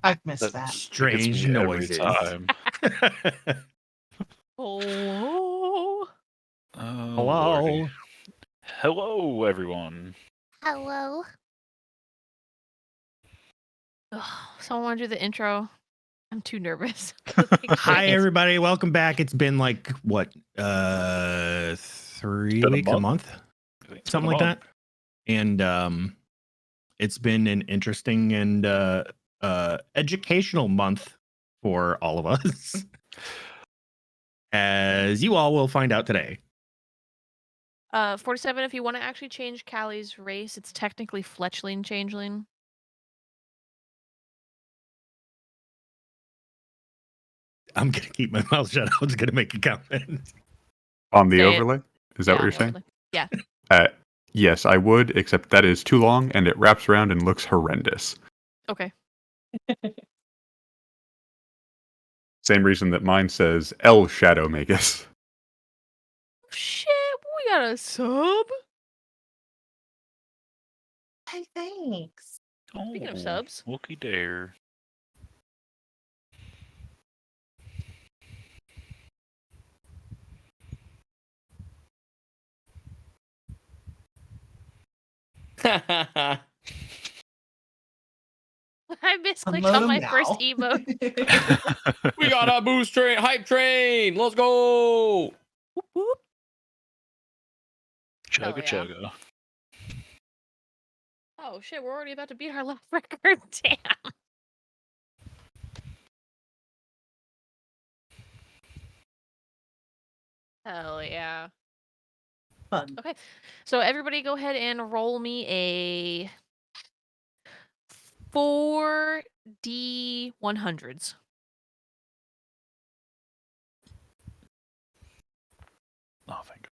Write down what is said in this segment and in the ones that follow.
I've missed That that. Strange gets me every noises. time. Oh. Oh, Hello. lordy. Hello, everyone. Hello. Someone want to do the intro? I'm too nervous. Hi, everybody. Welcome back. It's been like, what, 3 weeks, a month? I think it's Something been like a month. that. And it's been an interesting and educational month for all of us, as you all will find out today. 47, if you want to actually change Callie's race, it's technically fletchling changeling. I'm going to keep my mouth shut. I was going to make a comment. On the Say it. overlay? Is that Yeah, what on you're the saying? overlay. Yeah. Yes, I would, except that is too long and it wraps around and looks horrendous. Okay. Same reason that mine says L Shadow Magus. Shit, we got a sub. Hey, thanks. Speaking of Oh, subs. looky there. I misclicked Unload on 'em my now. first emote. We got a boost train, hype train. Let's go. Whoop, whoop. Chugga yeah. chugga. Oh shit, we're already about to beat our last record. Damn. Hell yeah. Fun. Okay, so everybody go ahead and roll me a 4D100s. Oh, thank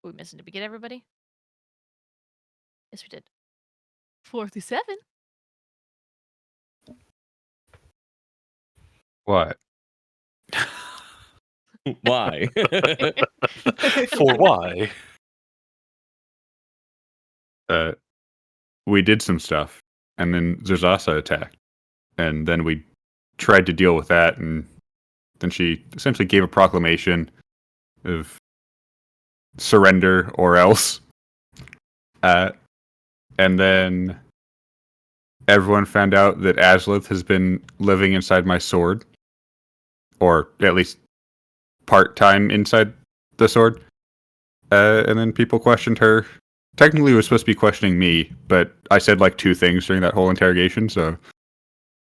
We missing? Did we get everybody? Yes, we did. 4 through 7. What? Why? For why? We did some stuff, and then Zurzasa attacked, and then we tried to deal with that, and then she essentially gave a proclamation of surrender or else. And then everyone found out that Aslith has been living inside my sword, or at least part-time inside the sword. And then people questioned her. Technically, it was supposed to be questioning me, but I said like 2 things during that whole interrogation, so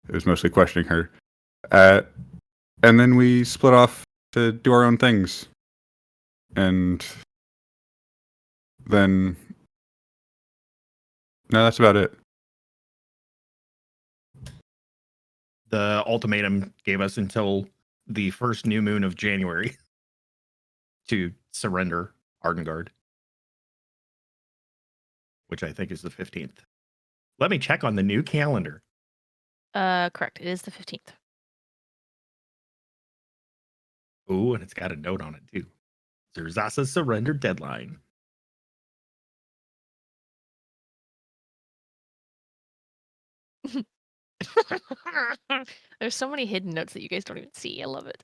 it was mostly questioning her. And then we split off to do our own things. And then... No, that's about it. The ultimatum gave us until the first new moon of January to surrender Ardenguard, which I think is the 15th. Let me check on the new calendar. Correct. It is the 15th. Ooh, and it's got a note on it too. Zurzasa's surrender deadline. There's so many hidden notes that you guys don't even see. I love it.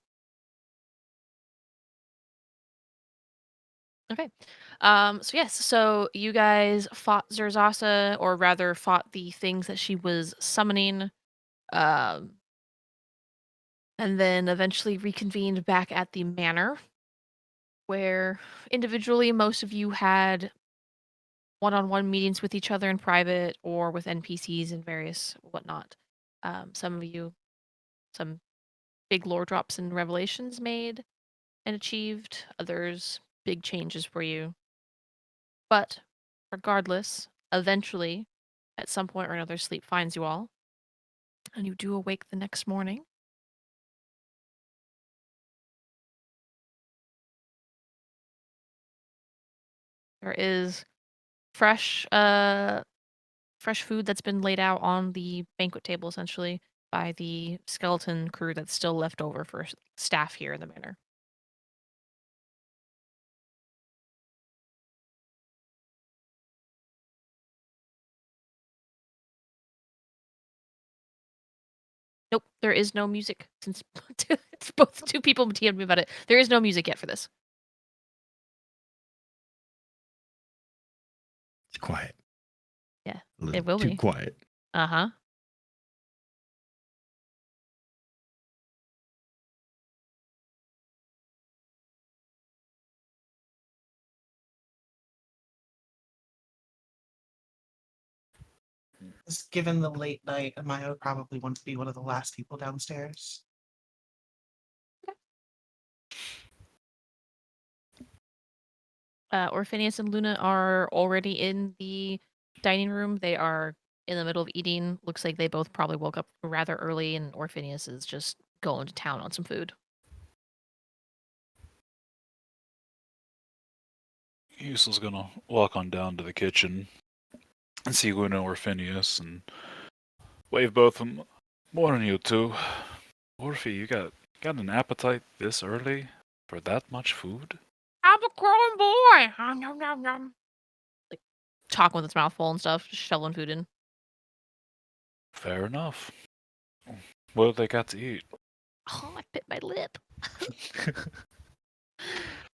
Okay. So you guys fought Zurzasa, or rather fought the things that she was summoning, and then eventually reconvened back at the manor, where individually most of you had one-on-one meetings with each other in private or with NPCs and various whatnot. Some of you, some big lore drops and revelations made and achieved. Others, big changes for you. But regardless, eventually, at some point or another, sleep finds you all, and you do awake the next morning. There is fresh food that's been laid out on the banquet table, essentially, by the skeleton crew that's still left over for staff here in the manor. Nope, there is no music since it's both two people TM'd me about it. There is no music yet for this. It's quiet. Yeah, A little it will too be. quiet. Uh-huh. Just given the late night, Amaya would probably want to be one of the last people downstairs. Orpheus and Luna are already in the dining room. They are in the middle of eating. Looks like they both probably woke up rather early, and Orpheus is just going to town on some food. Usel's gonna walk on down to the kitchen and see Luna or Phineas and wave both of them. Morning, you two. Orphe, you got an appetite this early for that much food? I'm a growing boy. Nom, nom, nom. Like talking with his mouth full and stuff, just shoveling food in. Fair enough. What do they got to eat? Oh, I bit my lip.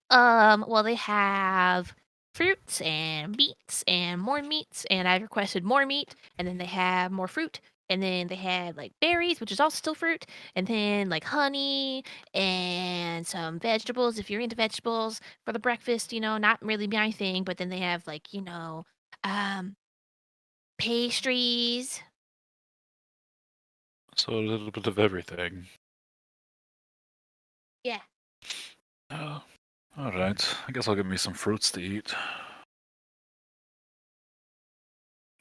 Well, they have fruits and meats and more meats, and I've requested more meat, and then they have more fruit, and then they have like berries, which is also still fruit, and then like honey and some vegetables if you're into vegetables for the breakfast, not really my thing, but then they have like, pastries. So a little bit of everything. Yeah. Oh, alright. I guess I'll get me some fruits to eat.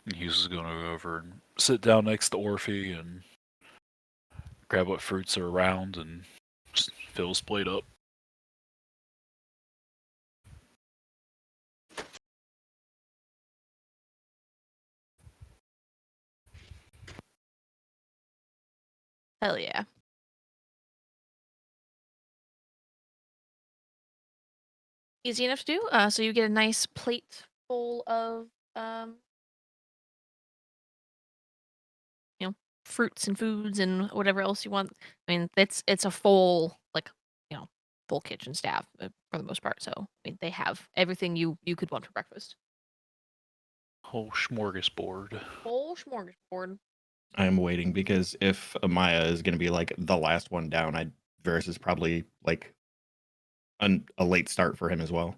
And Hughes is gonna go over and sit down next to Orphe and grab what fruits are around and just fill his plate up. Hell yeah. Easy enough to do. So you get a nice plate full of fruits and foods and whatever else you want. I mean, it's a full full kitchen staff for the most part. So I mean, they have everything you could want for breakfast. Whole smorgasbord. Full smorgasbord. I am waiting because if Amaya is going to be like the last one down, Varys is probably like a late start for him as well.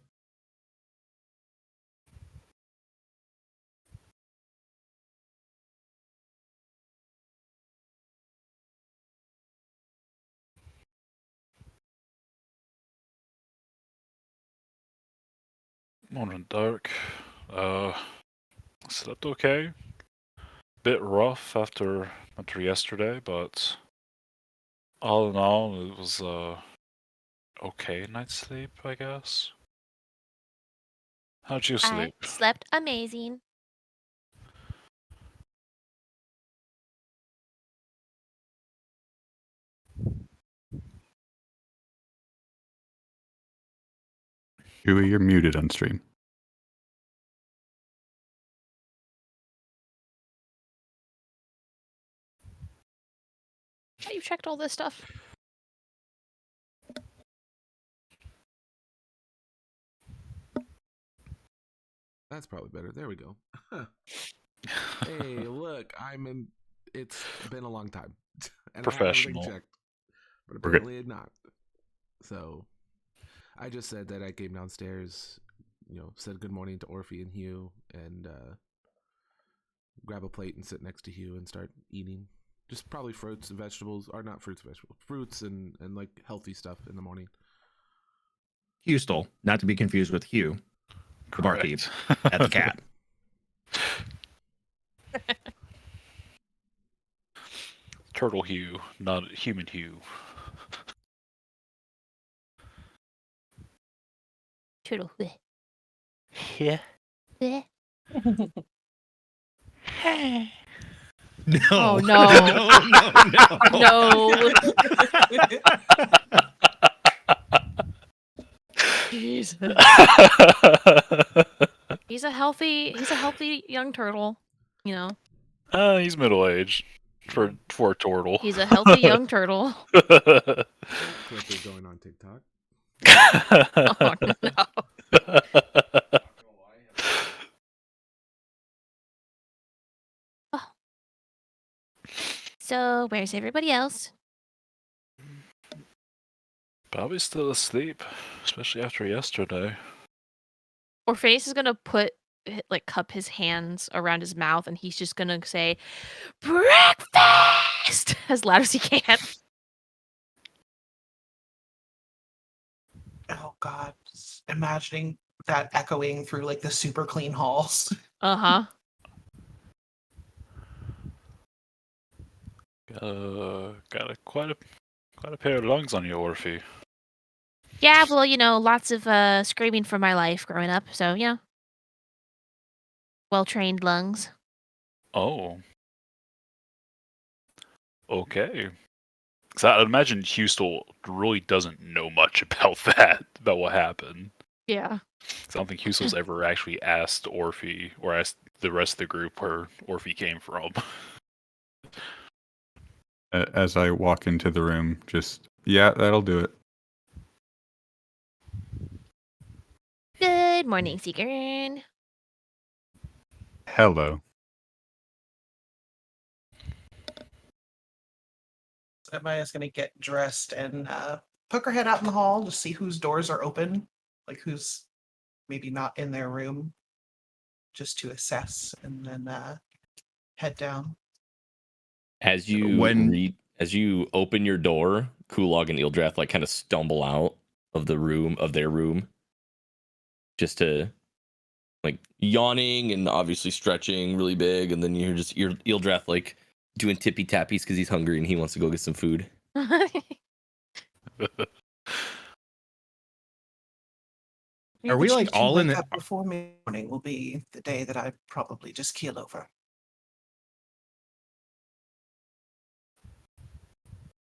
Morning, Dark. Slept okay. Bit rough after yesterday, but all in all, it was okay night's sleep, I guess. How'd you sleep? I slept amazing. Huey, you're muted on stream. You checked all this stuff. That's probably better. There we go. Hey, look, it's been a long time. And I had everything Professional. checked, but We're good. apparently not. So I just said that I came downstairs, said good morning to Orphe and Hugh, and grab a plate and sit next to Hugh and start eating. Just probably fruits and vegetables, or not fruits and vegetables, fruits and like healthy stuff in the morning. Hugh stole, not to be confused with Hugh, the barkeep Correct. at the cat. Turtle Hugh, not human Hugh. Turtle. Yeah. No. Oh, no. No. Jesus. He's a healthy young turtle, He's middle-aged. for a turtle. He's a healthy young turtle. Clip is going on TikTok. Oh no. So where's everybody else? Probably still asleep, especially after yesterday. Orpheus is gonna cup his hands around his mouth, and he's just gonna say, "Breakfast!" as loud as he can. Oh God, just imagining that echoing through like the super clean halls. Uh-huh. Got quite a pair of lungs on you, Orphe. Yeah, well, lots of screaming for my life growing up, so yeah. Well-trained lungs. Oh. Okay. Because I imagine Houston really doesn't know much about that, about what happened. Yeah. 'Cause I don't think Houston's ever actually asked Orphe or asked the rest of the group where Orphe came from. As I walk into the room, just, yeah, that'll do it. Good morning, Seeker. Hello. So Maya's gonna get dressed and poke her head out in the hall to see whose doors are open, like who's maybe not in their room, just to assess, and then head down. As you When- as you open your door, Kulog and Eeldrath like kind of stumble out of their room, just to like yawning and obviously stretching really big, and then you hear Eeldrath like doing tippy tappies because he's hungry and he wants to go get some food. Are we, like, If you all in wake it? up before morning will be the day that I probably just keel over.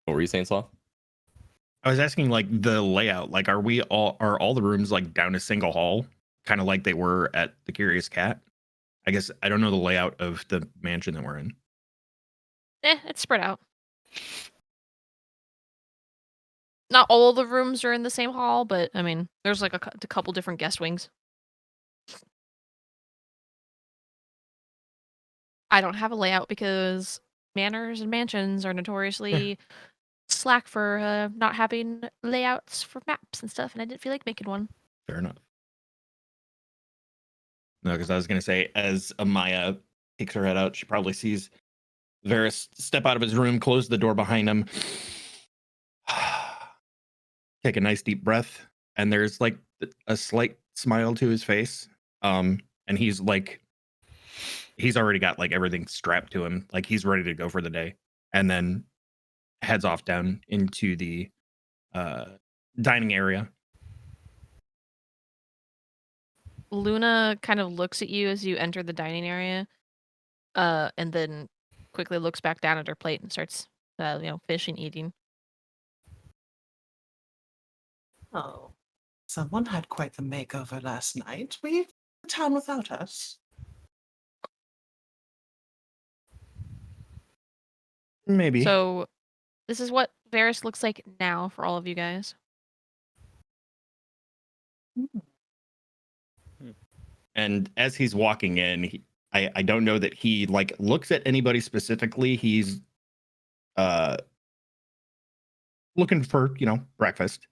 What were you saying, Slaw? I was asking like the layout. Like, are all the rooms like down a single hall, kind of like they were at the Curious Cat? I guess I don't know the layout of the mansion that we're in. It's spread out. Not all the rooms are in the same hall, but I mean, there's like a couple different guest wings. I don't have a layout because manors and mansions are notoriously slack for not having layouts for maps and stuff, and I didn't feel like making one. Fair enough. No, because I was gonna say, as Amaya takes her head out, she probably sees Varys step out of his room, close the door behind him, take a nice deep breath, and there's like a slight smile to his face. And he's already got like everything strapped to him, like he's ready to go for the day, and then heads off down into the dining area. Luna kind of looks at you as you enter the dining area, and then quickly looks back down at her plate and starts, finishing eating. Oh, someone had quite the makeover last night. Were you in town without us? Maybe. So, this is what Varys looks like now for all of you guys. And as he's walking in, I don't know that he like looks at anybody specifically. He's looking for, breakfast.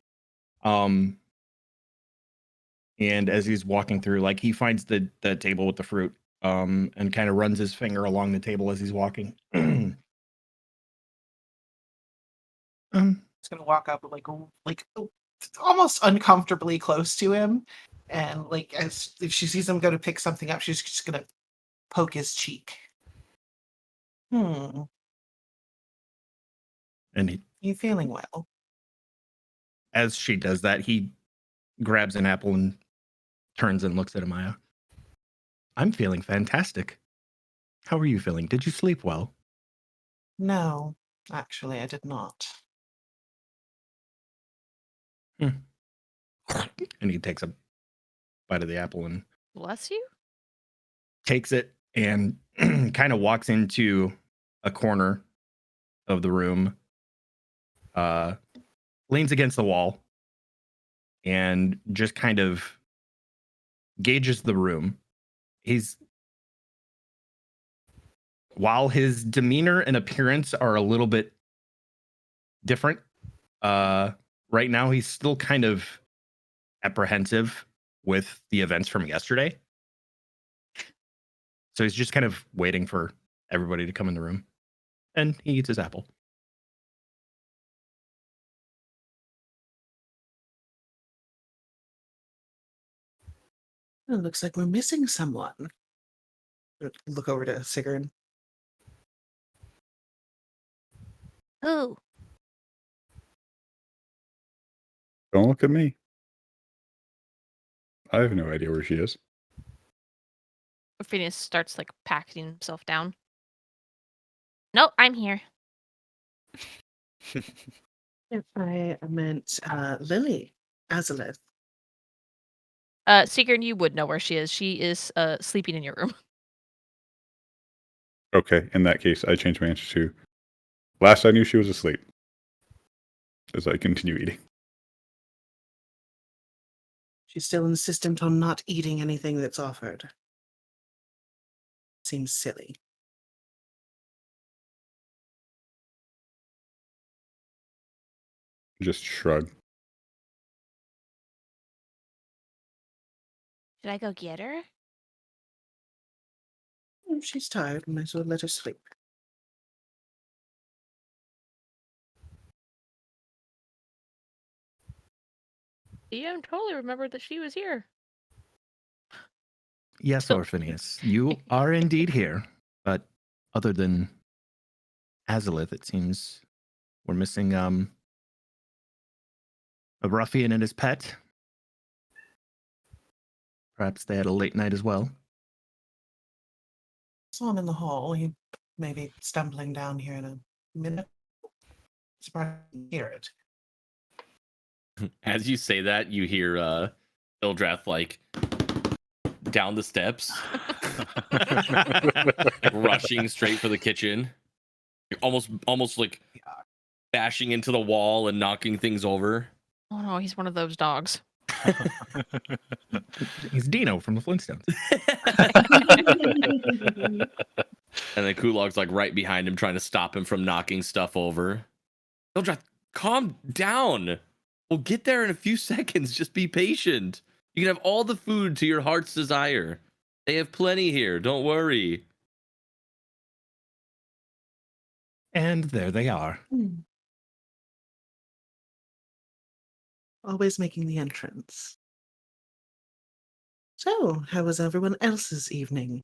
And as he's walking through, like he finds the table with the fruit, and kind of runs his finger along the table as he's walking. He's gonna walk up like almost uncomfortably close to him, and like as if she sees him go to pick something up, she's just gonna poke his cheek. And You feeling well? as she does that, he grabs an apple and turns and looks at Amaya. I'm feeling fantastic. How are you feeling? Did you sleep well? No, actually, I did not. And he takes a bite of the apple and Bless you? takes it and kind of walks into a corner of the room, leans against the wall, and just kind of gauges the room. While his demeanor and appearance are a little bit different, right now he's still kind of apprehensive with the events from yesterday. So he's just kind of waiting for everybody to come in the room. And he eats his apple. It looks like we're missing someone. Look over to Sigrun. Who? Don't look at me. I have no idea where she is. Phineas starts like packing himself down. No, I'm here. If I meant Lily, Azalith. Sigurd, you would know where she is. She is sleeping in your room. Okay, in that case, I changed my answer to last I knew she was asleep. As I continue eating. She's still insistent on not eating anything that's offered. Seems silly. Just shrug. Should I go get her? If she's tired, might as well let her sleep. DM totally remembered that she was here. Yes, So- Orpheus, you are indeed here. But other than Azalith, it seems we're missing a ruffian and his pet. Perhaps they had a late night as well. Saw him in the hall. He may be stumbling down here in a minute. Surprised I didn't hear it. As you say that, you hear Ildrath like down the steps, like, rushing straight for the kitchen, almost like bashing into the wall and knocking things over. Oh no, he's one of those dogs. He's Dino from the Flintstones. And then Kulog's like right behind him, trying to stop him from knocking stuff over. Ildrath, calm down. We'll get there in a few seconds. Just be patient. You can have all the food to your heart's desire. They have plenty here. Don't worry. And there they are. Always making the entrance. So, how was everyone else's evening?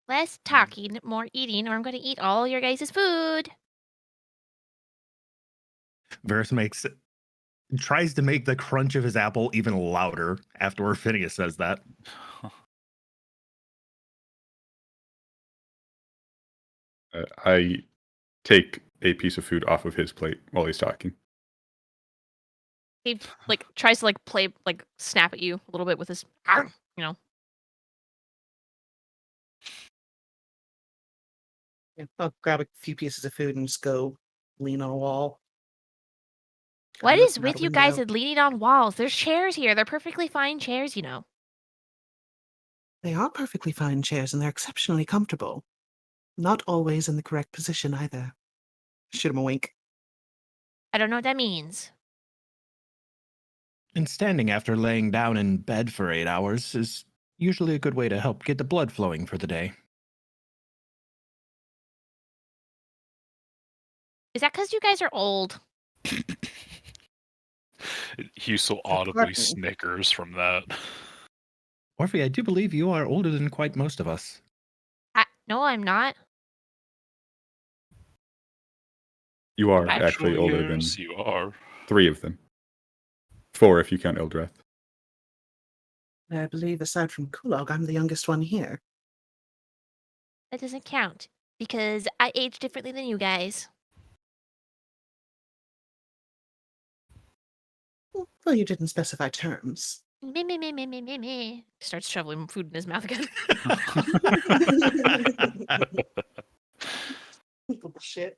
Less talking, more eating, or I'm going to eat all your guys' food. Varys tries to make the crunch of his apple even louder after Orpheus says that. I take a piece of food off of his plate while he's talking. He like tries to like play like snap at you a little bit with his, you know. Yeah, I'll grab a few pieces of food and just go lean on a wall. What Kinda is looking out with a you guys window. and leaning on walls? There's chairs here. They're perfectly fine chairs, you know. They are perfectly fine chairs and they're exceptionally comfortable. Not always in the correct position either. Shoot him a wink. I don't know what that means. And standing after laying down in bed for 8 hours is usually a good way to help get the blood flowing for the day. Is that because you guys are old? He so audibly Pardon? snickers from that. Orphe, I do believe you are older than quite most of us. No, I'm not. You are actually older than yes, you are. 3 of them. 4 if you count Ildrath. I believe aside from Kulog, I'm the youngest one here. That doesn't count because I age differently than you guys. Well, you didn't specify terms. Me. Starts shoveling food in his mouth again. Shit.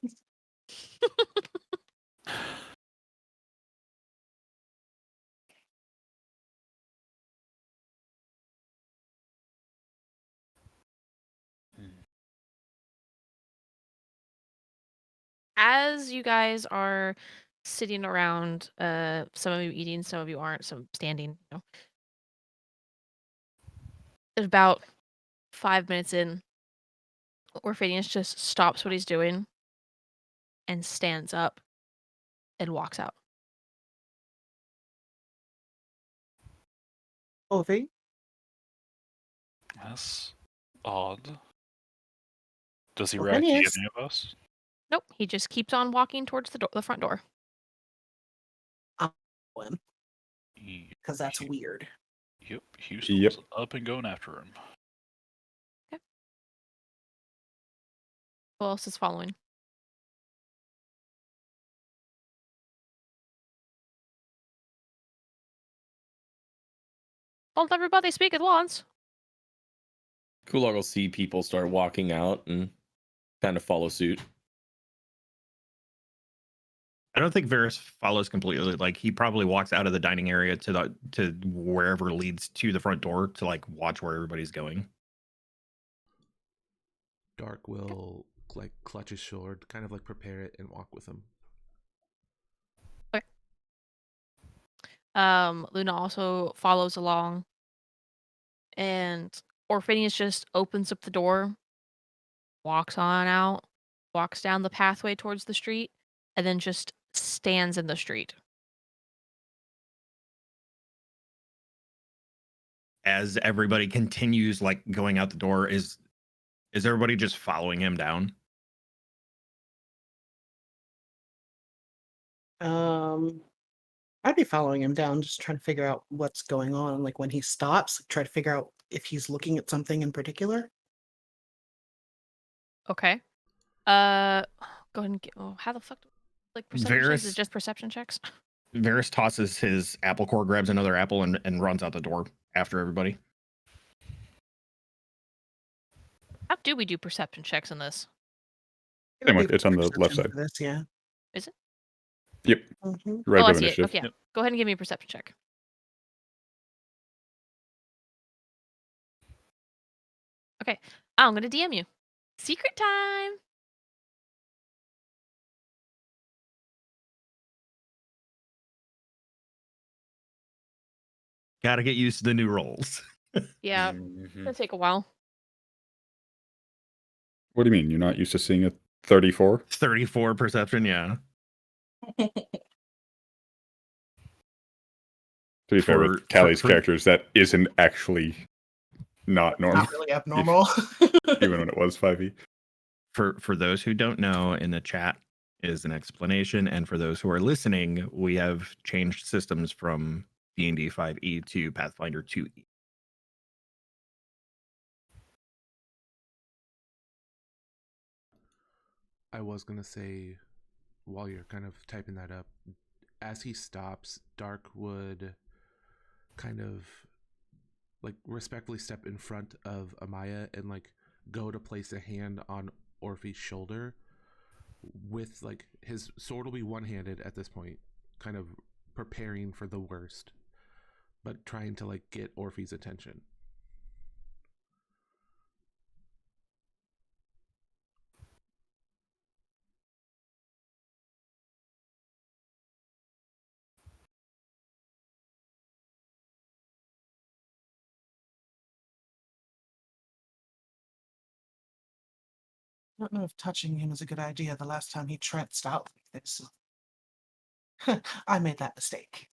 As you guys are sitting around, some of you eating, some of you aren't, some standing, about 5 minutes in, Orphanius just stops what he's doing and stands up and walks out. Ovi? That's odd. Does he Well, rack any Phineas. of us? Nope, he just keeps on walking towards the front door. Because that's weird. Yep, Houston's Yep. up and going after him. Who else is following? Don't everybody speak at once. Kulog will see people start walking out and kind of follow suit. I don't think Varys follows completely. Like he probably walks out of the dining area to wherever leads to the front door to like watch where everybody's going. Dark will like clutch his sword, kind of like prepare it and walk with him. Luna also follows along, and Orphanius just opens up the door, walks on out, walks down the pathway towards the street, and then just stands in the street. As everybody continues like going out the door, is everybody just following him down? I'd be following him down, just trying to figure out what's going on. Like when he stops, try to figure out if he's looking at something in particular. Okay. Go ahead and get. Oh, how the fuck? Like perception checks is Varys- just perception checks. Varys tosses his apple core, grabs another apple, and runs out the door after everybody. How do we do perception checks in this? Same It'll way, it's on the left perception side. for this, yeah. Is it? Yep. Mhm. Right oh, I above see it. initiative. Okay, yeah. Yep. Go ahead and give me a perception check. Okay, I'm gonna DM you. Secret time. Got to get used to the new roles. Yeah, Mhm. it'll take a while. What do you mean? You're not used to seeing a 34? 34 perception, yeah. To be fair, For- with Callie's for- characters, that isn't actually not normal, Not really abnormal. even when it was 5e. For those who don't know, in the chat is an explanation, and for those who are listening, we have changed systems from D&D 5e to Pathfinder 2e. I was gonna say, while you're kind of typing that up, as he stops, Dark would kind of like respectfully step in front of Amaya and like go to place a hand on Orphe's shoulder with like his sword will be one-handed at this point, kind of preparing for the worst, but trying to like get Orphe's attention. I don't know if touching him is a good idea. The last time he tranced out like this, I made that mistake.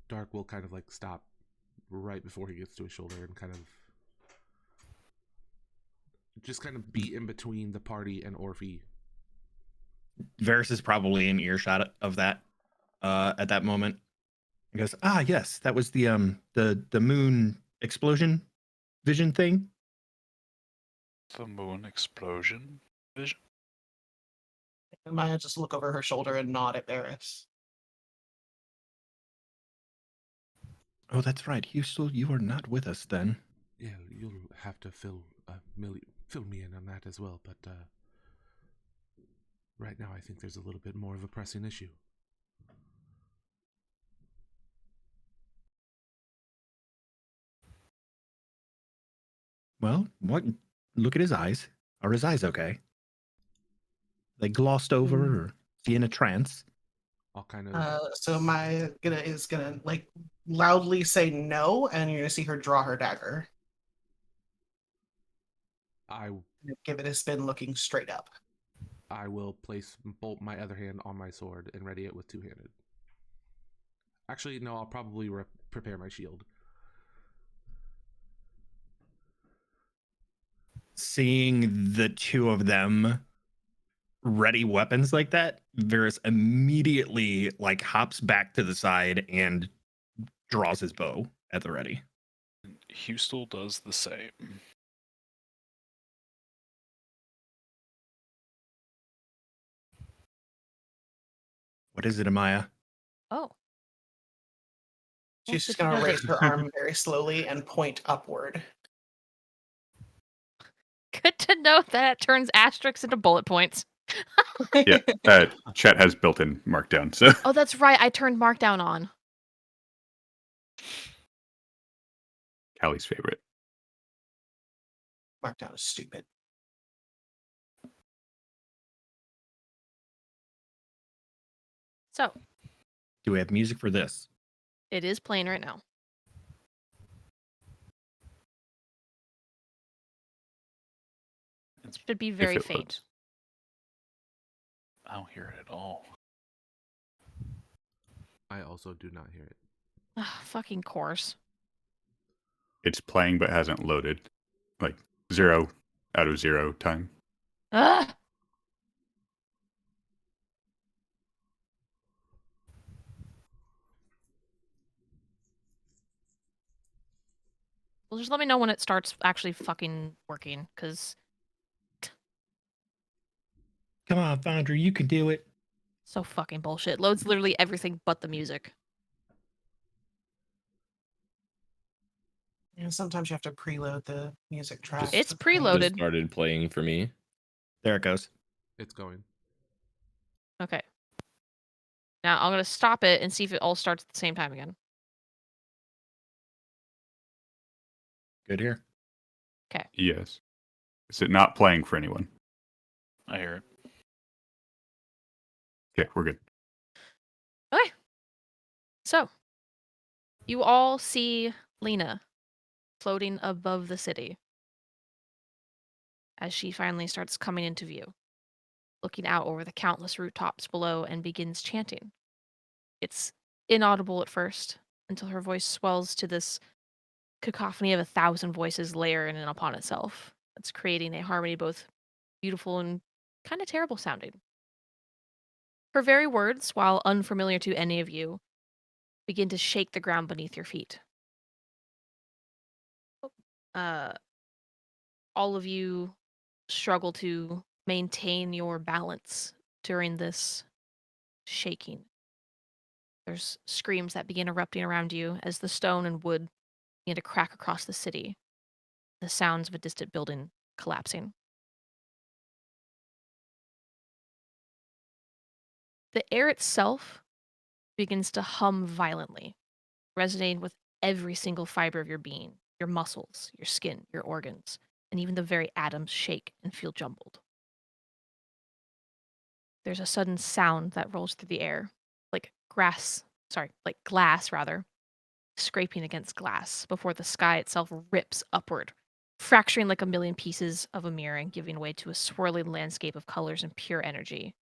Dark will kind of like stop right before he gets to his shoulder and kind of just kind of be in between the party and Orphe. Varys is probably in earshot of that at that moment. He goes, "Ah, yes, that was the moon explosion vision thing." The moon explosion vision. Maya just look over her shoulder and nod at Varys. Oh, that's right. You are not with us then. Yeah, you'll have to fill me in on that as well. But right now I think there's a little bit more of a pressing issue. Well, what? Look at his eyes. Are his eyes okay? They glossed over, or is he in a trance? I'll kind of So Maya is gonna like loudly say no, and you're gonna see her draw her dagger. I Give it a spin, looking straight up. will place bolt my other hand on my sword and ready it with two-handed. Actually, no, I'll probably prepare my shield. Seeing the two of them ready weapons like that, Varys immediately like hops back to the side and draws his bow at the ready. Hustel does the same. What is it, Amaya? Oh. She's Good just to gonna know. raise her arm very slowly and point upward. Good to know that turns asterisks into bullet points. Yeah, Chet has built-in markdown, so Oh, that's right. I turned markdown on. Callie's favorite. Markdown is stupid. So Do we have music for this? it is playing right now. It should be very it faint. loads. I don't hear it at all. I also do not hear it. Ugh, fucking course. It's playing but hasn't loaded. Like 0 out of 0 time. Ugh. Well, just let me know when it starts actually fucking working, because Come on, Foundry, you can do it. so fucking bullshit. Loads literally everything but the music. And sometimes you have to preload the music track. It's to play. preloaded. Just started playing for me. There it goes. It's going. Okay. Now I'm gonna stop it and see if it all starts at the same time again. Good here. Yes. Is it not playing for anyone? I hear it. Okay, we're good. Okay. So you all see Lena floating above the city as she finally starts coming into view, looking out over the countless rooftops below and begins chanting. It's inaudible at first until her voice swells to this cacophony of 1,000 voices layering in upon itself. It's creating a harmony both beautiful and kind of terrible sounding. Her very words, while unfamiliar to any of you, begin to shake the ground beneath your feet. Uh, all of you struggle to maintain your balance during this shaking. There's screams that begin erupting around you as the stone and wood begin to crack across the city, the sounds of a distant building collapsing. The air itself begins to hum violently, resonating with every single fiber of your being, your muscles, your skin, your organs, and even the very atoms shake and feel jumbled. There's a sudden sound that rolls through the air, like glass rather, scraping against glass before the sky itself rips upward, fracturing like a million pieces of a mirror and giving way to a swirling landscape of colors and pure energy.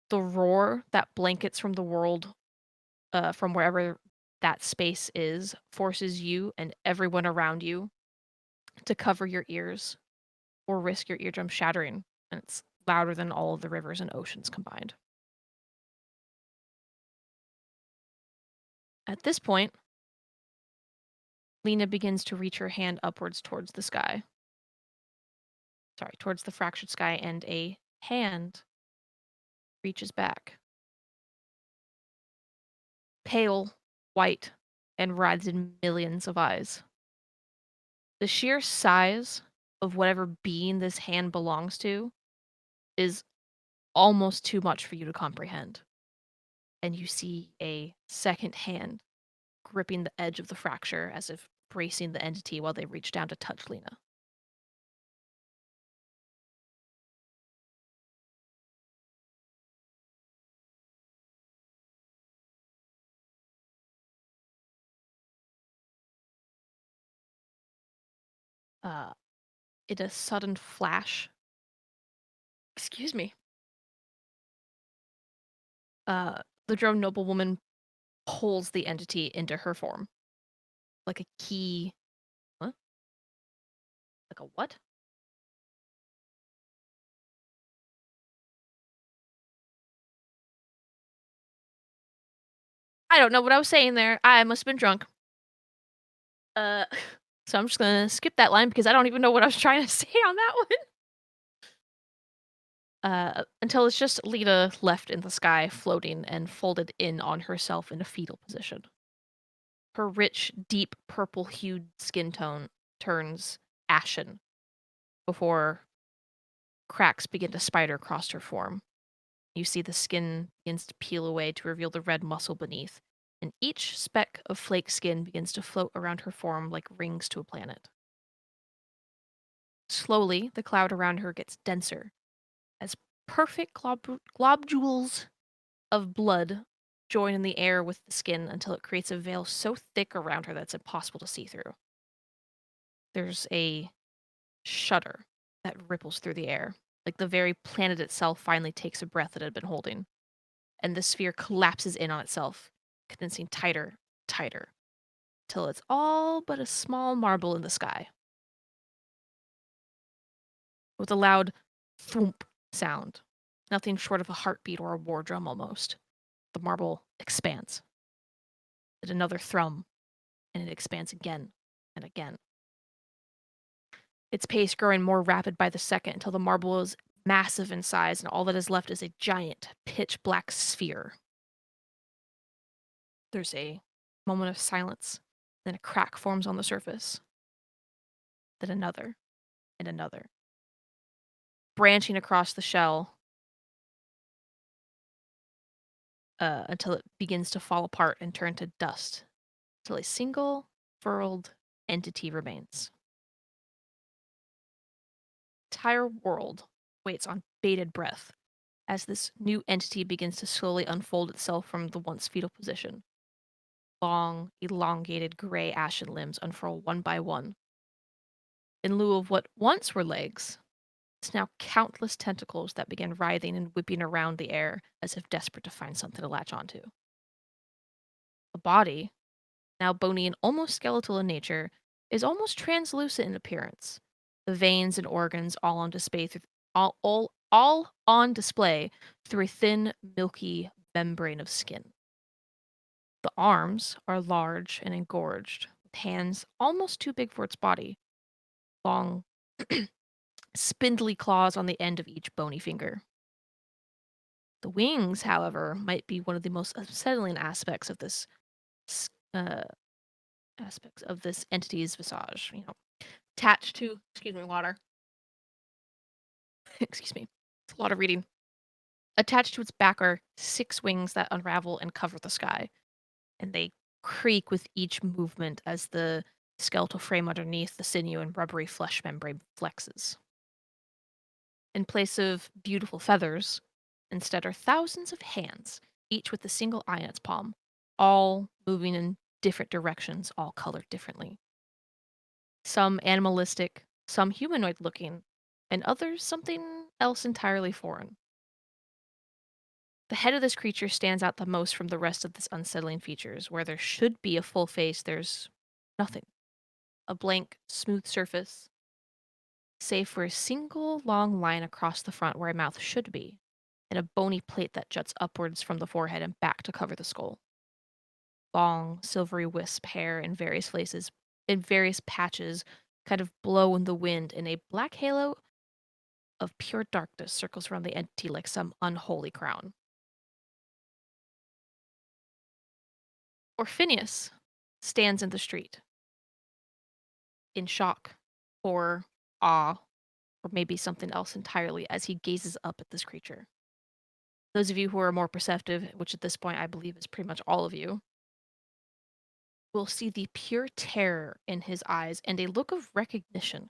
The roar that blankets from the world, from wherever that space is, forces you and everyone around you to cover your ears or risk your eardrum shattering, and it's louder than all of the rivers and oceans combined. At this point, Lena begins to reach her hand upwards towards the sky. Towards the fractured sky, and a hand reaches back. Pale, white, and writhed in millions of eyes. The sheer size of whatever being this hand belongs to is almost too much for you to comprehend. And you see a second hand gripping the edge of the fracture as if bracing the entity while they reach down to touch Lena. In a sudden flash, excuse me, the drone noblewoman pulls the entity into her form. Like a key. What? Like a what? I don't know what I was saying there. I must have been drunk. So I'm just gonna skip that line because I don't even know what I was trying to say on that one. Until it's just Lita left in the sky, floating and folded in on herself in a fetal position. Her rich, deep purple-hued skin tone turns ashen before cracks begin to spider across her form. You see the skin begins to peel away to reveal the red muscle beneath, and each speck of flake skin begins to float around her form like rings to a planet. Slowly, the cloud around her gets denser, as perfect globules of blood join in the air with the skin until it creates a veil so thick around her that it's impossible to see through. There's a shudder that ripples through the air, like the very planet itself finally takes a breath it had been holding, and the sphere collapses in on itself, condensing tighter, tighter, till it's all but a small marble in the sky. With a loud thwomp sound, nothing short of a heartbeat or a war drum almost, the marble expands. At another thrum, and it expands again and again. Its pace growing more rapid by the second until the marble is massive in size and all that is left is a giant, pitch black sphere. There's a moment of silence, then a crack forms on the surface. Then another, and another. Branching across the shell until it begins to fall apart and turn to dust, till a single, furled entity remains. The entire world waits on bated breath as this new entity begins to slowly unfold itself from the once fetal position. Long, elongated gray ashen limbs unfurl one by one. In lieu of what once were legs, it's now countless tentacles that begin writhing and whipping around the air as if desperate to find something to latch onto. The body, now bony and almost skeletal in nature, is almost translucent in appearance. The veins and organs all on display all on display through a thin, milky membrane of skin. The arms are large and engorged, with hands almost too big for its body, long, spindly claws on the end of each bony finger. The wings, however, might be one of the most unsettling uh, aspects of this entity's visage. Attached to, excuse me, water. Excuse me, it's a lot of reading. Attached to its back are 6 wings that unravel and cover the sky, and they creak with each movement as the skeletal frame underneath the sinew and rubbery flesh membrane flexes. In place of beautiful feathers, instead are thousands of hands, each with a single eye in its palm, all moving in different directions, all colored differently. Some animalistic, some humanoid looking, and others something else entirely foreign. The head of this creature stands out the most from the rest of this unsettling features. Where there should be a full face, there's nothing. A blank, smooth surface, save for a single long line across the front where a mouth should be, and a bony plate that juts upwards from the forehead and back to cover the skull. Long, silvery wisp hair in various places, in various patches, kind of blow in the wind, and a black halo of pure darkness circles around the entity like some unholy crown. Orphinius stands in the street, in shock, horror, awe, or maybe something else entirely as he gazes up at this creature. Those of you who are more perceptive, which at this point I believe is pretty much all of you, will see the pure terror in his eyes and a look of recognition.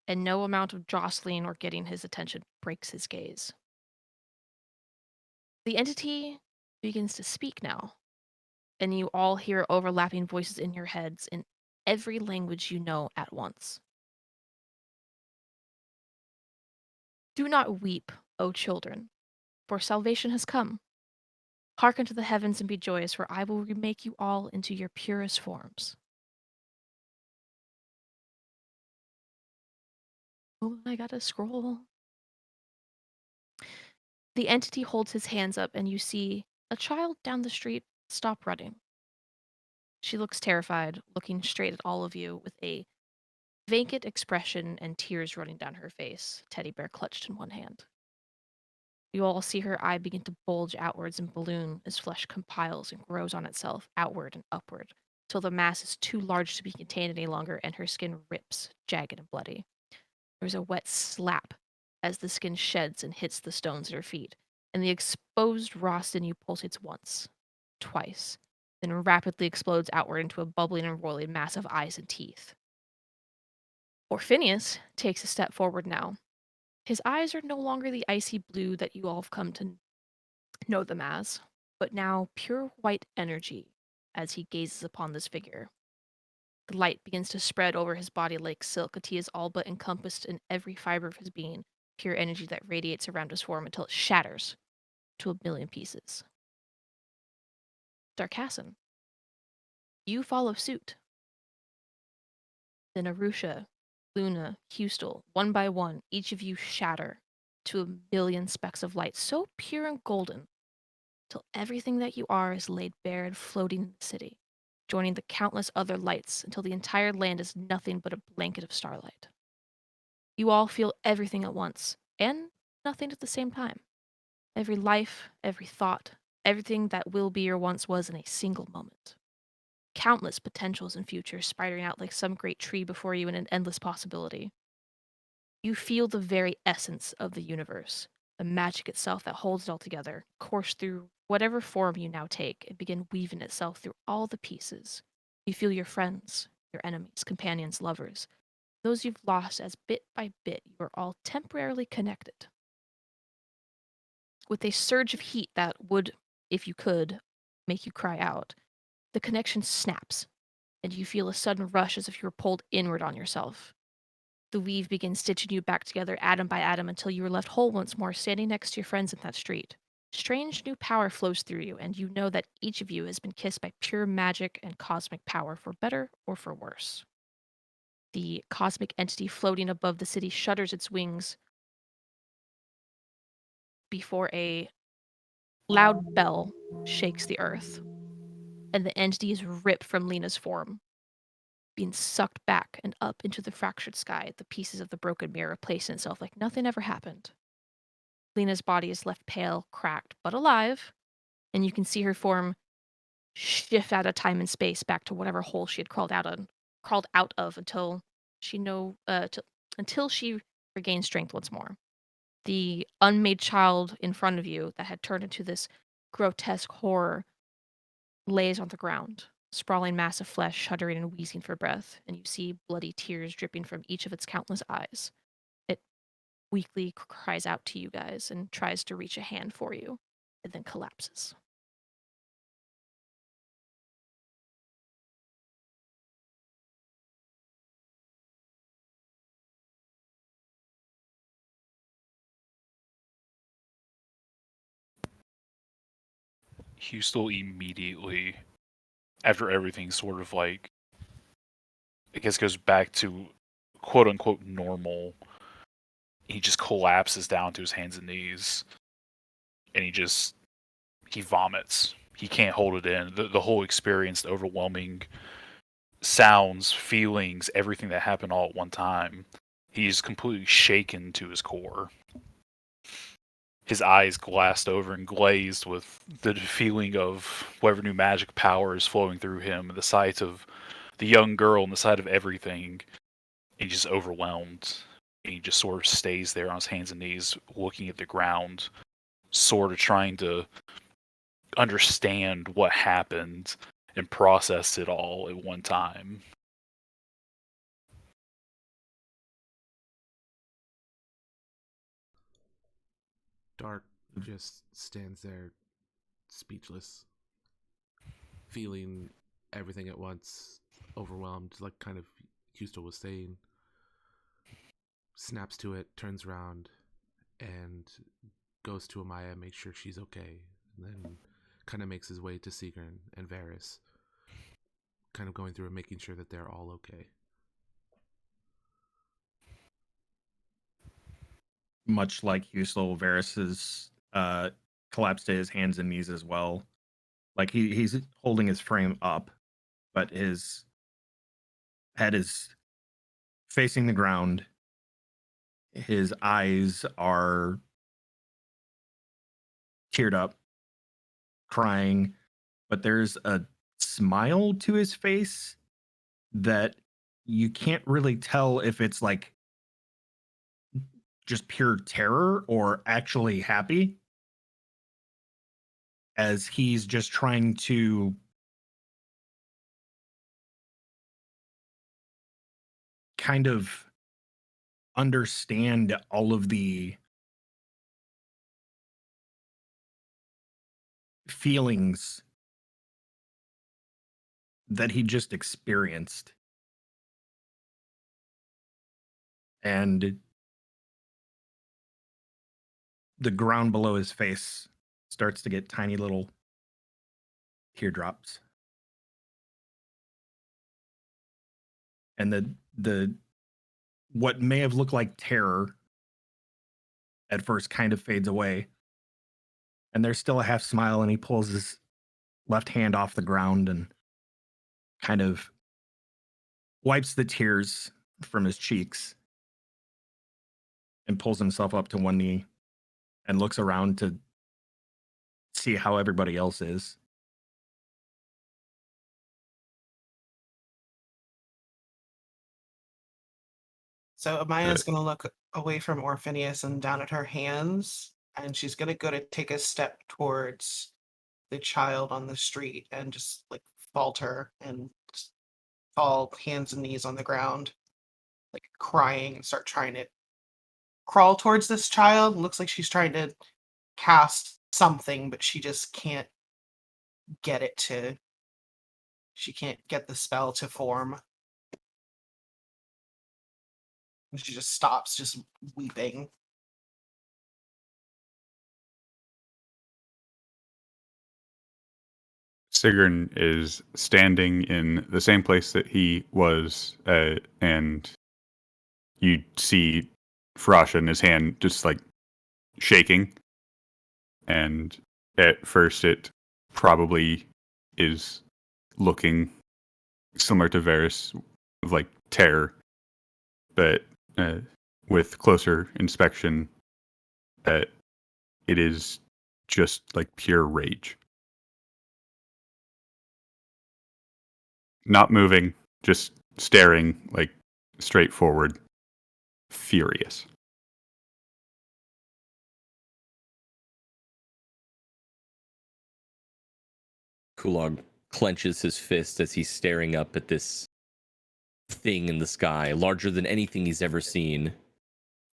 And no amount of jostling or getting his attention breaks his gaze. The entity begins to speak now, and you all hear overlapping voices in your heads in every language you know at once. Do not weep, O children, for salvation has come. Hearken to the heavens and be joyous, for I will remake you all into your purest forms. Oh, I gotta scroll. The entity holds his hands up, and you see a child down the street stop running. She looks terrified, looking straight at all of you with a vacant expression and tears running down her face, teddy bear clutched in one hand. You all see her eye begin to bulge outwards and balloon as flesh compiles and grows on itself, outward and upward, till the mass is too large to be contained any longer and her skin rips, jagged and bloody. There's a wet slap as the skin sheds and hits the stones at her feet, and the exposed raw sinew pulsates once, twice, then rapidly explodes outward into a bubbling and roiling mass of eyes and teeth. Orphinius takes a step forward now. His eyes are no longer the icy blue that you all have come to know them as, but now pure white energy as he gazes upon this figure. The light begins to spread over his body like silk, until he is all but encompassed in every fiber of his being, pure energy that radiates around his form until it shatters to a million pieces. Darkasson, you follow suit. Then Arusha, Luna, Hustel, one by one, each of you shatter to a million specks of light so pure and golden, till everything that you are is laid bare and floating in the city, joining the countless other lights until the entire land is nothing but a blanket of starlight. You all feel everything at once, and nothing at the same time. Every life, every thought, everything that will be or once was in a single moment. Countless potentials and futures spidering out like some great tree before you in an endless possibility. You feel the very essence of the universe, the magic itself that holds it all together, course through whatever form you now take and begin weaving itself through all the pieces. You feel your friends, your enemies, companions, lovers, those you've lost as bit by bit you are all temporarily connected. With a surge of heat that would, if you could, make you cry out, the connection snaps, and you feel a sudden rush as if you were pulled inward on yourself. The weave begins stitching you back together atom by atom until you are left whole once more, standing next to your friends in that street. Strange new power flows through you, and you know that each of you has been kissed by pure magic and cosmic power, for better or for worse. The cosmic entity floating above the city shudders its wings before a loud bell shakes the earth, and the entity is ripped from Lena's form, being sucked back and up into the fractured sky, the pieces of the broken mirror replacing itself like nothing ever happened. Lena's body is left pale, cracked, but alive, and you can see her form shift out of time and space back to whatever hole she had crawled out of until she regained strength once more. The unmade child in front of you that had turned into this grotesque horror lays on the ground, sprawling mass of flesh, shuddering and wheezing for breath, and you see bloody tears dripping from each of its countless eyes. It weakly cries out to you guys and tries to reach a hand for you, and then collapses. Hustel immediately, after everything sort of like, I guess goes back to quote unquote normal, he just collapses down to his hands and knees. And he vomits. He can't hold it in. The whole experience, the overwhelming sounds, feelings, everything that happened all at one time. He's completely shaken to his core. His eyes glassed over and glazed with the feeling of whatever new magic power is flowing through him, the sight of the young girl and the sight of everything. He's just overwhelmed. he just sort of stays there on his hands and knees, looking at the ground, sort of trying to understand what happened and process it all at one time. Dark just stands there, speechless, feeling everything at once, overwhelmed, like kind of Houston was saying. Snaps to it, turns around, and goes to Amaya, makes sure she's okay, and then kind of makes his way to Sigrun and Varys, kind of going through and making sure that they're all okay. Much like Husel, Varys is collapsed to his hands and knees as well. Like he's holding his frame up, but his head is facing the ground. His eyes are teared up, crying, but there's a smile to his face that you can't really tell if it's like just pure terror or actually happy, as he's just trying to kind of understand all of the feelings that he just experienced. And the ground below his face starts to get tiny little teardrops. And the what may have looked like terror at first kind of fades away. And there's still a half smile, and he pulls his left hand off the ground and kind of wipes the tears from his cheeks and pulls himself up to one knee and looks around to see how everybody else is. So Amaya's going to look away from Orphinius and down at her hands, and she's going to go to take a step towards the child on the street and just like falter and just fall hands and knees on the ground, like crying, and start trying to crawl towards this child. Looks like she's trying to cast something, but she just can't get it to. She can't get the spell to form. And she just stops, just weeping. Sigrun is standing in the same place that he was, and you see Farasha in his hand just like shaking. And at first, it probably is looking similar to Varys, of like terror, but with closer inspection, it is just like pure rage. Not moving, just staring like straight forward, furious. Kulog clenches his fist as he's staring up at this thing in the sky, larger than anything he's ever seen.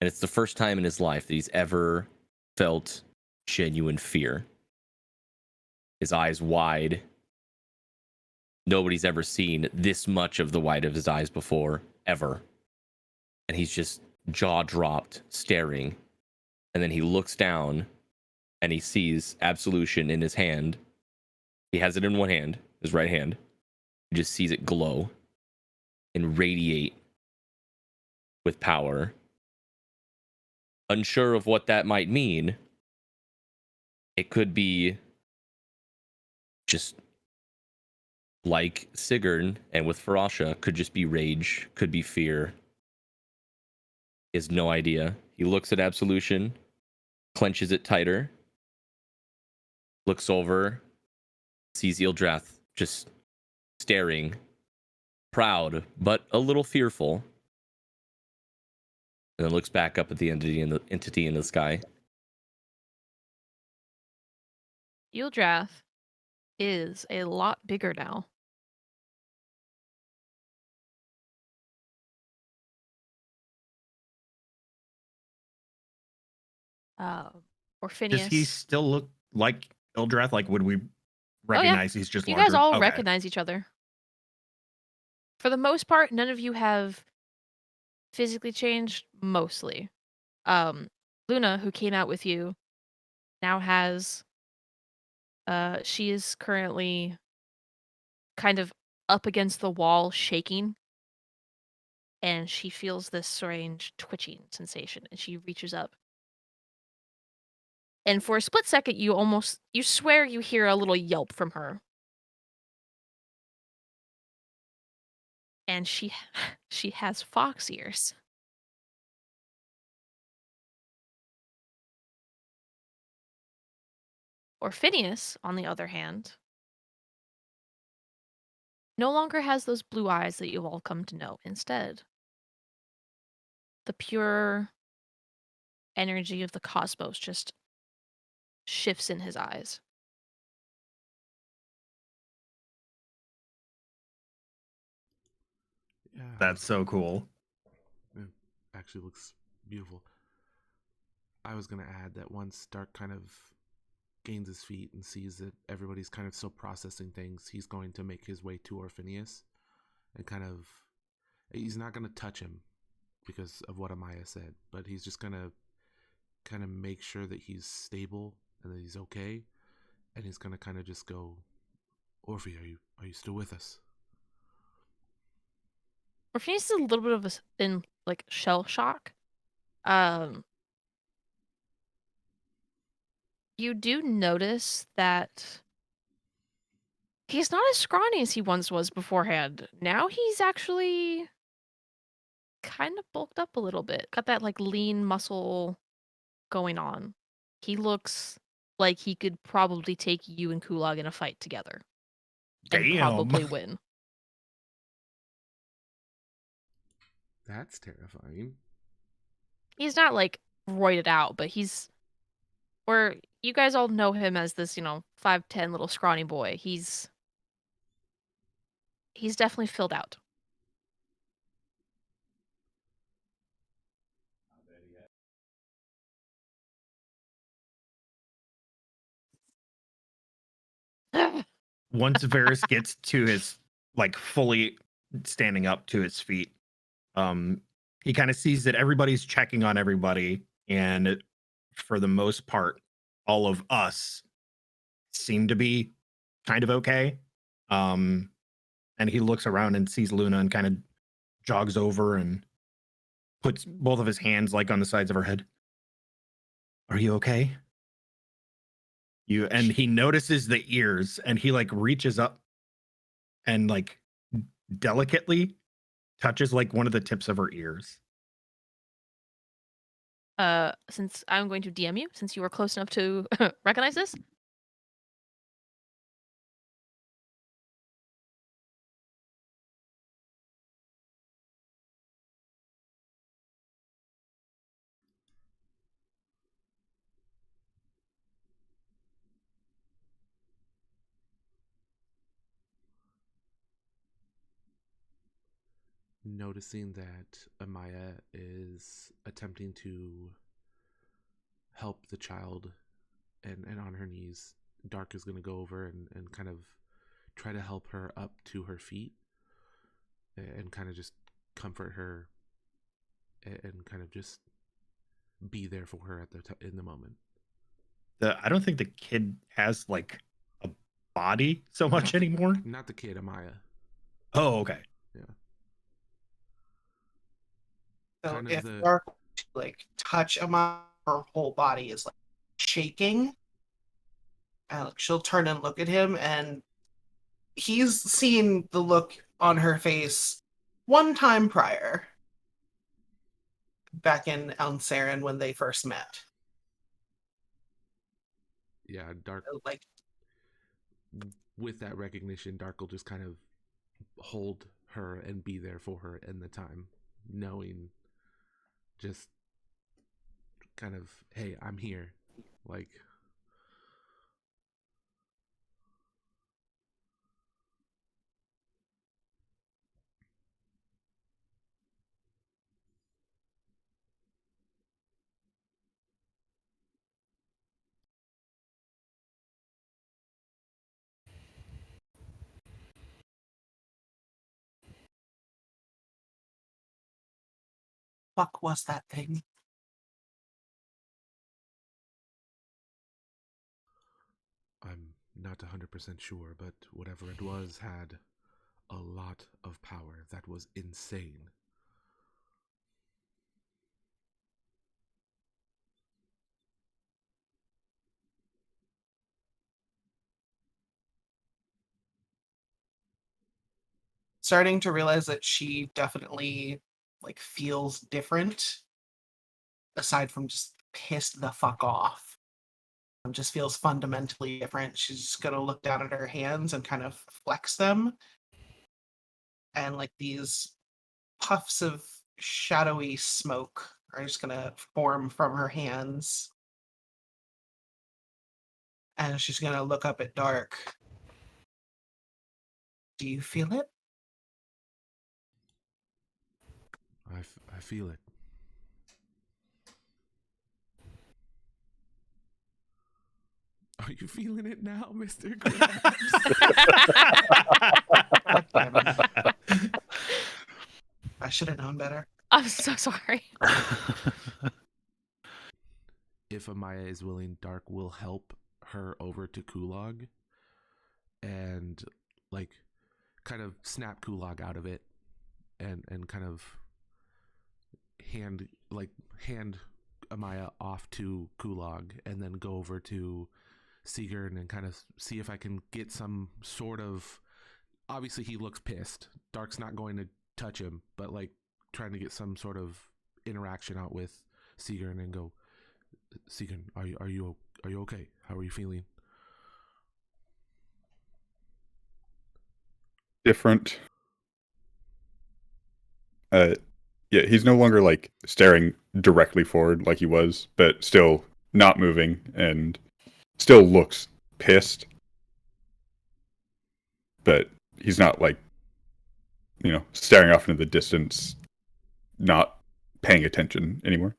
And it's the first time in his life that he's ever felt genuine fear. His eyes wide. Nobody's ever seen this much of the white of his eyes before, ever. And he's just jaw dropped, staring. And then he looks down and he sees absolution in his hand. He has it in one hand, his right hand. He just sees it glow and radiate with power. Unsure of what that might mean, it could be just like Sigrun and with Farasha, could just be rage, could be fear. He has no idea. He looks at absolution, clenches it tighter, looks over, sees Yldrath just staring, proud, but a little fearful. and then looks back up at the entity in the sky. Yildrath is a lot bigger now. Or Does he Phineas. still look like Ildrath? Like, would we Oh, yeah. recognize he's just You larger? guys all Okay. recognize each other. For the most part, none of you have physically changed, mostly. Luna, who came out with you, now has she is currently kind of up against the wall shaking, and she feels this strange twitching sensation, and she reaches up. And for a split second, you swear you hear a little yelp from her. And she has fox ears. Or Phineas, on the other hand, no longer has those blue eyes that you've all come to know. Instead, the pure energy of the cosmos just shifts in his eyes. Yeah, That's so cool. it actually looks beautiful. I was gonna add that once Dark kind of gains his feet and sees that everybody's kind of still processing things, he's going to make his way to Orphinius and he's not gonna touch him because of what Amaya said, but he's just gonna kind of make sure that he's stable and that he's okay, and he's gonna kind of just go, Orphe, are you still with us? Or Phineas is a little bit of in like shell shock. You do notice that he's not as scrawny as he once was beforehand. Now he's actually kind of bulked up a little bit. Got that like lean muscle going on. He looks like he could probably take you and Kulog in a fight together. And Damn. probably win. That's terrifying. He's not like roided out, but or you guys all know him as this, 5'10" little scrawny boy. He's definitely filled out. Once Varys gets to his like fully standing up to his feet, he kind of sees that everybody's checking on everybody, and for the most part, all of us seem to be kind of okay. And he looks around and sees Luna and kind of jogs over and puts both of his hands like on the sides of her head. Are you okay? And he notices the ears, and he like reaches up and like delicately touches like one of the tips of her ears. Since I'm going to DM you, since you were close enough to recognize this. Noticing that Amaya is attempting to help the child and on her knees, Dark is going to go over and kind of try to help her up to her feet and kind of just comfort her and kind of just be there for her in the moment. I don't think the kid has like a body so much anymore. Not the kid, Amaya. Oh, okay. Yeah. So Kind of if the- Dark like touch Amaya, her whole body is like shaking. And like, she'll turn and look at him, and he's seen the look on her face one time prior, back in Elmsaren when they first met. Yeah, Dark. Like, With that recognition, Dark will just kind of hold her and be there for her in the time, knowing just kind of, hey, I'm here. Like, Fuck was that thing? I'm not 100% sure, but whatever it was had a lot of power. That was insane. Starting to realize that she definitely like feels different aside from just pissed the fuck off. Just feels fundamentally different. She's just gonna look down at her hands and kind of flex them, and like these puffs of shadowy smoke are just gonna form from her hands, and she's gonna look up at Dark. Do you feel it? I feel it. Are you feeling it now, Mr. Krabs? God damn it. I should have known better. I'm so sorry. If Amaya is willing, Dark will help her over to Kulog and like kind of snap Kulog out of it and kind of hand Amaya off to Kulog and then go over to Sigurd and kind of see if I can get some sort of, obviously he looks pissed. Dark's not going to touch him, but like trying to get some sort of interaction out with Sigurd and go, Sigurd, are you okay? How are you feeling? Different. Yeah, he's no longer like staring directly forward like he was, but still not moving and still looks pissed. But he's not like, staring off into the distance, not paying attention anymore.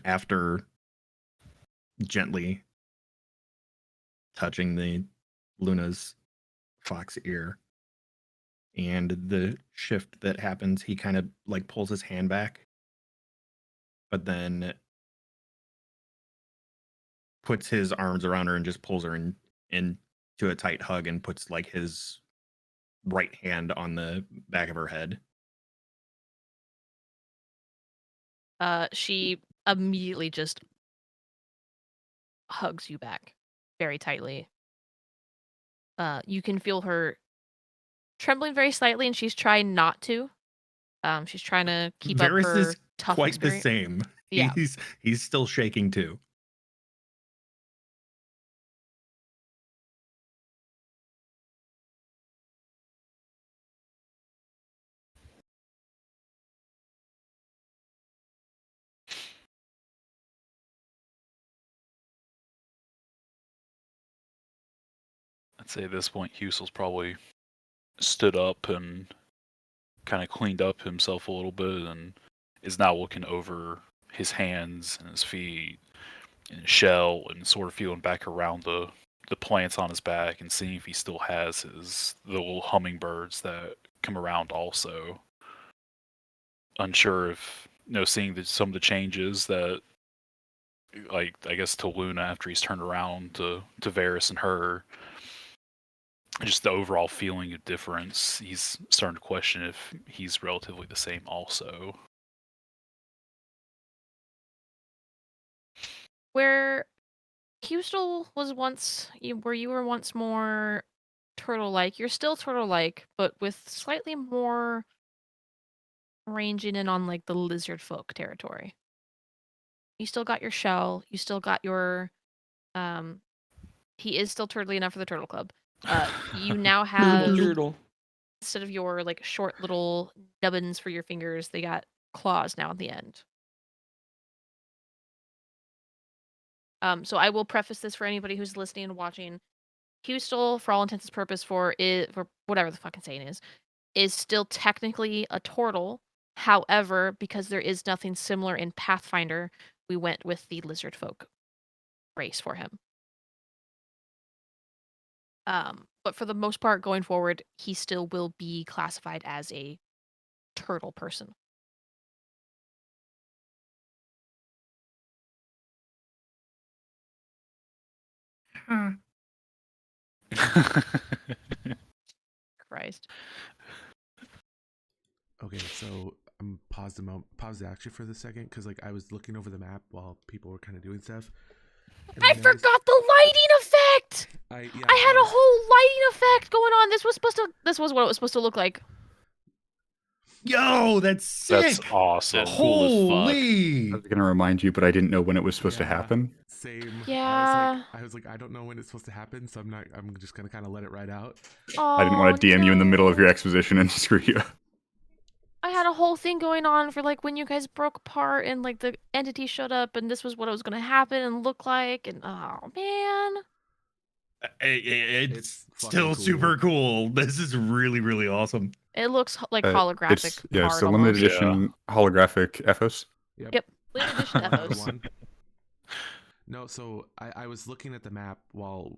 After gently touching the Luna's fox ear and the shift that happens, he kind of like pulls his hand back, but then puts his arms around her and just pulls her into a tight hug and puts like his right hand on the back of her head. She immediately just hugs you back very tightly. You can feel her trembling very slightly, and she's trying not to. She's trying to keep up Varys her is tough quite exterior. the same. Yeah. He's still shaking too. I'd say at this point, Husel's probably stood up and kind of cleaned up himself a little bit and is now looking over his hands and his feet and his shell and sort of feeling back around the plants on his back and seeing if he still has the little hummingbirds that come around also. Unsure if, seeing some of the changes that, like, I guess to Luna after he's turned around to Varys and her, just the overall feeling of difference, he's starting to question if he's relatively the same also. Where Hustel was once, where you were once more turtle-like, you're still turtle-like, but with slightly more ranging in on like the lizard folk territory. You still got your shell. You still got your he is still turtly enough for the turtle club. You now have Turtle. instead of your like short little nubbins for your fingers, they got claws now at the end. So I will preface this for anybody who's listening and watching. Hustel, for all intents and purposes, for whatever the fucking saying is still technically a turtle. However, because there is nothing similar in Pathfinder, we went with the lizard folk race for him. But for the most part, going forward, he still will be classified as a turtle person. Christ. Okay, so I'm pause the action for the second because like I was looking over the map while people were kind of doing stuff. And I noticed- forgot the lighting effect. I had a whole lighting effect going on. This was what it was supposed to look like. Yo, that's sick. That's awesome. That's cool as fuck. Holy. I was gonna remind you, but I didn't know when it was supposed to Yeah. happen. Same. Yeah. I was like, I don't know when it's supposed to happen, so I'm just gonna kind of let it ride out. I didn't want to DM you in the middle of your no. exposition and screw you up. I had a whole thing going on for like when you guys broke apart and like the entity showed up and this was what it was gonna happen and look like and oh man. It's It's fucking still cool. super cool. This is really, really awesome. It looks like It's holographic it's art the limited almost. edition holographic Efos. Yep. Limited edition One for Efos. one. No, so I was looking at the map while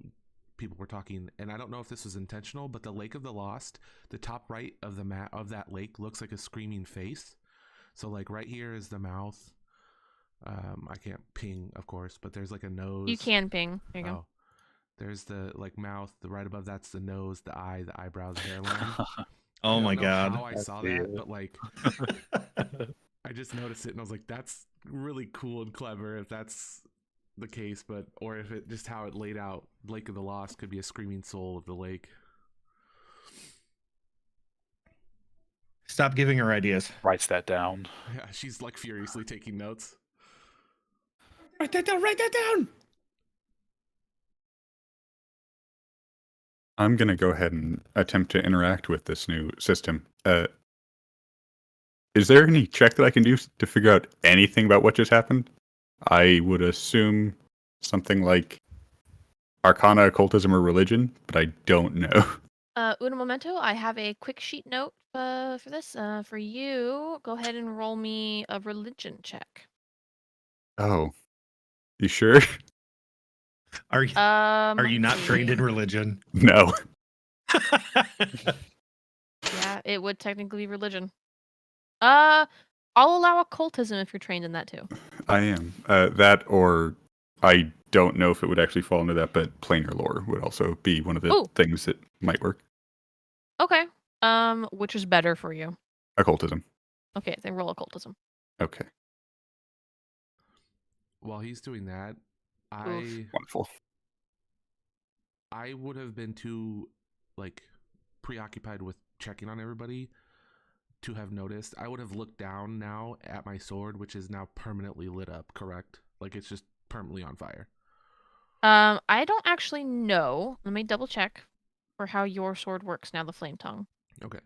people were talking, and I don't know if this was intentional, but the Lake of the Lost, the top right of the map of that lake looks like a screaming face. So like right here is the mouth. I can't ping, of course, but there's like a nose. You can ping. There you go. Oh, there's the like mouth. The right above that's the nose, the eye, the eyebrows, the hairline. Oh I my don't know god. how I saw see that, it. but like I just noticed it and I was like, that's really cool and clever if that's the case, but or if it just how it laid out, Lake of the Lost could be a screaming soul of the lake. Stop giving her ideas. Writes that down. Yeah, she's like furiously taking notes. Write that down. Write that down. I'm gonna go ahead and attempt to interact with this new system. Is there any check that I can do to figure out anything about what just happened? I would assume something like Arcana, Occultism, or Religion, but I don't know. Un momento, I have a quick sheet note for this. For you, go ahead and roll me a religion check. Oh, you sure? Are you not let's trained see. in religion? No. Yeah, it would technically be religion. I'll allow occultism if you're trained in that too. I am. That or I don't know if it would actually fall into that, but planar lore would also be one of the Ooh. things that might work. Okay. Which is better for you? Occultism. Okay, then roll occultism. Okay. While he's doing that, Oof. Wonderful. I would have been too like preoccupied with checking on everybody to have noticed. I would have looked down now at my sword, which is now permanently lit up, correct? Like it's just permanently on fire. I don't actually know. Let me double check for how your sword works now, the flame tongue. Okay.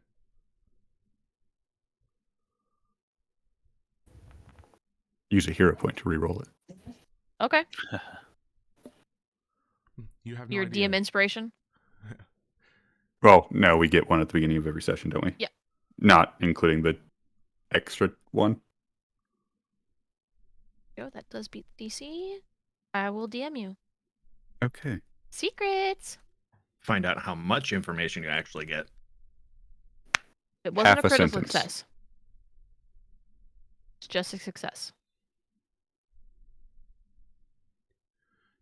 Use a hero point to reroll it. Okay. You have no Your idea. DM inspiration. Well, no, we get one at the beginning of every session, don't we? Yeah. Not including the extra one. Oh, that does beat the DC. I will DM you. Okay. Secrets. Find out how much information you actually get. It wasn't Half a a critical sentence. success. It's just a success.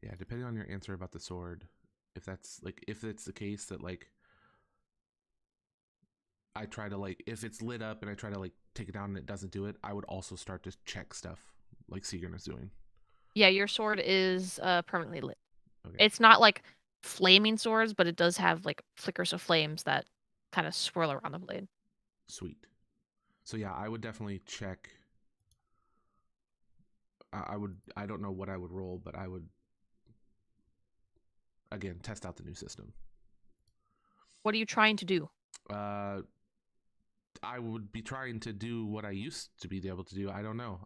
Yeah, depending on your answer about the sword, if it's the case that like I try to like if it's lit up and I try to like take it down and it doesn't do it, I would also start to check stuff like Seagrin is doing. Yeah, your sword is permanently lit. Okay. It's not like flaming swords, but it does have like flickers of flames that kind of swirl around the blade. Sweet. So yeah, I would definitely check I don't know what I would roll, but I would again test out the new system. What are you trying to do? I would be trying to do what I used to be able to do. I don't know.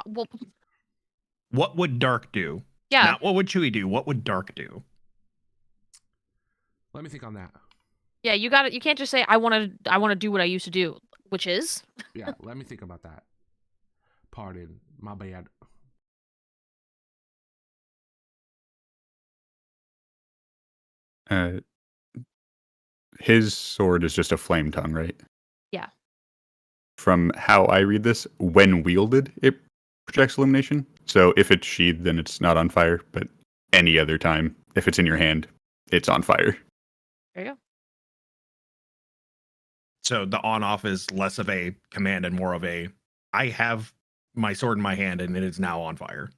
Well, What would Dark do? yeah. Not what would Chewie do. What would Dark do? Let me think on that. Yeah, you got it. You can't just say I want to do what I used to do, which is Yeah, let me think about that. Pardon, my bad. His sword is just a flame tongue, right? Yeah. From how I read this, when wielded, it projects illumination. So if it's sheathed, then it's not on fire. But any other time, if it's in your hand, it's on fire. There you go. So the on-off is less of a command and more of a, I have my sword in my hand and it is now on fire.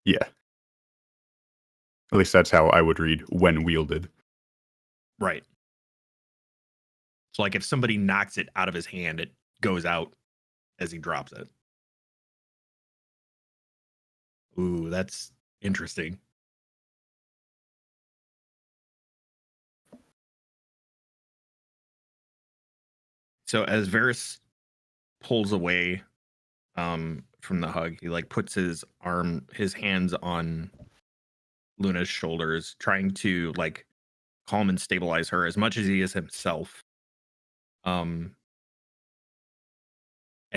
Yeah. At least that's how I would read when wielded. Right. So like if somebody knocks it out of his hand, it goes out as he drops it. Ooh, that's interesting. So as Varys pulls away from the hug, he like puts his hands on Luna's shoulders, trying to like calm and stabilize her as much as he is himself. And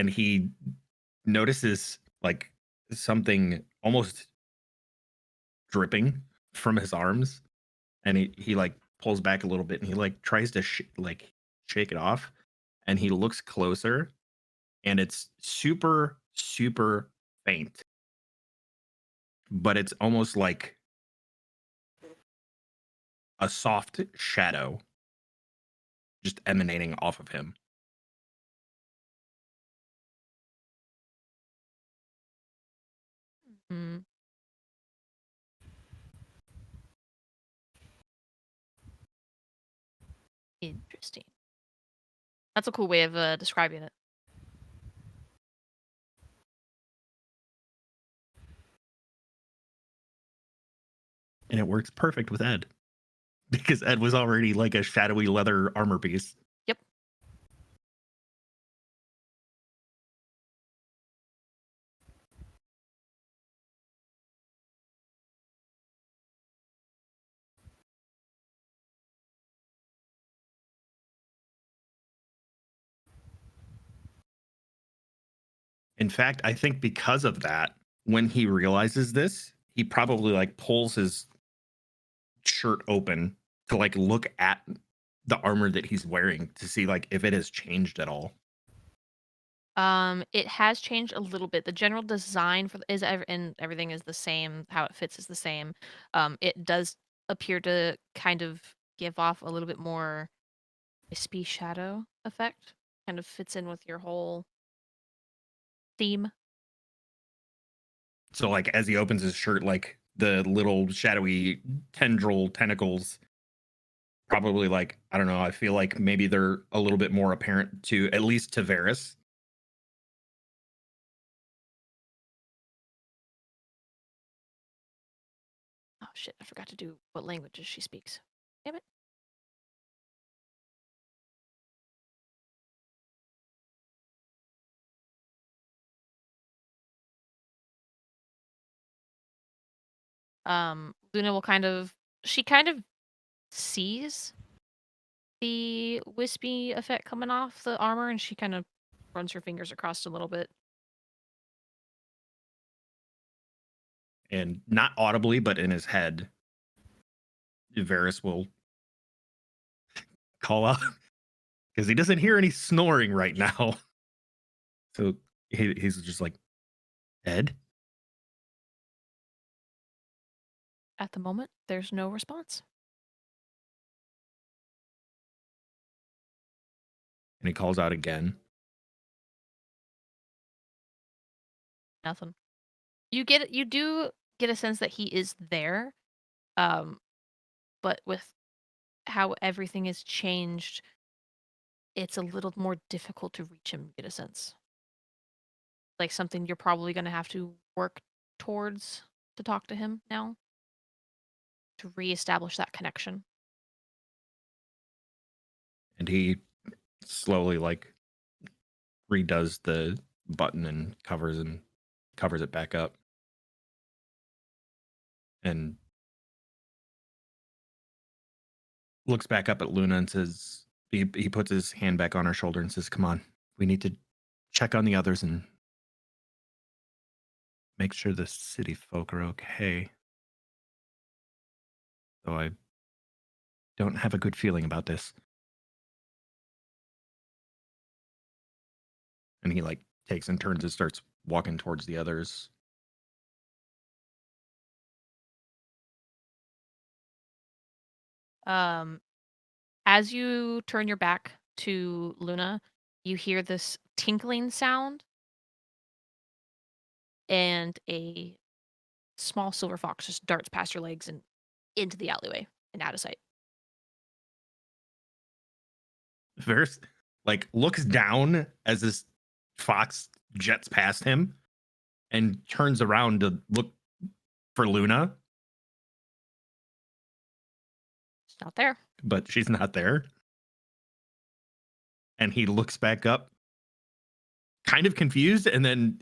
he notices like something almost dripping from his arms, and he like pulls back a little bit, and he like tries to shake it off, and he looks closer, and it's super faint, but it's almost like a soft shadow just emanating off of him. Mm. Interesting. That's a cool way of describing it. And it works perfect with Ed, because Ed was already like a shadowy leather armor piece. Yep. In fact, I think because of that, when he realizes this, he probably like pulls his shirt open to like look at the armor that he's wearing to see like if it has changed at all. It has changed a little bit. The general design and everything is the same. How it fits is the same. It does appear to kind of give off a little bit more wispy shadow effect. Kind of fits in with your whole theme. So like as he opens his shirt, like the little shadowy tentacles probably like, I don't know, I feel like maybe they're a little bit more apparent to at least to Varys. Oh shit, I forgot to do what languages she speaks. Damn it. Luna will she kind of sees the wispy effect coming off the armor, and she kind of runs her fingers across a little bit. And not audibly, but in his head, Varys will call out because he doesn't hear any snoring right now. So he's just like, Ed? At the moment, there's no response. And he calls out again. Nothing. You do get a sense that he is there, but with how everything has changed, it's a little more difficult to reach him. Get a sense, like something you're probably going to have to work towards to talk to him now to reestablish that connection. And he slowly like redoes the button and covers it back up. And looks back up at Luna and says, he puts his hand back on her shoulder and says, "Come on, we need to check on the others and make sure the city folk are okay. Though I don't have a good feeling about this." And he like takes and turns and starts walking towards the others. As you turn your back to Luna, you hear this tinkling sound, and a small silver fox just darts past your legs and into the alleyway and out of sight. Varys like looks down as this fox jets past him and turns around to look for Luna, It's not there. but she's not there. And he looks back up, kind of confused, and then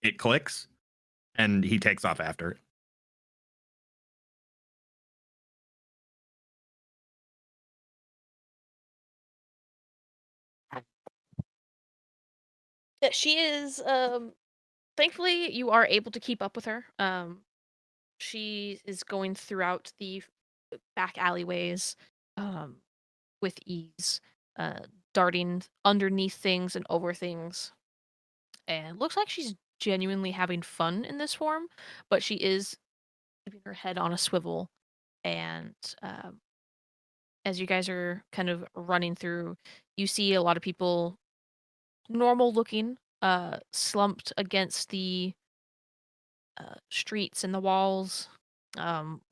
it clicks and he takes off after it. Yeah, she is thankfully you are able to keep up with her. She is going throughout the back alleyways um with ease, uh darting underneath things and over things. And looks like she's genuinely having fun in this form, but she is keeping her head on a swivel. And as you guys are kind of running through, you see a lot of people, normal looking, slumped against the streets and the walls,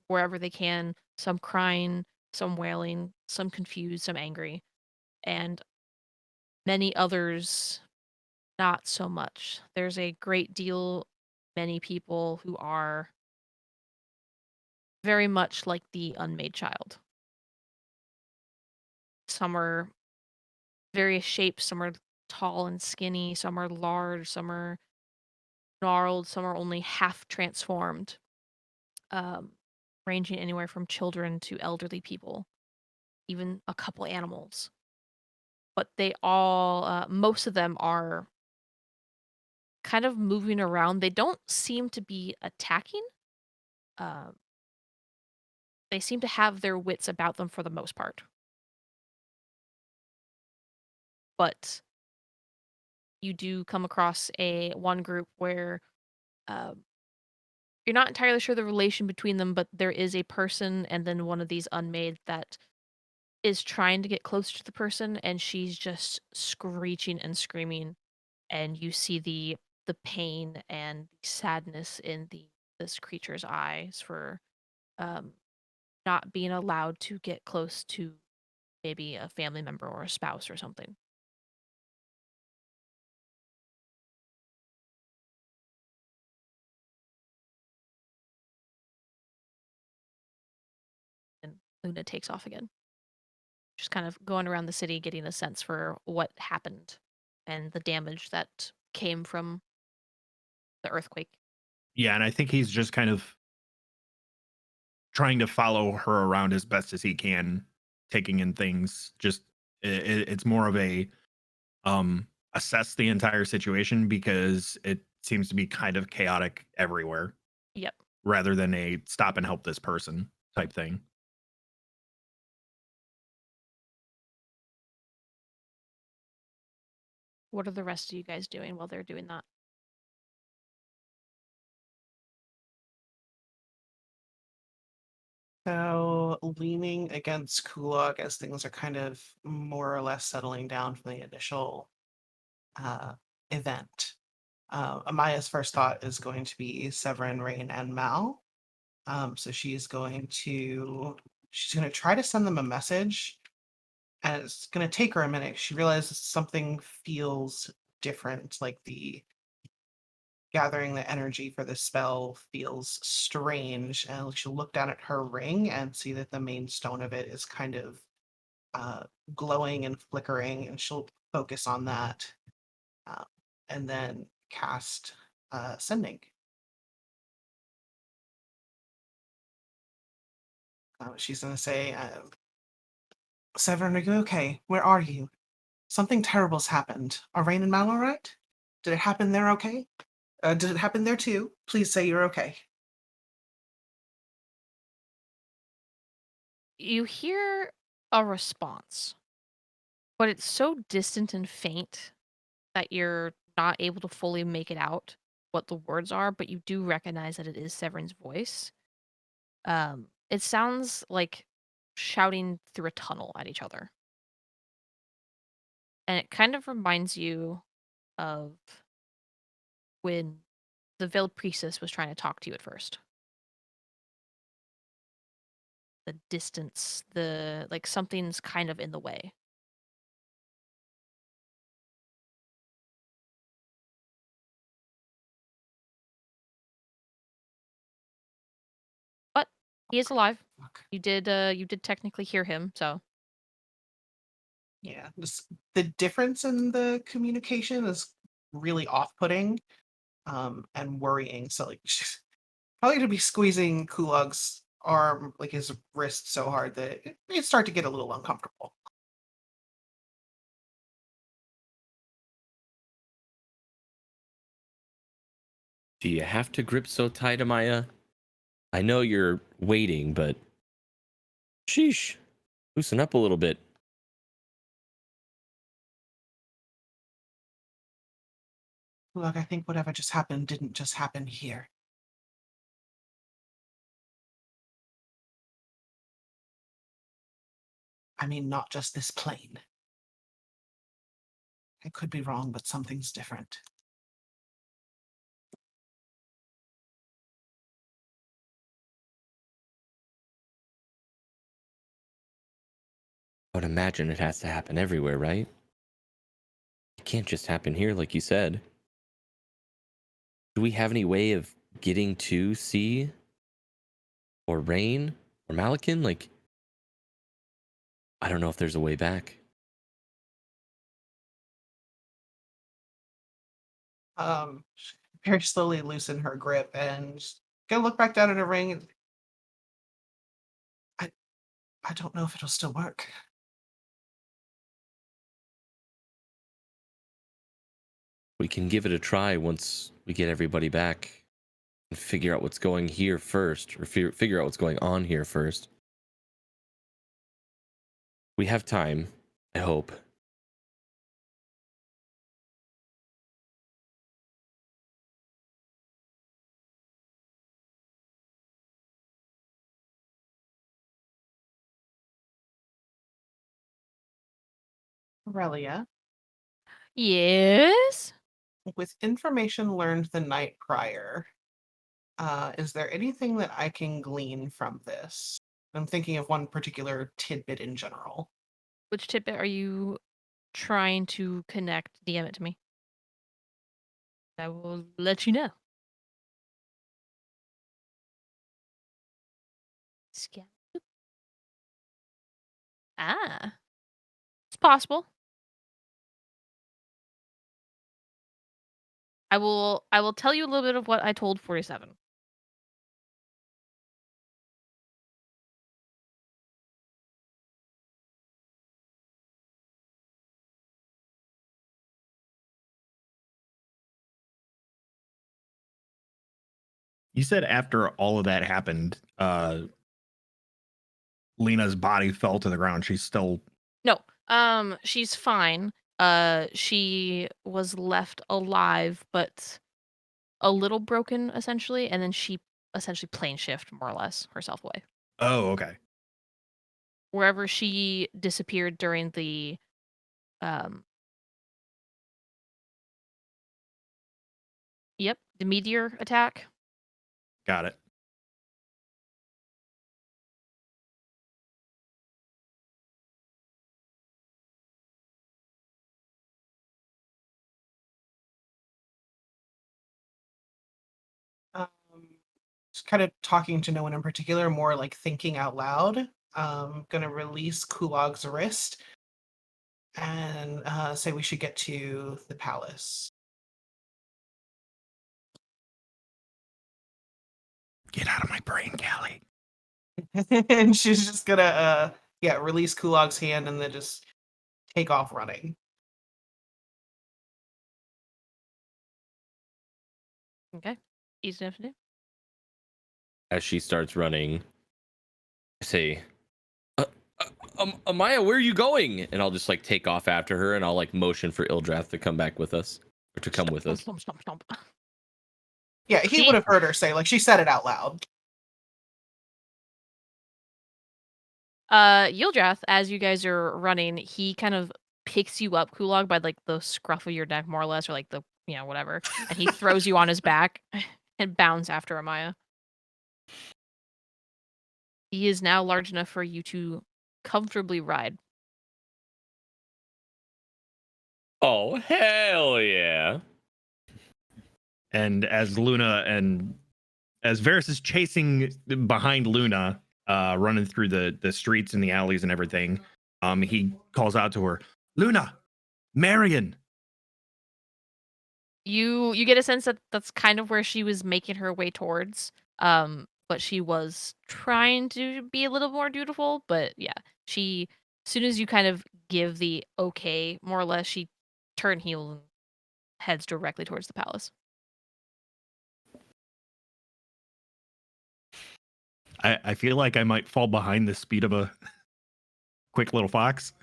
wherever they can. Some crying, some wailing, some confused, some angry, and many others not so much. There's a great deal, many people who are very much like the unmade child. Some are various shapes, some are tall and skinny, some are large, some are gnarled, some are only half transformed, um, ranging anywhere from children to elderly people, even a couple animals. But they all, most of them are kind of moving around. They don't seem to be attacking. Um, they seem to have their wits about them for the most part. But you do come across a one group where um, you're not entirely sure the relation between them, but there is a person and then one of these unmade that is trying to get closer to the person, and she's just screeching and screaming, and you see the pain and the sadness in this creature's eyes for um not being allowed to get close to maybe a family member or a spouse or something. And Luna takes off again, just kind of going around the city getting a sense for what happened and the damage that came from the earthquake. Yeah, and I think he's just kind of trying to follow her around as best as he can, taking in things. Just it's more of a assess the entire situation because it seems to be kind of chaotic everywhere Yep. rather than a stop and help this person type thing. What are the rest of you guys doing while they're doing that? So leaning against Kulog as things are kind of more or less settling down from the initial uh, event. Amaya's first thought is going to be Severin, Rain, and Mal. So she's going to try to send them a message, and it's going to take her a minute. She realizes something feels different, like gathering the energy for the spell feels strange, and she'll look down at her ring and see that the main stone of it is kind of glowing and flickering, and she'll focus on that, uh, and then cast sending. She's going to say, Severin, are you okay? Where are you? Something terrible's happened. Are Rain and Mal all right? Did it happen there okay? Did it happen there too? Please say you're okay. You hear a response, but it's so distant and faint that you're not able to fully make it out what the words are, but you do recognize that it is Severin's voice. It sounds like shouting through a tunnel at each other. And it kind of reminds you of when the Veiled Priestess was trying to talk to you at first. The distance, the like something's kind of in the way. But he is alive. Fuck. You did technically hear him, so Yeah, the difference in the communication is really off-putting, and worrying. So like, she's probably gonna be squeezing Kulog's arm, like his wrist, so hard that it start to get a little uncomfortable. Do you have to grip so tight, Amaya? I know you're waiting, but sheesh, loosen up a little bit. Look, I think whatever just happened didn't just happen here. I mean, not just this plane. I could be wrong, but something's different. I would imagine it has to happen everywhere, right? It can't just happen here, like you said. Do we have any way of getting to sea or Rain or Malakin? Like, I don't know if there's a way back. Very slowly loosen her grip and just gonna look back down at her ring. And I don't know if it'll still work. We can give it a try once we get everybody back and figure out what's going here first, or figure out what's going on here first. We have time, I hope. Aurelia, yes. with information learned the night prior, is there anything that I can glean from this? I'm thinking of one particular tidbit in general. Which tidbit are you trying to connect? DM it to me. I will let you know. Scan. Ah, it's possible. I will tell you a little bit of what I told 47. You said after all of that happened, Lena's body fell to the ground. She's still No, she's fine. She was left alive, but a little broken, essentially, and then she essentially plane shift more or less herself away. oh, okay. Wherever she disappeared during the um yep, the meteor attack. Got it. kind of talking to no one in particular, more like thinking out loud. Gonna release Kulog's wrist and say we should get to the palace. Get out of my brain, Callie. And she's just gonna release Kulog's hand and then just take off running. Okay. Easy enough to do. As she starts running, I say, Amaya, where are you going? And I'll just like take off after her, and I'll like motion for Ildrath to come back with us, or to come with us. Stomp, stomp, stomp. Yeah, he See? would have heard her say, like, she said it out loud. Yildrath, as you guys are running, he kind of picks you up, Kulog, by like the scruff of your neck, more or less, or like the whatever, and he throws you on his back and bounds after Amaya. He is now large enough for you to comfortably ride. Oh, hell yeah. And as Varys is chasing behind Luna, running through the streets and the alleys and everything, he calls out to her, Luna, Marion. You get a sense that that's kind of where she was making her way towards. But she was trying to be a little more dutiful. But yeah, as soon as you kind of give the okay, more or less, she turns heel and heads directly towards the palace. I feel like I might fall behind the speed of a quick little fox,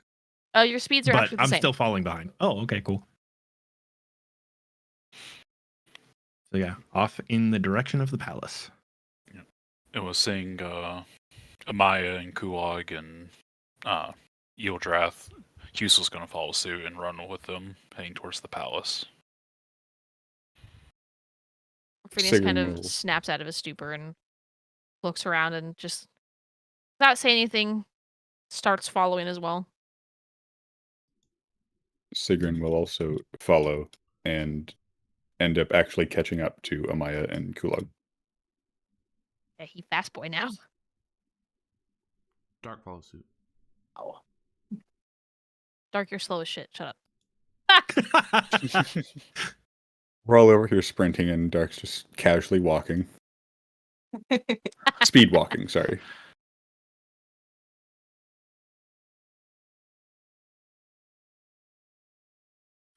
Your speeds are but actually the I'm same. still falling behind. Oh, okay, cool. So yeah, off in the direction of the palace. It was seeing Amaya and Kulog and Yildrath. Husel's going to follow suit and run with them, heading towards the palace. Phineas kind Sigrun of will- snaps out of his stupor and looks around and just, without saying anything, starts following as well. Sigrun will also follow and end up actually catching up to Amaya and Kulog. Yeah, he fast boy now. Dark follows suit. Oh. Dark, you're slow as shit. Shut up. We're all over here sprinting, and Dark's just casually walking. Speed walking, sorry.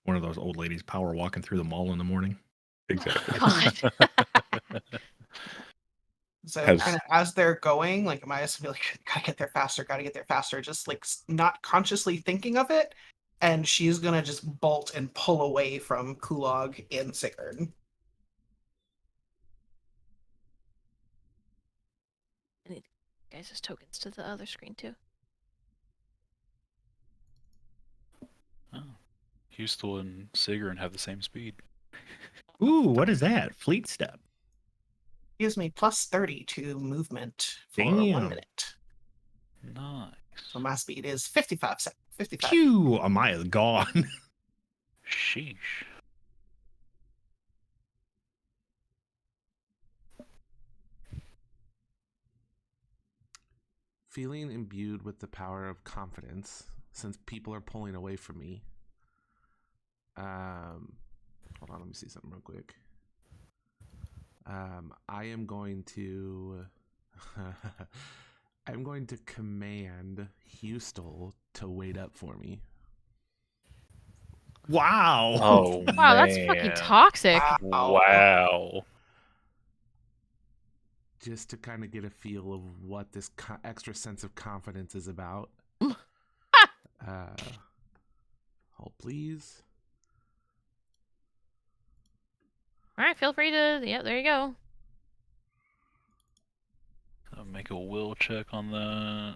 One of those old ladies power walking through the mall in the morning. Exactly. God. So Has- kind of as they're going, like Amaya's gonna be like, gotta get there faster, just like not consciously thinking of it. And she's gonna just bolt and pull away from Kulog and Sigurd. I need guys' tokens to the other screen too. Oh. Hustel and Sigrun have the same speed. Ooh, what is that? Fleet step. Gives me plus 30 to movement for Damn. 1 minute. Nice. So my speed is 55 seconds. 55. Phew, Amaya's gone. Sheesh. Feeling imbued with the power of confidence, since people are pulling away from me. Hold on, let me see something real quick. I am going to I'm going to command Hustel to wait up for me. Wow. Oh, Wow, that's fucking toxic. Wow. Just to kind of get a feel of what this extra sense of confidence is about. Hold, please. All right, feel free to. Yep, there you go. I'll make a will check on that.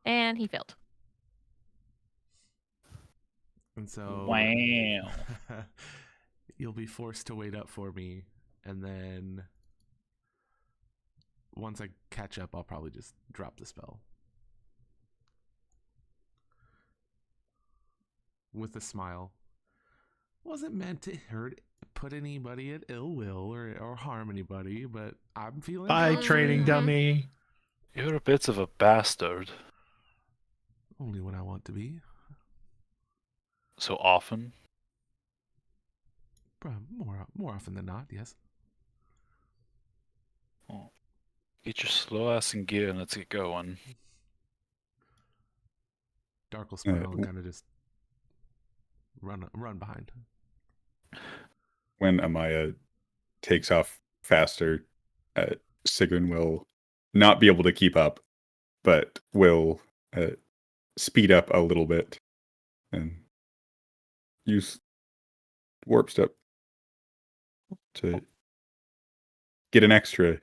And he failed. And so Wow. you'll be forced to wait up for me, and then once I catch up, I'll probably just drop the spell. With a smile. Wasn't meant to hurt put anybody at ill will or harm anybody, but I'm feeling Bye, confident. trading dummy. You're a bit of a bastard. Only when I want to be. So often. More often than not, yes. Oh. Get your slow ass in gear and let's get going. Dark will smile and kind of just run behind. When Amaya takes off faster, Sigrun will not be able to keep up, but will speed up a little bit and use warp step to get an extra,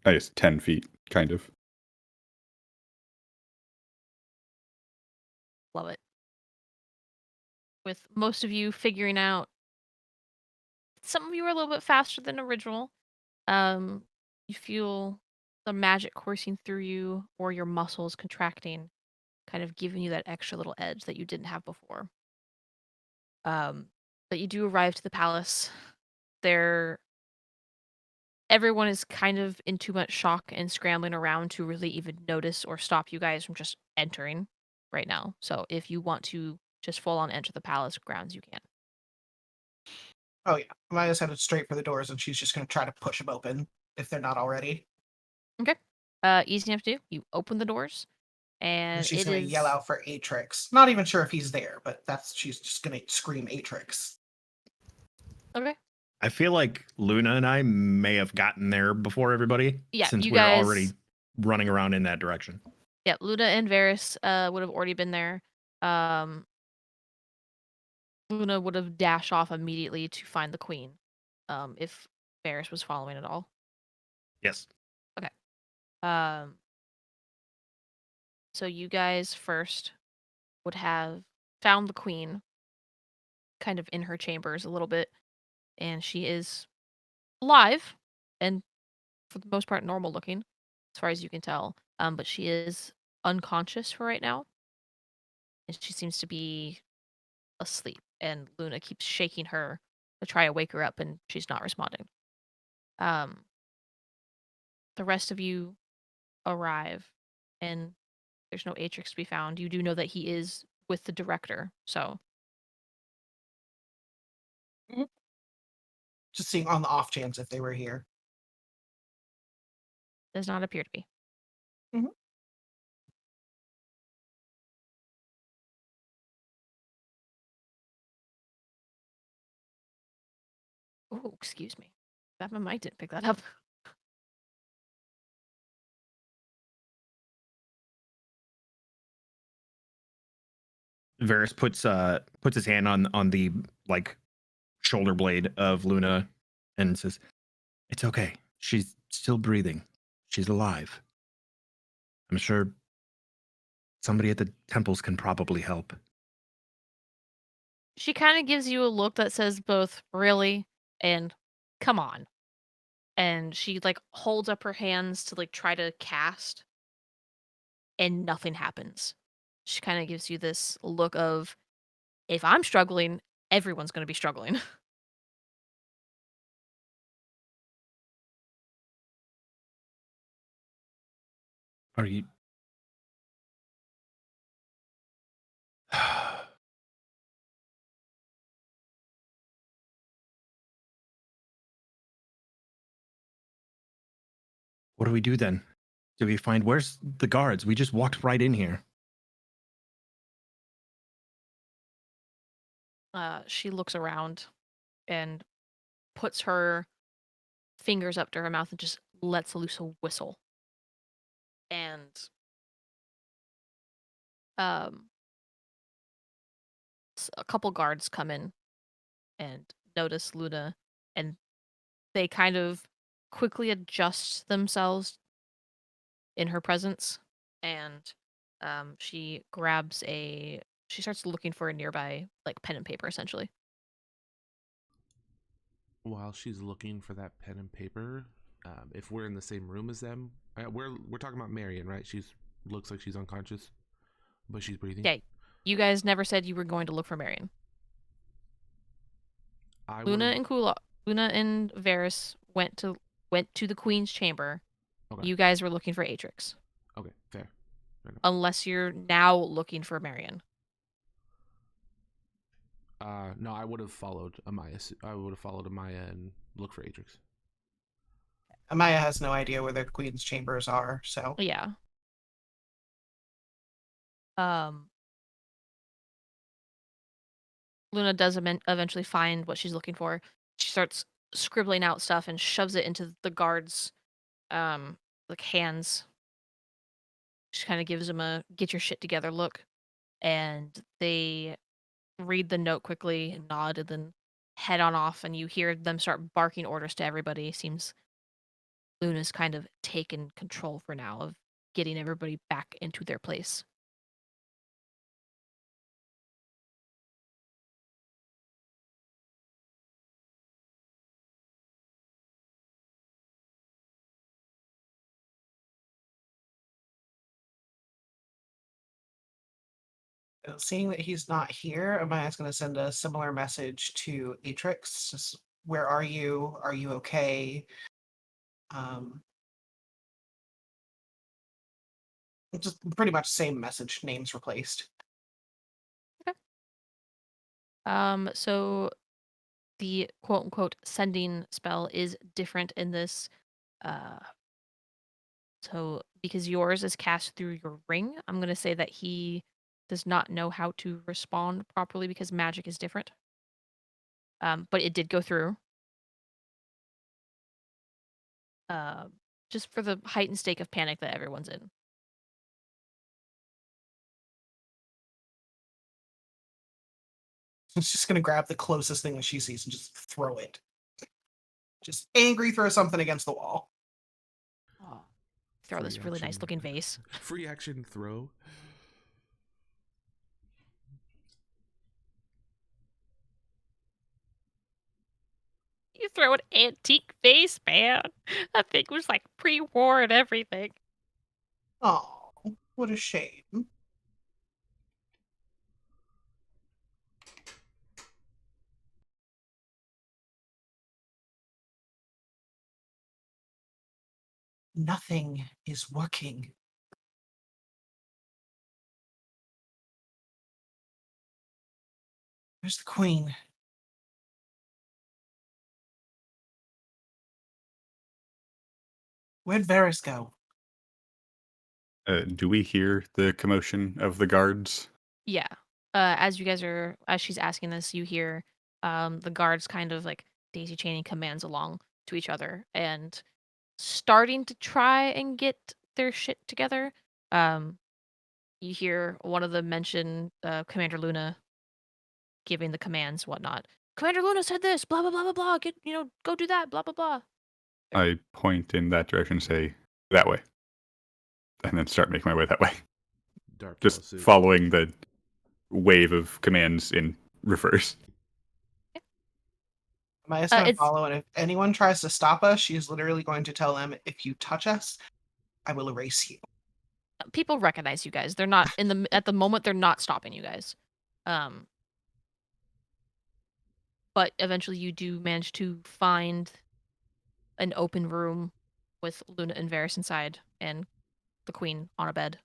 I guess, 10 feet, kind of. Love it. With most of you figuring out, some of you are a little bit faster than original. You feel the magic coursing through you or your muscles contracting, kind of giving you that extra little edge that you didn't have before. But you do arrive to the palace. Everyone is kind of in too much shock and scrambling around to really even notice or stop you guys from just entering right now. So if you want to just full on enter the palace grounds, you can. Oh yeah, Maya's headed straight for the doors, and she's just going to try to push them open if they're not already. Okay. Easy enough to do. You open the doors, And and she's it going to is yell out for Atrix. Not even sure if he's there, but she's just going to scream Atrix. okay. I feel like Luna and I may have gotten there before everybody. Yeah, Since you we're guys already running around in that direction. Yeah, Luna and Varys would have already been there. Luna would have dashed off immediately to find the queen, if Varys was following at all. Yes. Okay. So you guys first would have found the queen, kind of in her chambers a little bit, and she is alive and for the most part normal looking, as far as you can tell. But she is unconscious for right now, and she seems to be asleep, and Luna keeps shaking her to try to wake her up, and she's not responding. The rest of you arrive, and there's no Atrix to be found. You do know that he is with the director, so Just seeing on the off chance if they were here. does not appear to be. Mhm. Oh, excuse me. That my mic didn't pick that up. Varys puts his hand on the like shoulder blade of Luna and says, "It's okay. She's still breathing. She's alive. I'm sure somebody at the temples can probably help." She kind of gives you a look that says both really and come on. And she like holds up her hands to like try to cast, and nothing happens. She kind of gives you this look of, if I'm struggling, everyone's going to be struggling. Are you? What do we do then? Do we find where's the guards? We just walked right in here. She looks around and puts her fingers up to her mouth and just lets loose a whistle. And a couple guards come in and notice Luna, and they kind of quickly adjust themselves in her presence. And she starts looking for a nearby like pen and paper, essentially. While she's looking for that pen and paper, if we're in the same room as them, we're talking about Marion, right? She's looks like she's unconscious, but she's breathing. Yeah, you guys never said you were going to look for Marion. Luna would've- and Luna and Varys went to the Queen's chamber. Okay. You guys were looking for Atrix. Okay, fair. Unless you're now looking for Marion. No, I would have followed Amaya. I would have followed Amaya and looked for Atrix. Amaya has no idea where the queen's chambers are, so Yeah. Um, Luna does eventually find what she's looking for. She starts scribbling out stuff and shoves it into the guards' like hands. She kind of gives them a "get your shit together" look, and they read the note quickly and nod, and then head on off. And you hear them start barking orders to everybody. Seems Luna's kind of taken control for now of getting everybody back into their place. seeing that he's not here, Amaya's going to send a similar message to Atrix. Just, where are you? Are you okay? Just pretty much same message, names replaced. So the quote unquote sending spell is different in this. So because yours is cast through your ring, I'm gonna say that he does not know how to respond properly because magic is different. But it did go through. Uh, just for the heightened state of panic that everyone's in. She's just going to grab the closest thing that she sees and just throw it. Just angry, throw something against the wall. Oh, throw Free this really nice action. looking vase. Free action throw. You throw an antique vase, man. That thing was like pre-war and everything. Oh, what a shame. Nothing is working. Where's the queen? Where'd Varys go? Do we hear the commotion of the guards? Yeah. As she's asking this, you hear the guards kind of like daisy chaining commands along to each other and starting to try and get their shit together. You hear one of them mention Commander Luna giving the commands, whatnot. Commander Luna said this, blah blah blah blah blah. Get go do that, blah blah blah. I point in that direction, say, that way. And then start making my way that way. Dark Just suit. following the wave of commands in reverse. Amaya's going to It's follow, and if anyone tries to stop us, she's literally going to tell them, if you touch us, I will erase you. people recognize you guys. They're not at the moment. They're not stopping you guys. But eventually you do manage to find an open room with Luna and Varys inside and the queen on a bed.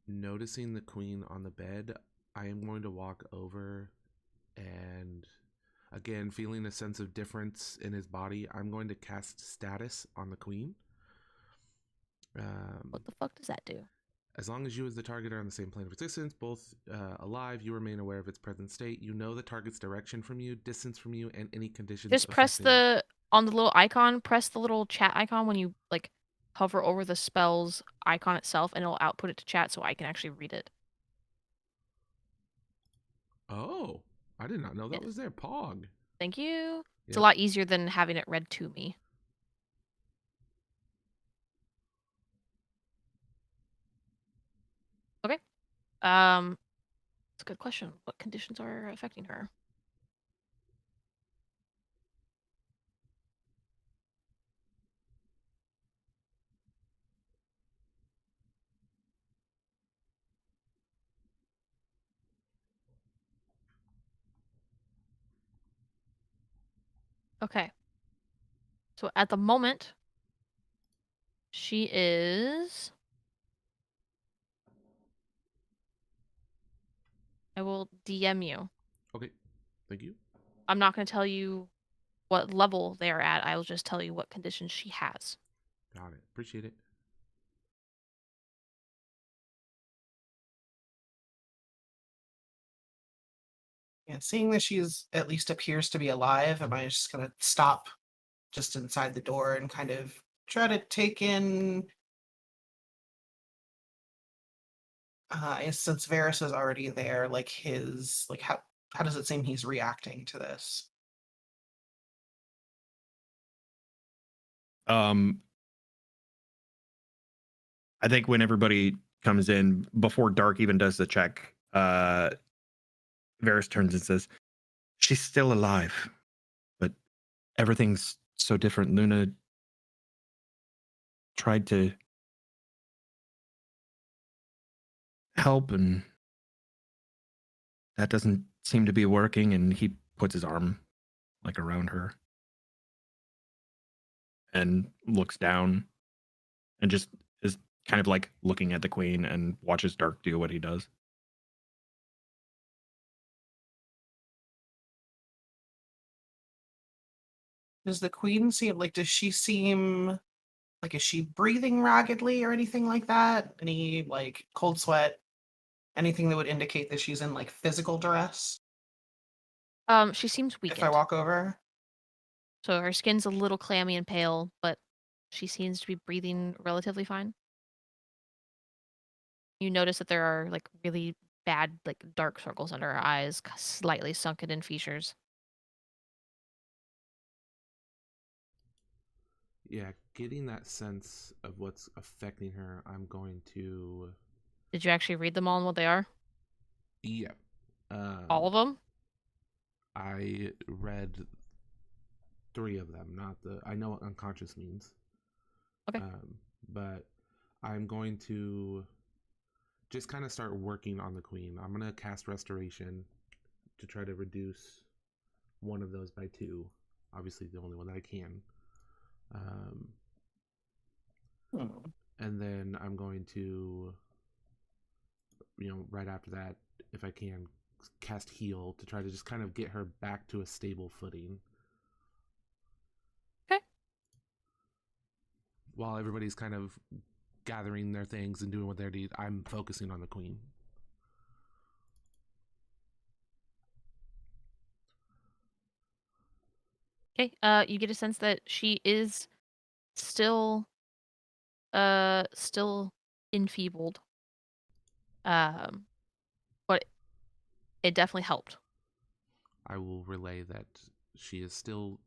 Noticing the queen on the bed, I am going to walk over and, again, feeling a sense of difference in his body, I'm going to cast status on the queen. What the fuck does that do? As long as you as the target are on the same plane of existence, both alive, you remain aware of its present state. You know the target's direction from you, distance from you, and any conditions. Just press on the little icon, press the little chat icon when you like hover over the spell's icon itself, and it'll output it to chat so I can actually read it. Oh, I did not know that Yes. was there. Pog. Thank you. It's a Yep. lot easier than having it read to me. Okay. It's a good question. What conditions are affecting her? Okay. So at the moment, she is. I will DM you. Okay. Thank you. I'm not going to tell you what level they are at. I will just tell you what conditions she has. Got it. Appreciate it. Yeah, seeing that she's at least appears to be alive, am I just gonna stop just inside the door and kind of try to take in since Varys is already there, like his like how does it seem he's reacting to this? I think when everybody comes in before Dark even does the check, Varys turns and says, "She's still alive, but everything's so different. Luna tried to help, and that doesn't seem to be working." And he puts his arm like around her and looks down and just is kind of like looking at the queen and watches Dark do what he does. Does the queen seem like does she seem like is she breathing raggedly or anything like that? Any like cold sweat? Anything that would indicate that she's in like physical duress She seems if I weakened. walk over? So her skin's a little clammy and pale, but she seems to be breathing relatively fine. You notice that there are like really bad, like dark circles under her eyes, slightly sunken in features. Yeah, getting that sense of what's affecting her, I'm going to. Did you actually read them all and what they are? Yeah. All of them? I read 3 of them, not the. I know what unconscious means. Okay. But I'm going to just kind of start working on the queen. I'm going to cast restoration to try to reduce one of those by 2. Obviously, the only one that I can. And then I'm going to, right after that, if I can, cast heal to try to just kind of get her back to a stable footing. Okay. While everybody's kind of gathering their things and doing what they're doing, I'm focusing on the queen. Okay. You get a sense that she is still still enfeebled. But it definitely helped. I will relay that she is still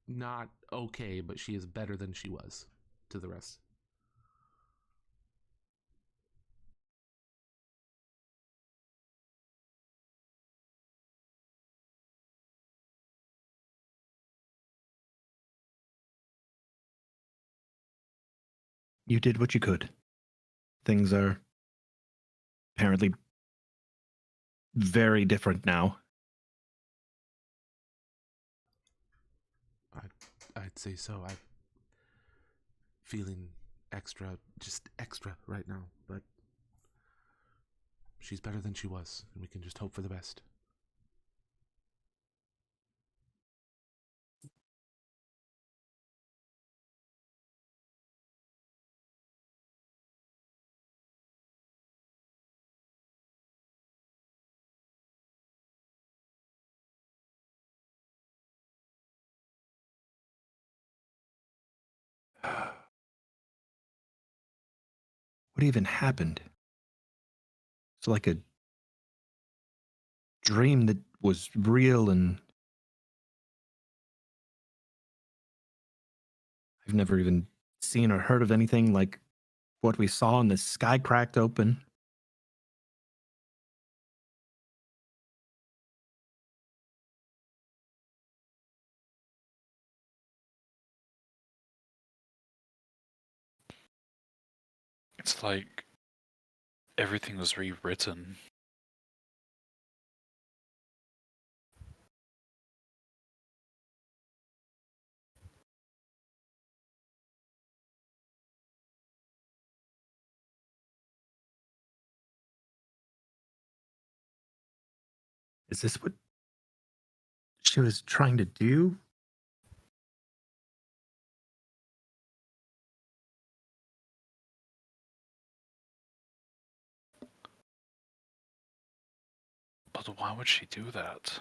not okay, but she is better than she was to the rest. You did what you could. Things are apparently very different now. I'd say so. I'm feeling just extra right now, but she's better than she was, and we can just hope for the best. What even happened? It's like a dream that was real, and I've never even seen or heard of anything like what we saw, and the sky cracked open. It's like everything was rewritten. Is this what she was trying to do? But why would she do that?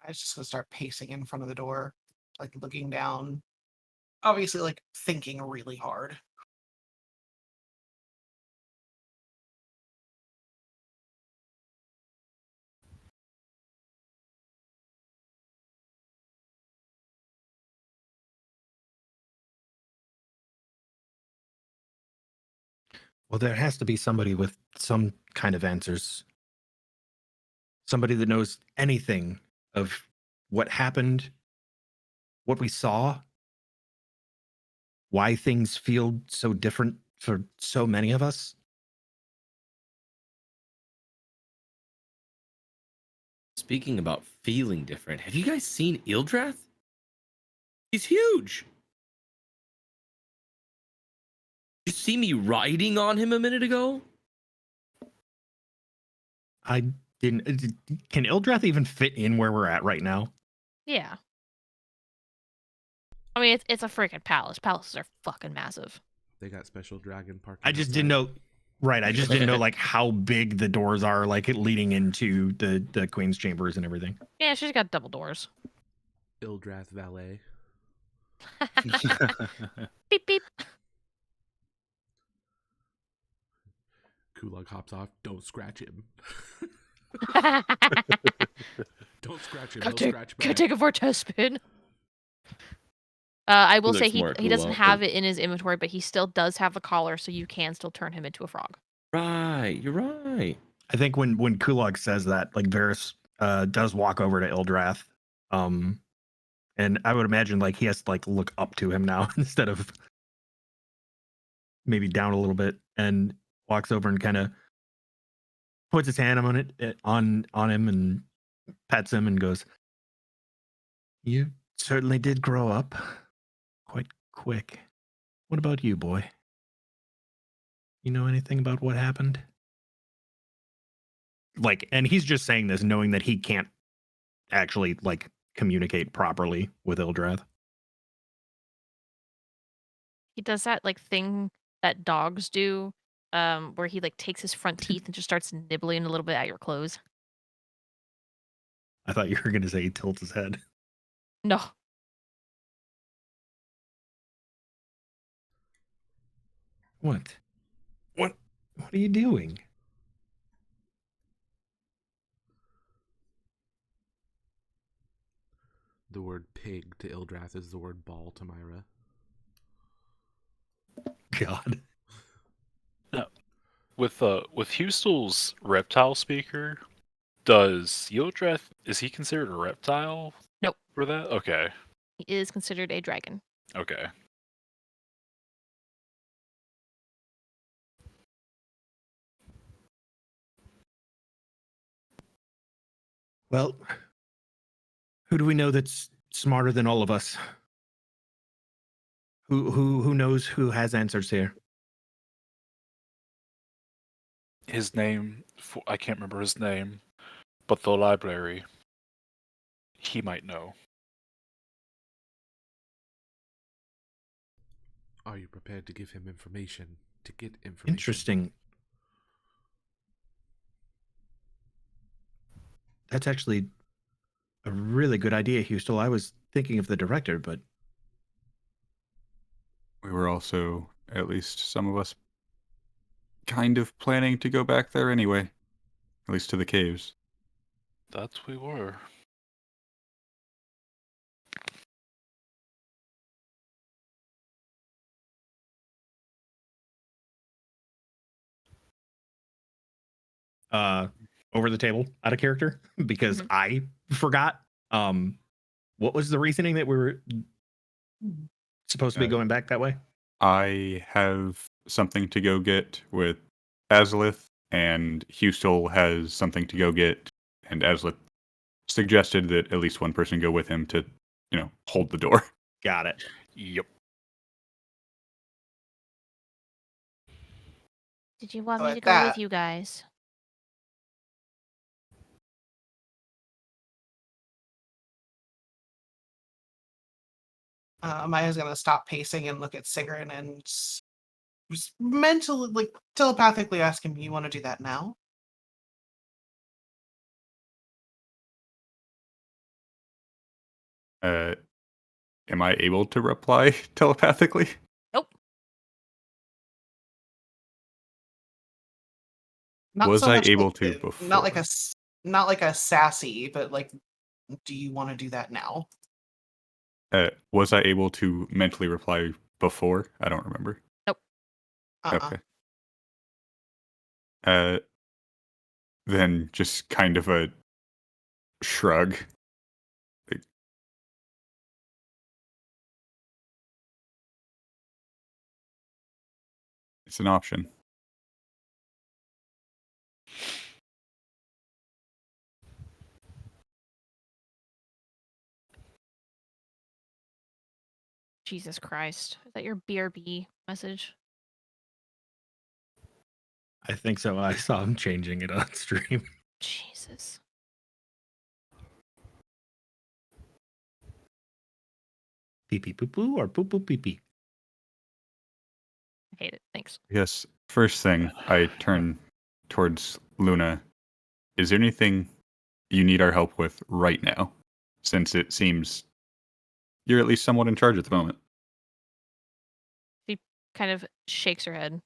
I was just gonna start pacing in front of the door, like looking down. Obviously, like thinking really hard. Well, there has to be somebody with some kind of answers. Somebody that knows anything of what happened, what we saw, why things feel so different for so many of us. Speaking about feeling different, have you guys seen Ildrath? He's huge. Did you see me riding on him a minute ago? I didn't. Can Ildrath even fit in where we're at right now? Yeah. I mean, it's a freaking palace. Palaces are fucking massive. They got special dragon parking. I just didn't know. Right, I just didn't know like how big the doors are, like leading into the queen's chambers and everything. Yeah, she's got double doors. Ildrath Valet. Beep beep. Kulog hops off. Don't scratch him. Don't scratch him. He'll scratch Can I back. take a vortex spin? I will He say looks more he doesn't Kulog, have or- it in his inventory, but he still does have the collar, so you can still turn him into a frog. Right, you're right. I think when Kulog says that, like Varys does walk over to Ildrath, and I would imagine like he has to like look up to him now instead of maybe down a little bit, and walks over and kind of puts his hand on it on him and pets him and goes, "You certainly did grow up quite quick. What about you, boy? You know anything about what happened?" Like, and he's just saying this knowing that he can't actually like communicate properly with Ildrath. He does that like thing that dogs do, where he like takes his front teeth and just starts nibbling a little bit at your clothes. I thought you were going to say he tilts his head. No. What? What are you doing? The word pig to Ildrath is the word ball to Myra. God. With Hustel's reptile speaker, does Yodreth, is he considered a reptile? Nope. For that? Okay. He is considered a dragon. Okay. Well, who do we know that's smarter than all of us? Who knows who has answers here? His name, I can't remember his name, but the library, he might know. Are you prepared to give him information? To get information? Interesting. That's actually a really good idea, Hustel. I was thinking of the director, but We were also, at least some of us, kind of planning to go back there anyway. At least to the caves. That we were. over the table out of character because Mhm. I forgot. What was the reasoning that we were supposed to be going back that way? I have something to go get with Azalith and Hugh still has something to go get, and Aslith suggested that at least one person go with him to, hold the door. Got it. Yep. Did you want So me at to go with that- you guys? Maya's gonna stop pacing and look at Sigrun and just mentally, like telepathically ask him, "You want to do that now?" Am I able to reply telepathically? Not Was so I much able like to not like before? not like a sassy, but like, do you want to do that now? Was I able to mentally reply before? I don't remember. Okay. Then just kind of a shrug. Like, it's an option. Jesus Christ. Is that your BRB message? I think so. I saw him changing it on stream. Jesus. Pee pee poo poo or poo poo pee pee. I hate it. Thanks. Yes. First thing, I turn towards Luna. Is there anything you need our help with right now? Since it seems you're at least somewhat in charge at the moment. She kind of shakes her head.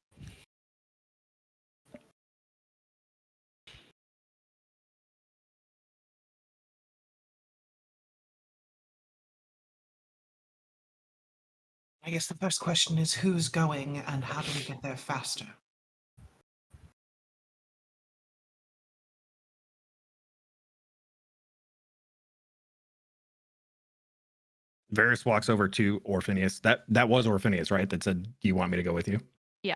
I guess the first question is who's going and how do we get there faster? Varys walks over to Orpheus. That was Orpheus, right? That said, "Do you want me to go with you?" Yeah.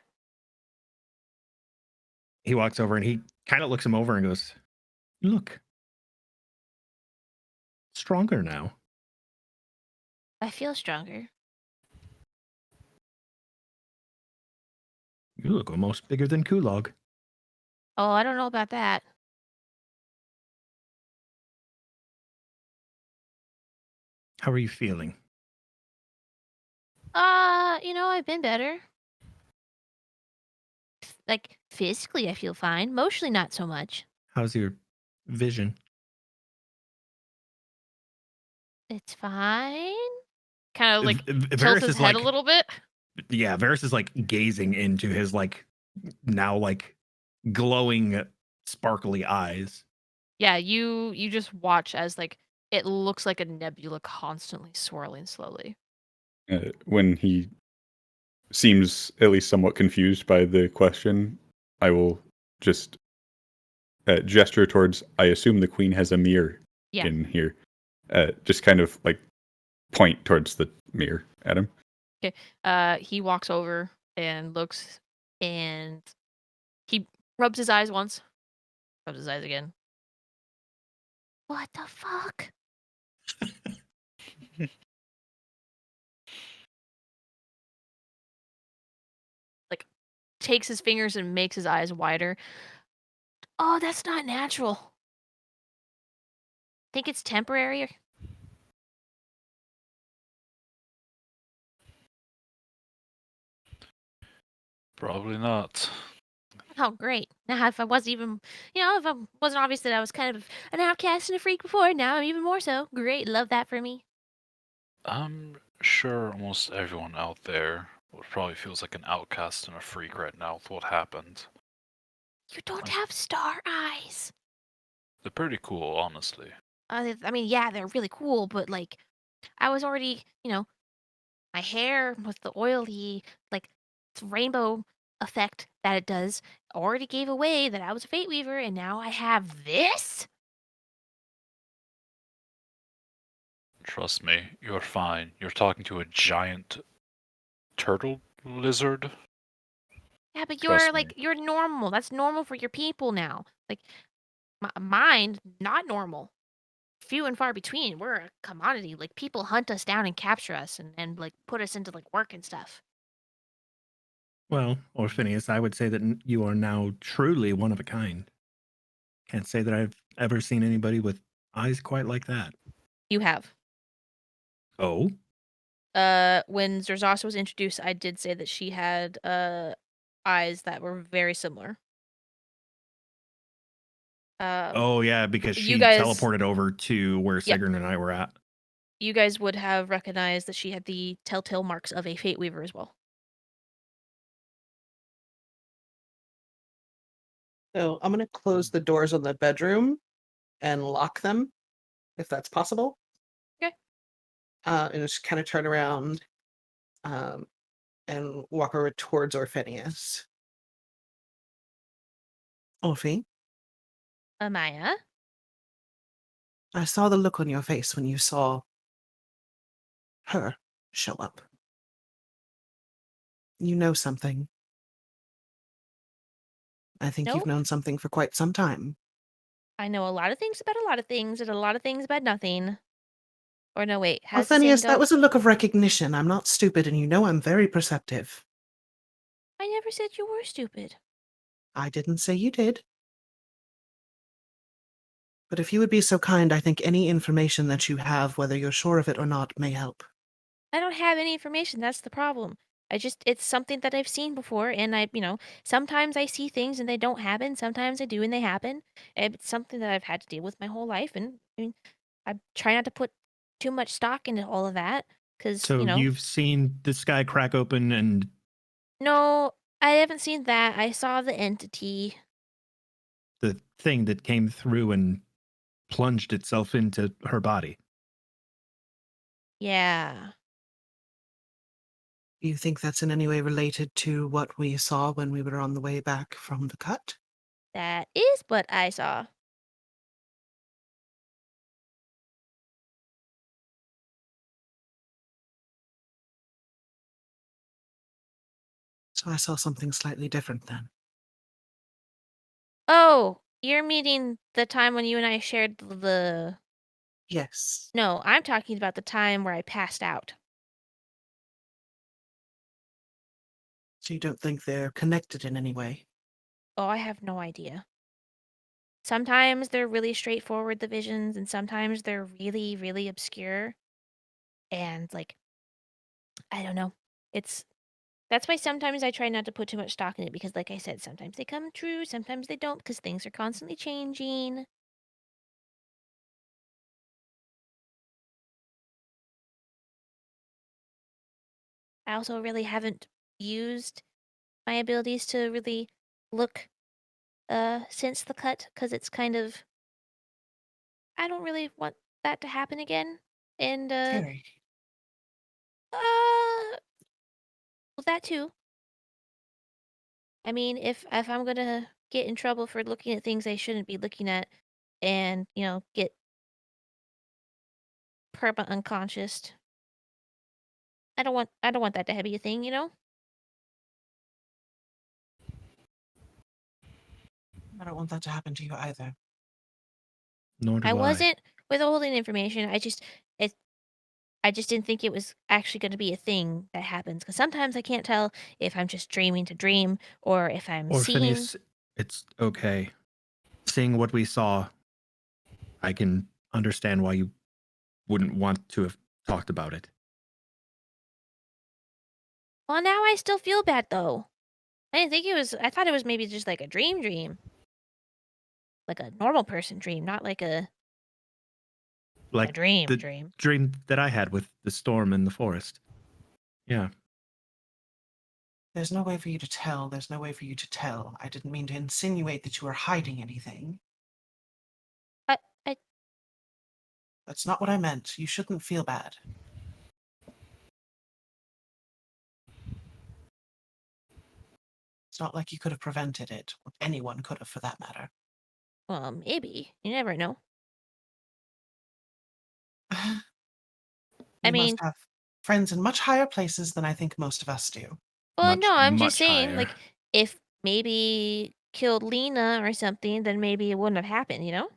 He walks over and he kind of looks him over and goes, "Look, stronger now." I feel stronger. You look almost bigger than Kulog. Oh, I don't know about that. How are you feeling? I've been better. Like, physically, I feel fine. Emotionally, not so much. How's your vision? It's fine. Kind of like Varys tilts his is head like, a little bit. yeah, Varys is like gazing into his like now like glowing, sparkly eyes. Yeah, you just watch as like it looks like a nebula constantly swirling slowly. When he seems at least somewhat confused by the question, I will just gesture towards. I assume the queen has a mirror Yeah. in here. Just kind of like point towards the mirror at him. He walks over and looks and he rubs his eyes once, rubs his eyes again. What the fuck? Like takes his fingers and makes his eyes wider. Oh, that's not natural. Think it's temporary? Probably not. Oh, great. Now, if I wasn't even, if I wasn't obvious that I was kind of an outcast and a freak before, now I'm even more so. Great. Love that for me. I'm sure almost everyone out there probably feels like an outcast and a freak right now with what happened. You don't have star eyes. They're pretty cool, honestly. I mean, yeah, they're really cool, but like, I was already, my hair with the oily, like, rainbow effect that it does already gave away that I was a fate weaver, and now I have this? Trust me, you're fine. You're talking to a giant turtle lizard. Yeah, but Trust me. you're normal. That's normal for your people now. Like mine, not normal. Few and far between. We're a commodity. Like people hunt us down and capture us and like put us into like work and stuff. Well, Orphanius, I would say that you are now truly one of a kind. Can't say that I've ever seen anybody with eyes quite like that. You have. Oh, When Zerzasa was introduced, I did say that she had eyes that were very similar. oh yeah, because you she guys, teleported over to where yeah, Sigrun and I were at. you guys would have recognized that she had the telltale marks of a Fate Weaver as well. So I'm going to close the doors on the bedroom and lock them, if that's possible. Okay. And just kind of turn around um, and walk over towards Orphanius. Orphe, Amaya? I saw the look on your face when you saw her show up. You know something. I think you've Nope. known something for quite some time. I know a lot of things about a lot of things and a lot of things about nothing. Or no, wait, how does the saying Orphanius, that go? was a look of recognition. I'm not stupid, and you know I'm very perceptive. I never said you were stupid. I didn't say you did. But if you would be so kind, I think any information that you have, whether you're sure of it or not, may help. I don't have any information, that's the problem. It's something that I've seen before, and sometimes I see things and they don't happen, sometimes I do and they happen. And it's something that I've had to deal with my whole life, and I try not to put too much stock into all of that, because, So you've seen the sky crack open and no, I haven't seen that. I saw the entity. the thing that came through and plunged itself into her body. Yeah, Do you think that's in any way related to what we saw when we were on the way back from the cut? that is what I saw. So I saw something slightly different then. Oh, you're meaning the time when you and I shared the... Yes. No, I'm talking about the time where I passed out. So you don't think they're connected in any way? Oh, I have no idea. Sometimes they're really straightforward, the visions, and sometimes they're really, really obscure. And like, I don't know. That's why sometimes I try not to put too much stock in it because, like I said, sometimes they come true, sometimes they don't because things are constantly changing. I also really haven't used my abilities to really look since the cut because it's kind of, I don't really want that to happen again. And Scary. well, that too. I mean, if I'm gonna get in trouble for looking at things I shouldn't be looking at, and get perma unconscious, I don't want that to be a thing. I don't want that to happen to you either. Nor do I I. wasn't withholding information. I just didn't think it was actually going to be a thing that happens. Because sometimes I can't tell if I'm just dreaming to dream or if I'm seeing. Orphanius, it's okay. Seeing what we saw, I can understand why you wouldn't want to have talked about it. Well, now I still feel bad though. I didn't think it was. I thought it was maybe just like a dream, like a normal person dream, not like a Like dream the dream. dream that I had with the storm in the forest. Yeah. There's no way for you to tell. There's no way for you to tell. I didn't mean to insinuate that you were hiding anything. I That's not what I meant. You shouldn't feel bad. It's not like you could have prevented it. Or anyone could have, for that matter. well, maybe you never know. You I mean, must have friends in much higher places than I think most of us do. well, Much, no, I'm just much saying, higher. like, if maybe killed Lena or something, then maybe it wouldn't have happened, you know?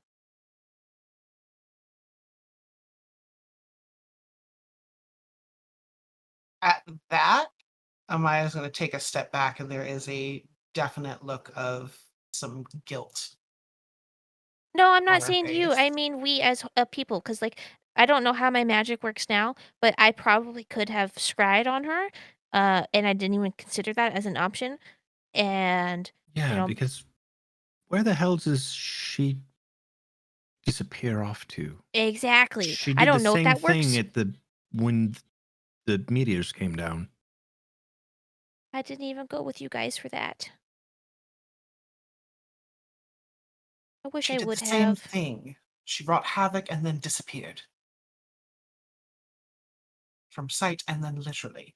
At that, Amaya's going to take a step back, and there is a definite look of some guilt No, I'm on not her saying you. I face. mean we as a people, because like I don't know how my magic works now, but I probably could have scryed on her, and I didn't even consider that as an option. And you Yeah, know, because where the hell does she disappear off to? exactly. She I did the don't know if same that thing works. at when the meteors came down. I didn't even go with you guys for that. I wish She I did the would same have. thing. She wrought havoc and then disappeared. From sight and then literally.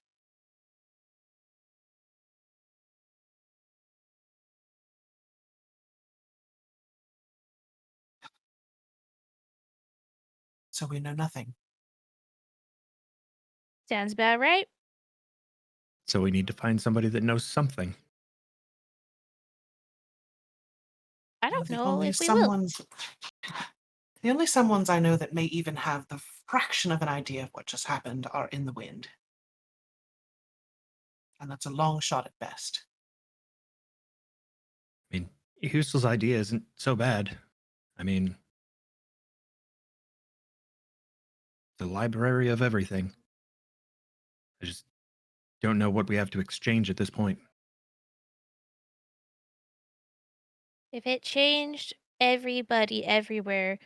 So we know nothing. Sounds about right. So we need to find somebody that knows something. I Well, don't know if we will. The only someones I know that may even have the fraction of an idea of what just happened are in the wind. And that's a long shot at best. I mean, Hustel's idea isn't so bad. I mean, the library of everything. I just don't know what we have to exchange at this point. If it changed everybody everywhere,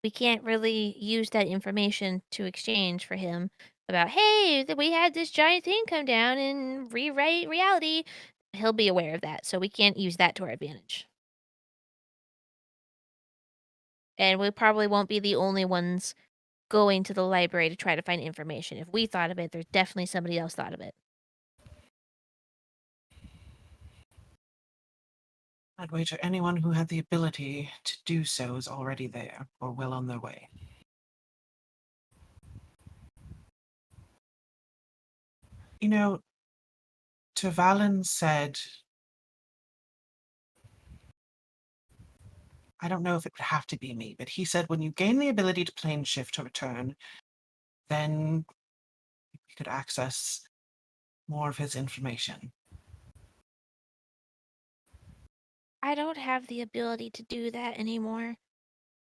we can't really use that information to exchange for him about, hey, we had this giant thing come down and rewrite reality. He'll be aware of that, so we can't use that to our advantage. And we probably won't be the only ones going to the library to try to find information. If we thought of it, there's definitely somebody else thought of it. I'd wager anyone who had the ability to do so is already there or well on their way. You know, Tavalin said, I don't know if it would have to be me, but he said when you gain the ability to plane shift to return, then you could access more of his information. I don't have the ability to do that anymore.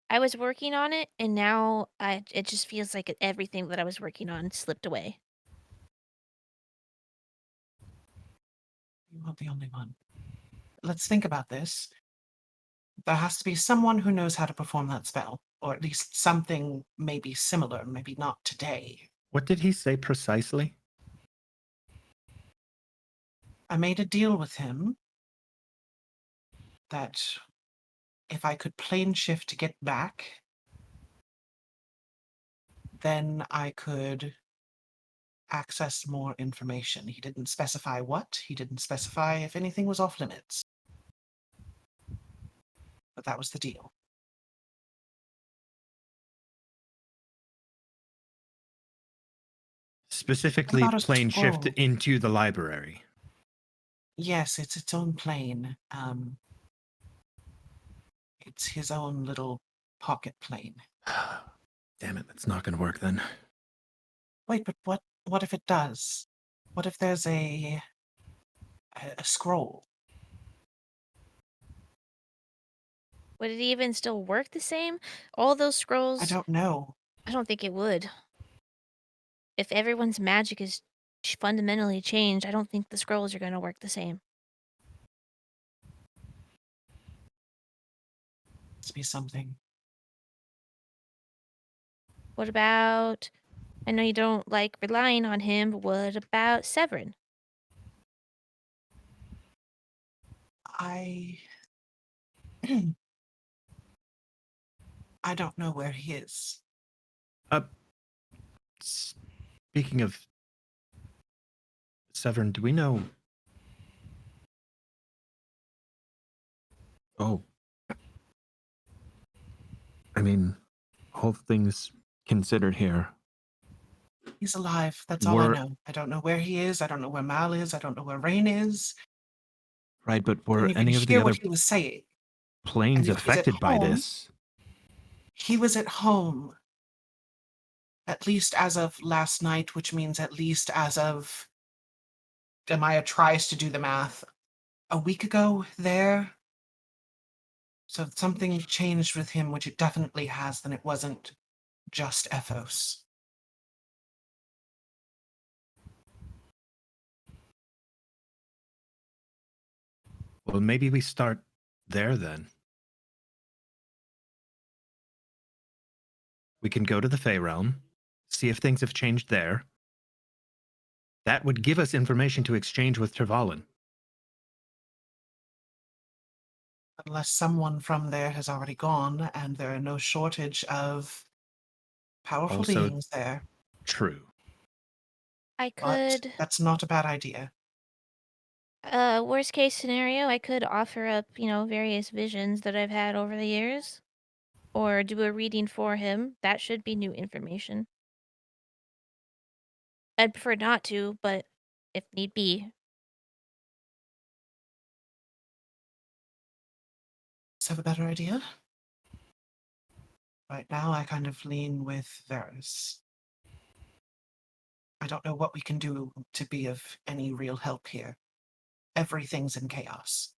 I was working on it, and now it just feels like everything that I was working on slipped away. You aren't the only one. Let's think about this. There has to be someone who knows how to perform that spell, or at least something maybe similar, maybe not today. What did he say precisely? I made a deal with him that if I could plane shift to get back, then I could access more information. He didn't specify what, he didn't specify if anything was off limits. But that was the deal. Specifically, about a plane shift scroll? into the library. Yes, it's its own plane. It's his own little pocket plane. Damn it, that's not going to work then. Wait, but what if it does? What if there's a scroll? Would it even still work the same? All those I scrolls, don't know. I don't think it would. If everyone's magic is fundamentally changed, I don't think the scrolls are going to work the same. Must be something. What about, I know you don't like relying on him, but what about Severin? I I don't know where he is. Speaking of Severin, do we know? Oh, I mean, all things considered here, He's alive. That's all I we're know. I don't know where he is. I don't know where Mal is. I don't know where Rain is. Right, but I were didn't even any of the hear other what he was saying. planes And if he's at affected by home- this? He was at home, at least as of last night, which means at least as of. Amaya tries to do the math. A week ago, there. So if something changed with him, which it definitely has, then it wasn't just Efos. Well, maybe we start there then. We can go to the Fey realm, see if things have changed there. That would give us information to exchange with Trevalin. Unless someone from there has already gone, and there are no shortage of powerful Also- beings there. True. I But could, that's not a bad idea. worst case scenario, I could offer up, various visions that I've had over the years. Or do a reading for him. That should be new information. I'd prefer not to, but if need be. Let's have a better idea. Right now, I kind of lean with Varys. I don't know what we can do to be of any real help here. Everything's in chaos.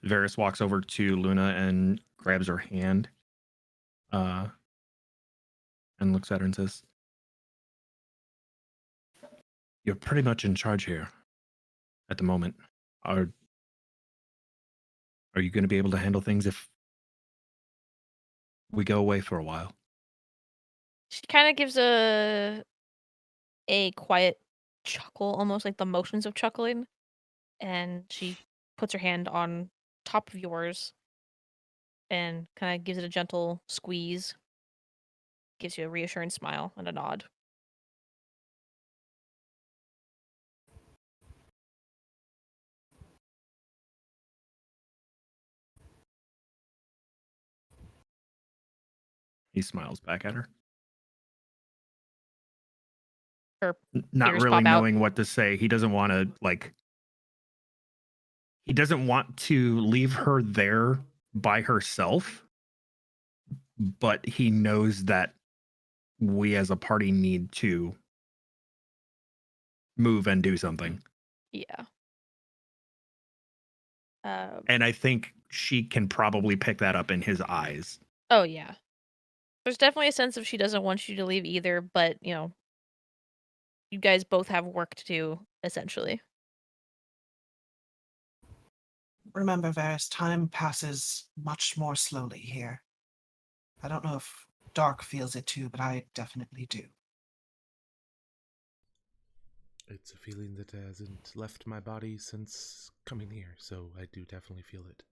Varys walks over to Luna and grabs her hand, and looks at her and says, "You're pretty much in charge here at the moment. Are you going to be able to handle things if we go away for a while?" She kind of gives a quiet chuckle, almost like the motions of chuckling, and she puts her hand on top of yours and kind of gives it a gentle squeeze. Gives you a reassuring smile and a nod. He smiles back at her, Her not ears really pop out. knowing what to say. He doesn't want to he doesn't want to leave her there by herself, but he knows that we as a party need to move and do something. Yeah. And I think she can probably pick that up in his eyes. Oh, yeah. There's definitely a sense of she doesn't want you to leave either, but, you guys both have work to do, essentially. Remember, Varys, time passes much more slowly here. I don't know if Dark feels it too, but I definitely do. It's a feeling that hasn't left my body since coming here, so I do definitely feel it.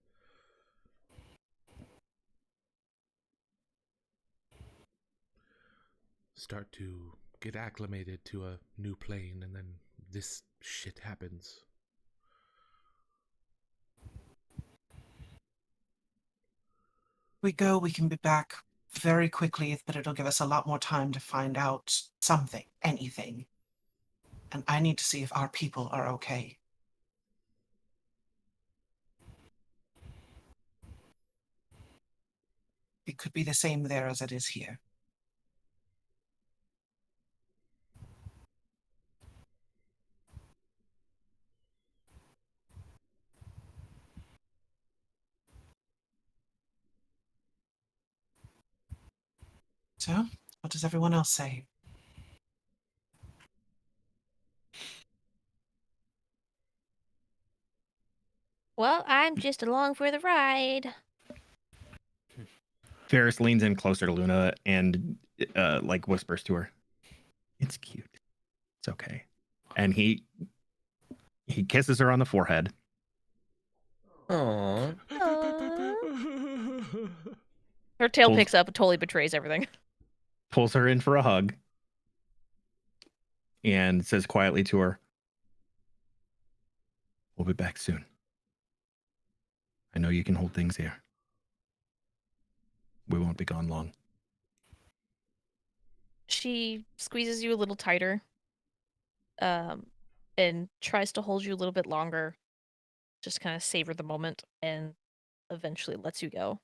Start to get acclimated to a new plane, and then this shit happens. We go, we can be back very quickly, but it'll give us a lot more time to find out something, anything. And I need to see if our people are okay. It could be the same there as it is here. So, what does everyone else say? Well, I'm just along for the ride. Ferris leans in closer to Luna and whispers to her, "It's cute. It's okay." And he kisses her on the forehead. Aww. Her tail Pulls- picks up and totally betrays everything. Pulls her in for a hug, and says quietly to her, "We'll be back soon. I know you can hold things here. We won't be gone long." She squeezes you a little tighter, and tries to hold you a little bit longer. Just kind of savor the moment, and eventually lets you go.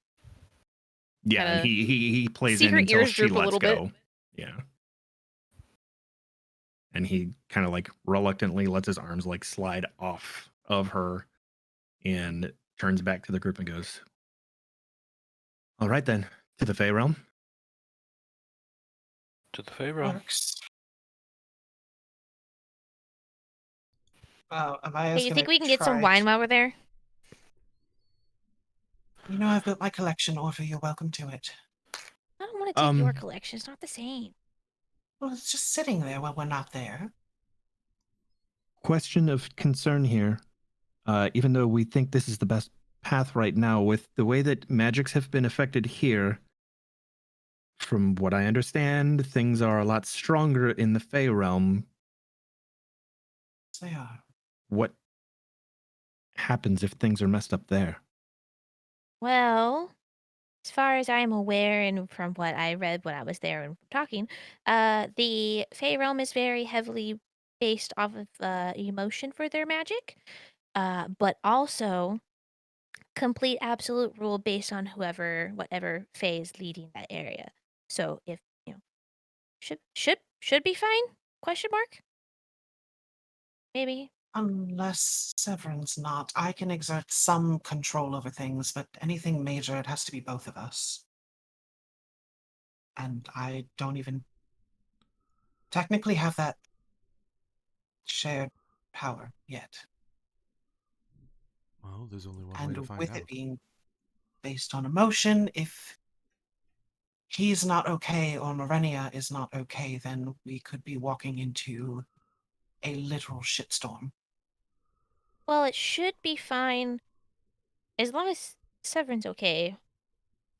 Yeah, and Kinda he plays see in her until ears she droop a lets little bit. go. Yeah. And he kind of like reluctantly lets his arms like slide off of her and turns back to the group and goes, "All right then, to the Fey realm." To the Pharaoh. Works. Hey, Amaya's you gonna think we can get some try. wine while we're there? You know, I've built my collection, Orpha. You're welcome to it. I don't want to take your Um, collection. It's not the same. Well, it's just sitting there while we're not there. Question of concern here. Even though we think this is the best path right now, with the way that magics have been affected here, from what I understand, things are a lot stronger in the Fey realm. Yes, they are. What happens if things are messed up there? Well, as far as I'm aware, and from what I read when I was there and talking, the Fey realm is very heavily based off of emotion for their magic, but also complete absolute rule based on whatever Fey is leading that area. So if should be fine? Question mark? Maybe. Unless Severin's not, I can exert some control over things, but anything major, it has to be both of us. And I don't even technically have that shared power yet. Well, there's only one way And to find with it out. being based on emotion, if he's not okay or Morenia is not okay, then we could be walking into a literal shitstorm. Well, it should be fine as long as Severin's okay.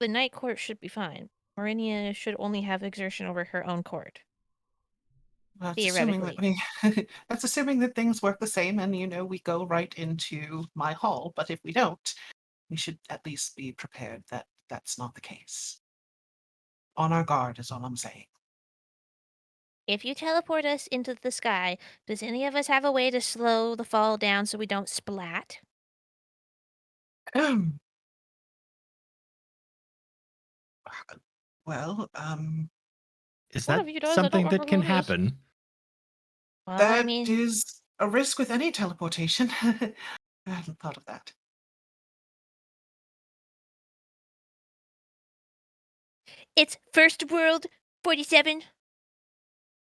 The Night Court should be fine. Marinia should only have exertion over her own court. That's assuming that Theoretically. that's assuming that things work the same and we go right into my hall, but if we don't, we should at least be prepared that that's not the case. On our guard is all I'm saying. If you teleport us into the sky, does any of us have a way to slow the fall down so we don't splat? Well, Is One that of you does, I don't something remember that can who it is. happen? Well, I that mean, is a risk with any teleportation. I hadn't thought of that. it's First World 47.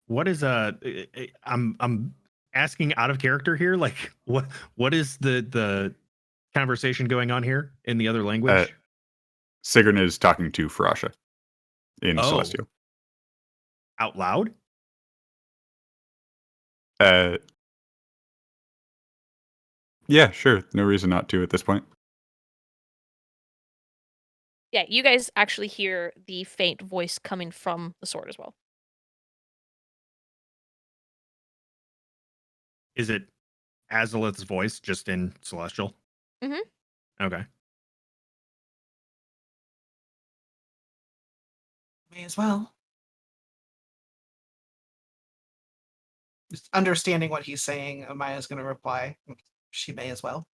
What is I'm asking out of character here. Like what is the conversation going on here in the other language? Sigrun is talking to Farasha in Oh. Celestial. Out loud? Yeah, sure. No reason not to at this point. Yeah, you guys actually hear the faint voice coming from the sword as well. Is it Azalith's voice just in Celestial? Mhm. Okay. May as well. Just understanding what he's saying, Amaya's going to reply, she may as well.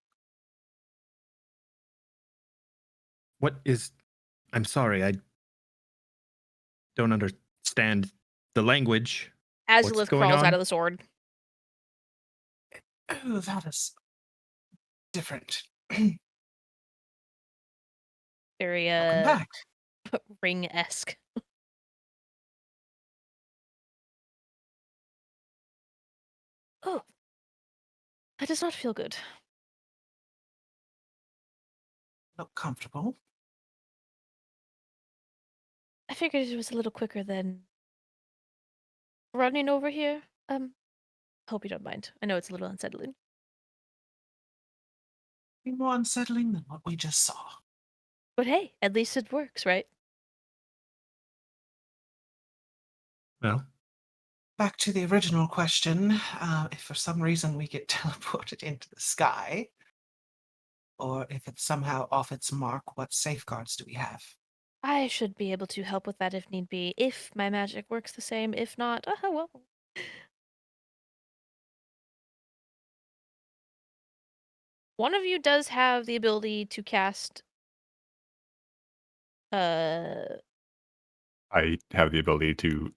What is I'm sorry, I don't understand the language. What's Azalith going crawls out on? of the sword. Oh, that is different. Very Welcome back. ring-esque. Oh. That does not feel good. Look comfortable. I figured it was a little quicker than running over here. Hope you don't mind. I know it's a little unsettling. Be more unsettling than what we just saw. But hey, at least it works, right? Well, Back to the original question, if for some reason we get teleported into the sky, or if it's somehow off its mark, what safeguards do we have? I should be able to help with that if need be, if my magic works the same. If not, well. One of you does have the ability to cast I have the ability to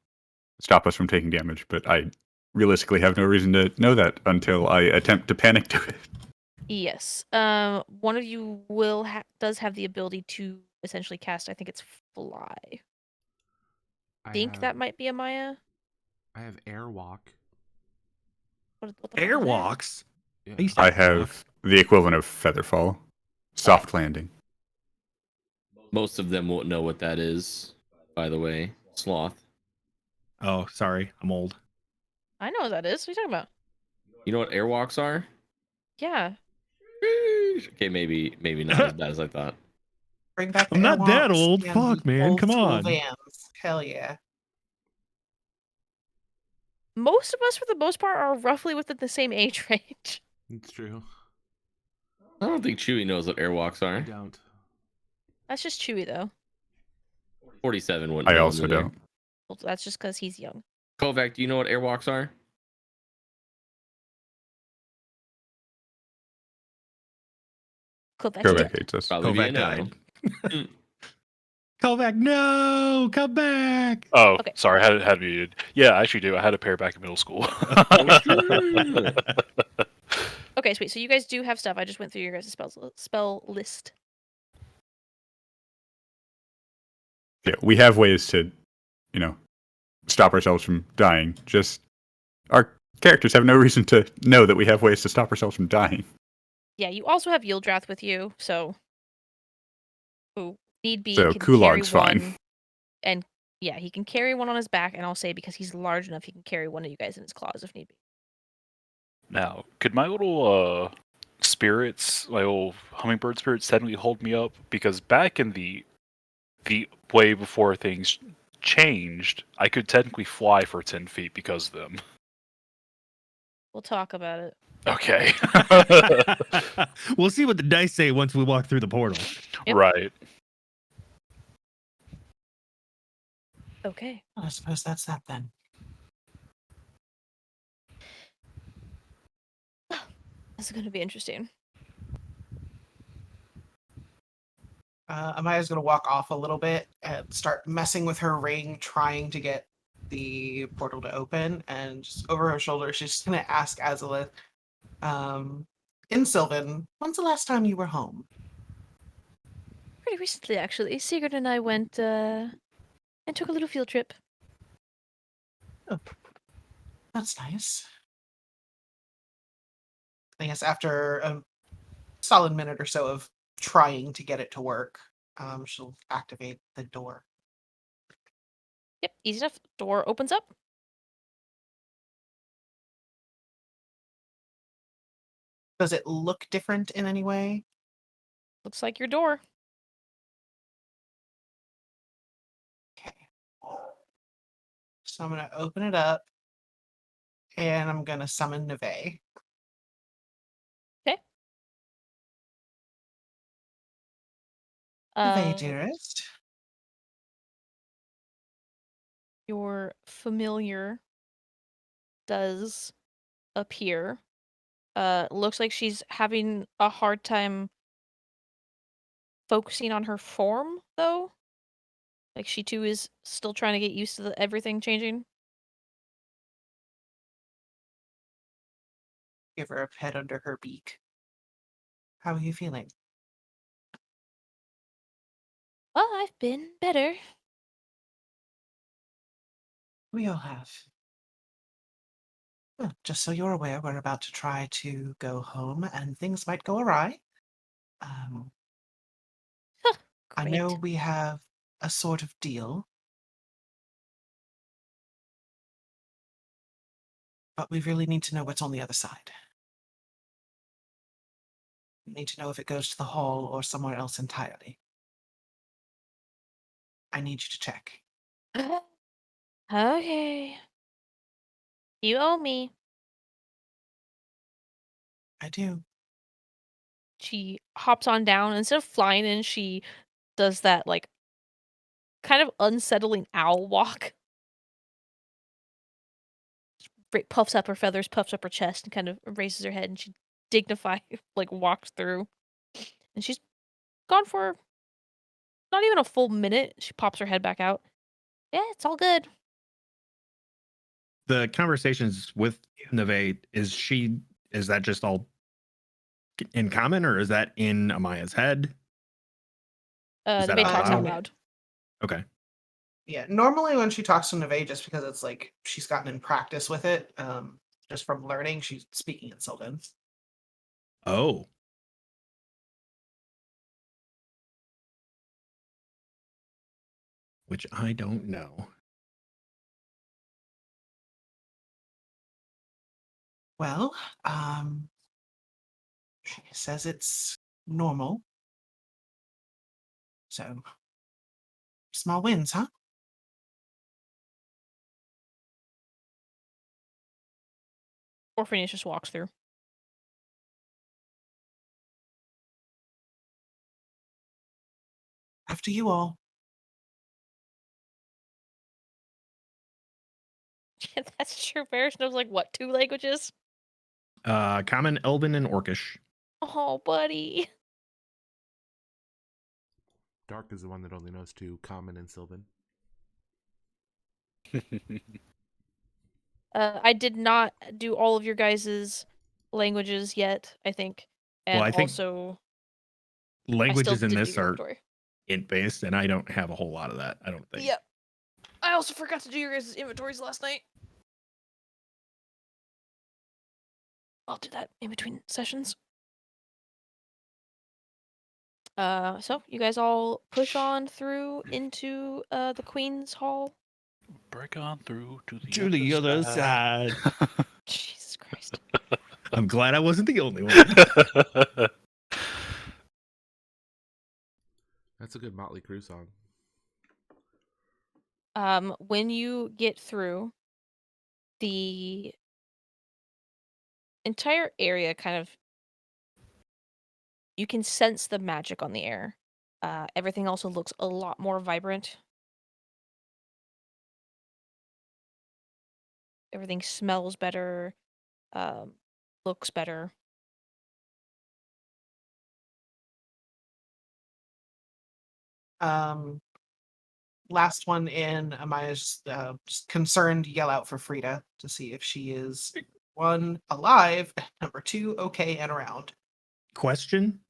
stop us from taking damage, but I realistically have no reason to know that until I attempt to panic do it. yes. One of you does have the ability to essentially cast, I think it's fly. Think that might be a Maya? I have airwalk. What the fuck is that? Airwalks. Yeah. I used to I walk. have the equivalent of featherfall, soft landing. Most of them won't know what that is, by the way. Sloth. Oh, sorry, I'm old. I know what that is. What are you talking about? You know what airwalks are? Yeah. Okay, maybe not as bad as I thought. Bring back the I'm not that airwalks old. and Fuck, the man. old Come school on. vans. Hell yeah. Most of us, for the most part, are roughly within the same age range. It's true. I don't think Chewie knows what airwalks I are. don't. That's just Chewy, though. 47 wouldn't I know also either. don't. Well, that's just because he's young. Kovac, do you know what airwalks are? Cool, that's Kovac dead. hates us. Probably be a Kovac no. died. Kovac, no, come back. Oh, Okay. sorry, I had it muted. Yeah, I actually do. I had a pair back in middle school. Okay, sweet. So you guys do have stuff. I just went through your guys' spell list. Yeah, we have ways to, stop ourselves from dying. Just our characters have no reason to know that we have ways to stop ourselves from dying. Yeah, you also have Yildrath with you, so who need be So can carry Kulog's one. fine. And yeah, he can carry one on his back, and I'll say because he's large enough, he can carry one of you guys in his claws if need be. Now, could my little spirits, my little hummingbird spirits, technically hold me up? Because back in the way before things changed, I could technically fly for 10 feet because of them. We'll talk about it. Okay. We'll see what the dice say once we walk through the portal. Yep. Right. Okay. I suppose that's that then. This is going to be interesting. Amaya's going to walk off a little bit and start messing with her ring, trying to get the portal to open. And just over her shoulder, she's just going to ask Azalith, in Sylvan, when's the last time you were home? Pretty recently, actually. Sigurd and I went and took a little field trip. Oh, that's nice. I guess after a solid minute or so of trying to get it to work, she'll activate the door. Yep, easy enough. Door opens up. Does it look different in any way? Looks like your door. Okay. So I'm going to open it up and I'm going to summon Neve. Neve, dearest. Your familiar does appear. Looks like she's having a hard time focusing on her form, though. Like she too is still trying to get used to everything changing. Give her a pet under her beak. How are you feeling? Well, I've been better. We all have. Well, just so you're aware, we're about to try to go home and things might go awry. I know Great. we have a sort of deal, but we really need to know what's on the other side. We need to know if it goes to the hall or somewhere else entirely. I need you to check. Okay. You owe me. I do. She hops on down. Instead of flying in, she does that, like, kind of unsettling owl walk. Puffs up her feathers, puffs up her chest, and kind of raises her head, and she dignified, like, walks through. And she's gone for not even a full minute. She pops her head back out. Yeah, it's all good. The conversations with Neve, is that just all in common, or is that in Amaya's head? Is The that maid out talks out loud? loud. Okay. Yeah, normally when she talks to Neve, just because it's like she's gotten in practice with it, just from learning, she's speaking in Sylvan. Oh. Which I don't know. Well, she says it's normal. So, small wins, huh? Orpheus just walks through. After you all. Yeah, that's true. Parrish knows, like, what, 2 languages? Common, Elven, and Orcish. Oh, buddy. Dark is the one that only knows 2, Common and Sylvan. I did not do all of your guys' languages yet, I think. And Well, I think also, languages in didn't do this your are inventory. int based, and I don't have a whole lot of that, I don't think. Yep. I also forgot to do your guys' inventories last night. I'll do that in between sessions. So you guys all push on through into the Queen's Hall. Break on through to To the other side. Jesus Christ. I'm glad I wasn't the only one. That's a good Motley Crue song. When you get through, the entire area kind of, you can sense the magic on the air. Everything also looks a lot more vibrant. Everything smells better, looks better. Last one in, Amaya's just concerned, yell out for Frida to see if she is, 1, alive, number 2, okay, and around. Question: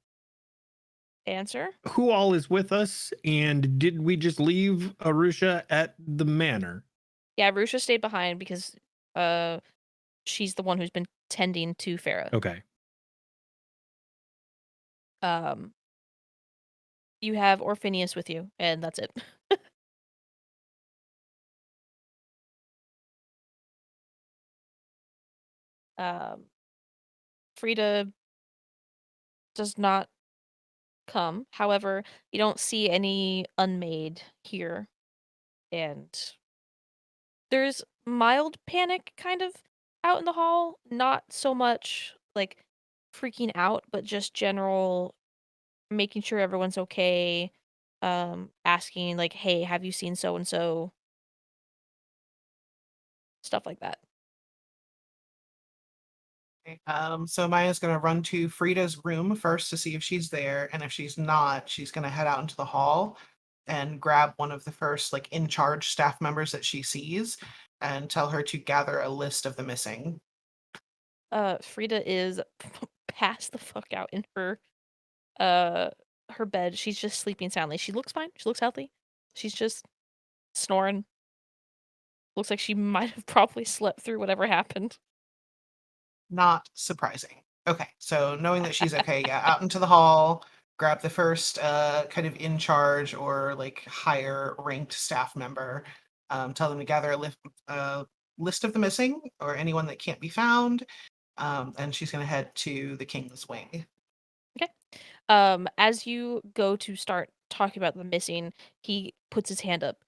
Answer? who all is with us, and did we just leave Arusha at the manor? Yeah, Rusha stayed behind because she's the one who's been tending to Farah. Okay. You have Orpheus with you, and that's it. Frida does not come. However, you don't see any unmade here, and there's mild panic kind of out in the hall. Not so much like freaking out, but just general making sure everyone's okay. Asking like, "Hey, have you seen so and so?" Stuff like that. Okay, so Maya's gonna run to Frida's room first to see if she's there, and if she's not, she's gonna head out into the hall and grab one of the first like in charge staff members that she sees and tell her to gather a list of the missing. Frida is passed the fuck out in uh her bed. She's just sleeping soundly. She looks fine. She looks healthy. She's just snoring. Looks like she might have probably slept through whatever happened. Not surprising. Okay, so knowing that she's okay, yeah, out into the hall, grab the first kind of in charge or like higher ranked staff member, tell them to gather a list of the missing or anyone that can't be found, and she's gonna head to the King's Wing. Okay. As you go to start talking about the missing, he puts his hand up.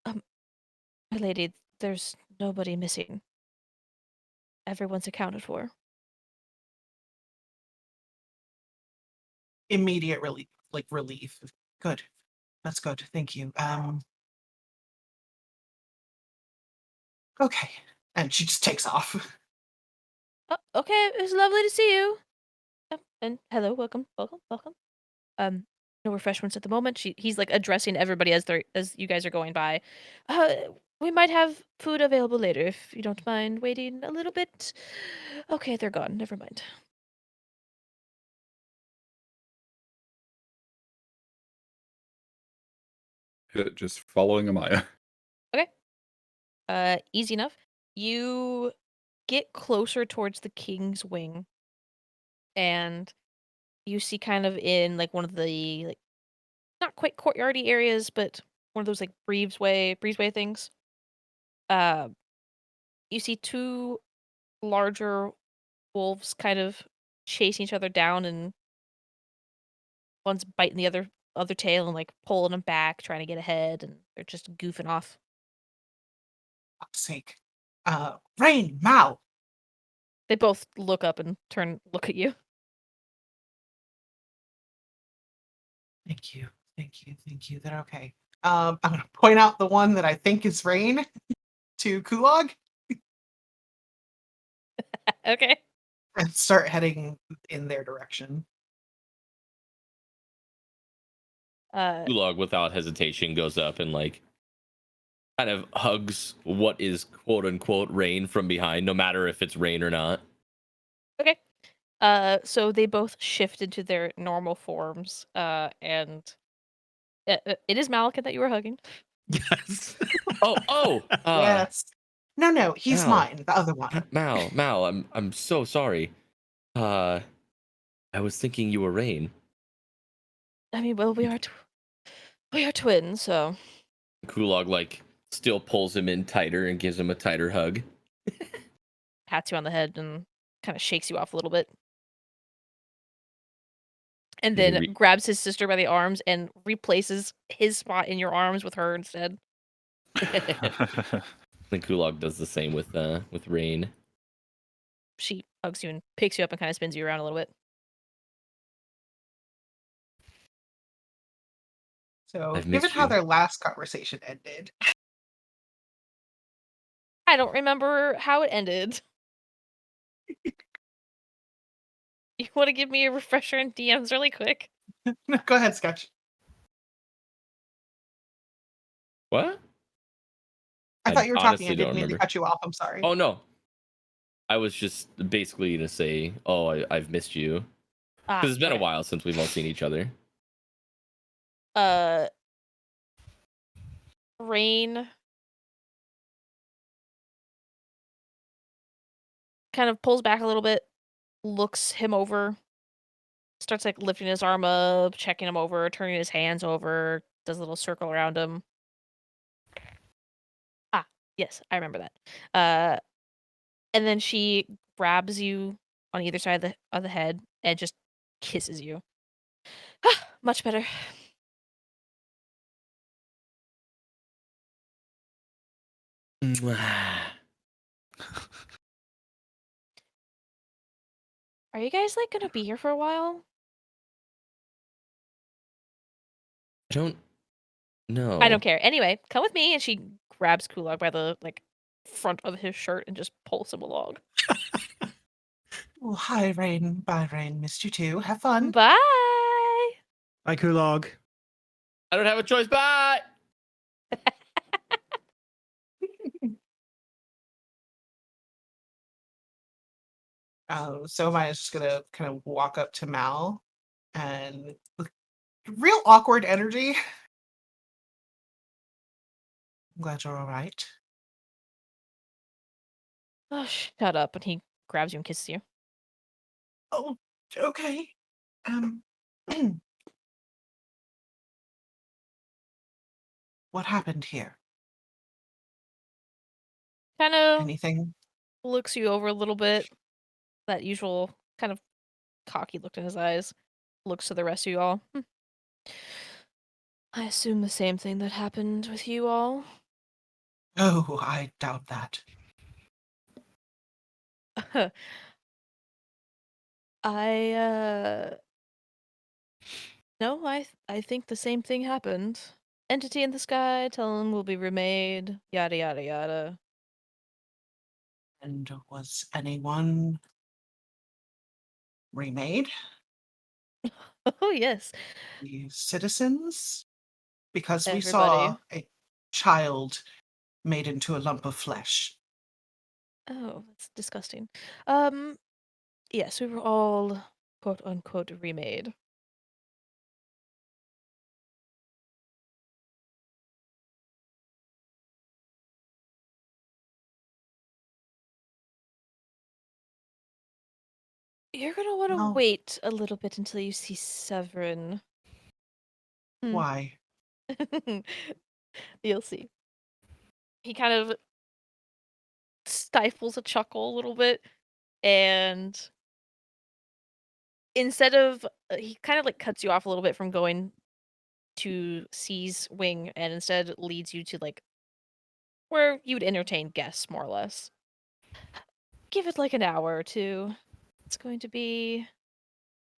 My lady, there's nobody missing. Everyone's accounted for. Immediate relief, like relief. Good, that's good. Thank you. Okay. And she just takes off. Oh, okay, it was lovely to see you. And hello, welcome, welcome, welcome. No refreshments at the moment. He's like addressing everybody as you guys are going by. Uh, we might have food available later if you don't mind waiting a little bit. Okay, they're gone. Never mind. Just following Amaya. Okay. Easy enough. You get closer towards the king's wing, and you see kind of in like one of the like not quite courtyardy areas, but one of those like breezeway things. Uh, you see two larger wolves kind of chasing each other down, and one's biting the other tail and like pulling them back, trying to get ahead, and they're just goofing off. Fuck's sake. Rain, Mal. They both look up and look at you. Thank you. Thank you. Thank you. They're okay. I'm gonna point out the one that I think is Rain to Kulog Okay. and start heading in their direction. Ulog, without hesitation, goes up and like kind of hugs what is quote unquote Rain from behind, no matter if it's Rain or not. Okay. So they both shift into their normal forms. And it is Malakin that you were hugging. Yes. Oh, Yes. No, he's Mal. mine. The other one. Mal, I'm so sorry. I was thinking you were Rain. I mean, well, we are twins, so Kulog like still pulls him in tighter and gives him a tighter hug. pats you on the head and kind of shakes you off a little bit. And then grabs his sister by the arms and replaces his spot in your arms with her instead. Then Kulog does the same with Rain. She hugs you and picks you up and kind of spins you around a little bit. So, I've given missed how you. their last conversation ended, I don't remember how it ended. You want to give me a refresher in DMs really quick? go ahead, Sketch. What? I thought you were talking. honestly I didn't don't mean to remember. cut you off. I'm sorry. Oh no. I was just basically gonna say, I've missed you. Because it's been a Okay. while since we've all seen each other. Rain kind of pulls back a little bit, looks him over, starts like lifting his arm up, checking him over, turning his hands over, does a little circle around him. Ah, yes, I remember that. And then she grabs you on either side of the head and just kisses you. Ah, much better. I Are you guys like gonna be here for a while? don't know. I don't care. Anyway, come with me, and she grabs Kulog by the like front of his shirt and just pulls him along. Oh, hi, Rain. Bye, Rain. Missed you too. Have fun. Bye. Bye, Kulog. I don't have a choice. Bye. So Maya's just gonna kind of walk up to Mal and real awkward energy. I'm glad you're all right. Oh, shut up. And he grabs you and kisses you. Oh, okay. What happened here? Kind of Anything? looks you over a little bit. That usual kind of cocky look in his eyes. Looks to the rest of you all. I assume the same thing that happened with you all. Oh, I doubt that. I no, I think the same thing happened. Entity in the sky, tell him we'll be remade, yada yada yada. And was anyone remade? Oh, yes. The citizens? Because we Everybody. saw a child made into a lump of flesh. Oh, that's disgusting. Yes, we were all quote unquote remade. You're gonna want to Well, wait a little bit until you see Severin. Hmm. why? You'll see. He kind of stifles a chuckle a little bit, and instead of he kind of like cuts you off a little bit from going to C's wing, and instead leads you to like where you would entertain guests more or less. Give it like an hour or two. It's going to be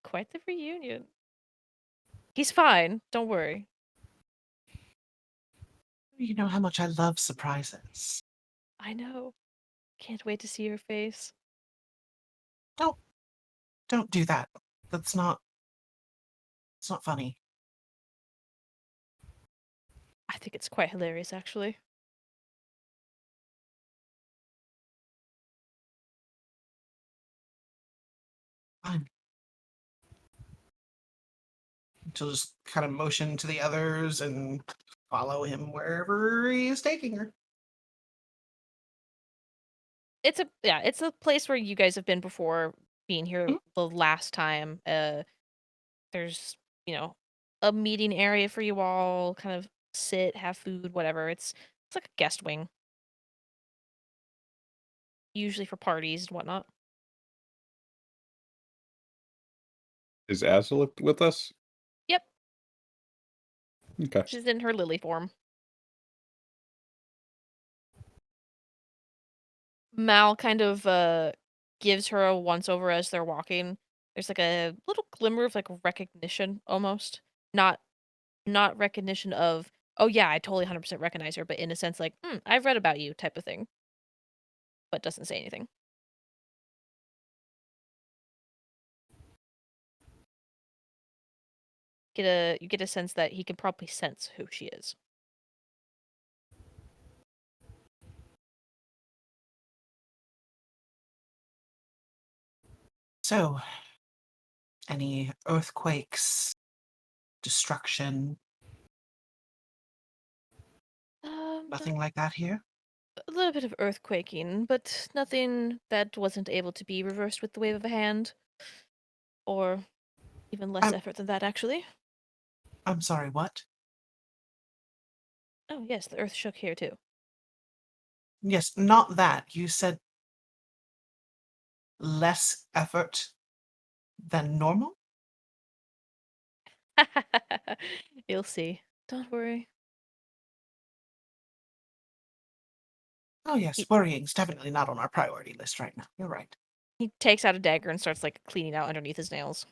quite the reunion. He's fine, don't worry. You know how much I love surprises. I know. Can't wait to see your face. Don't do that. That's not. It's not funny. I think it's quite hilarious, actually. Fine. She'll just kind of motion to the others and follow him wherever he is taking her. It's a place where you guys have been before being here Mhm. the last time. There's, you know, a meeting area for you all, kind of sit, have food, whatever. It's like a guest wing, usually for parties and whatnot. Is Azul with us? Yep, Okay. she's in her lily form. Mal kind of gives her a once over as they're walking. There's like a little glimmer of like recognition almost. Not not recognition of, oh yeah, I totally 100% recognize her, but in a sense like, I've read about you type of thing, but doesn't say anything. You get a sense that he can probably sense who she is. So, any earthquakes, destruction, nothing like that here? A little bit of earthquaking, but nothing that wasn't able to be reversed with the wave of a hand, or even less I'm effort than that, actually. I'm sorry, what? Oh yes, the earth shook here too. Yes, not that. You said less effort than normal? You'll see. Don't worry. Oh yes, He worrying's definitely not on our priority list right now. You're right. he takes out a dagger and starts like cleaning out underneath his nails.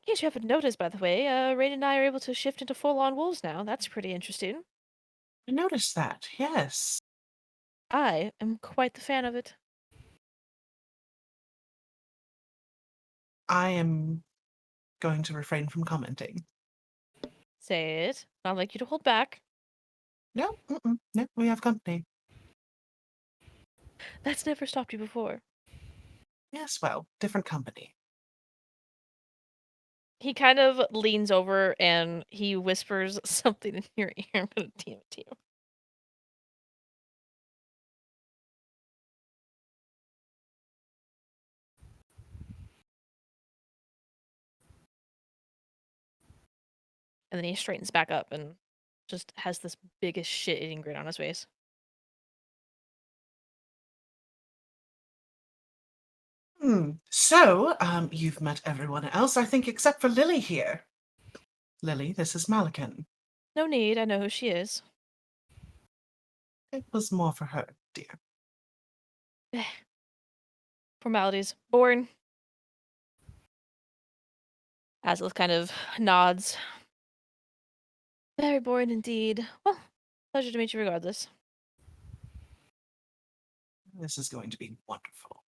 In case you haven't noticed, by the way, Rain and I are able to shift into full-on wolves now. That's pretty interesting. I noticed that, yes. I am quite the fan of it. I am going to refrain from commenting. Say it. Not like you to hold back. No, no, we have company. That's never stopped you before. Yes, well, different company. He kind of leans over and he whispers something in your ear. I'm gonna DM it to you. And then he straightens back up and just has this biggest shit-eating grin on his face. So, you've met everyone else, I think, except for Lily here. Lily, this is Malikan. No need, I know who she is. It was more for her, dear. Formalities. Boring. Azlith kind of nods. Very boring indeed. Well, pleasure to meet you regardless. This is going to be wonderful.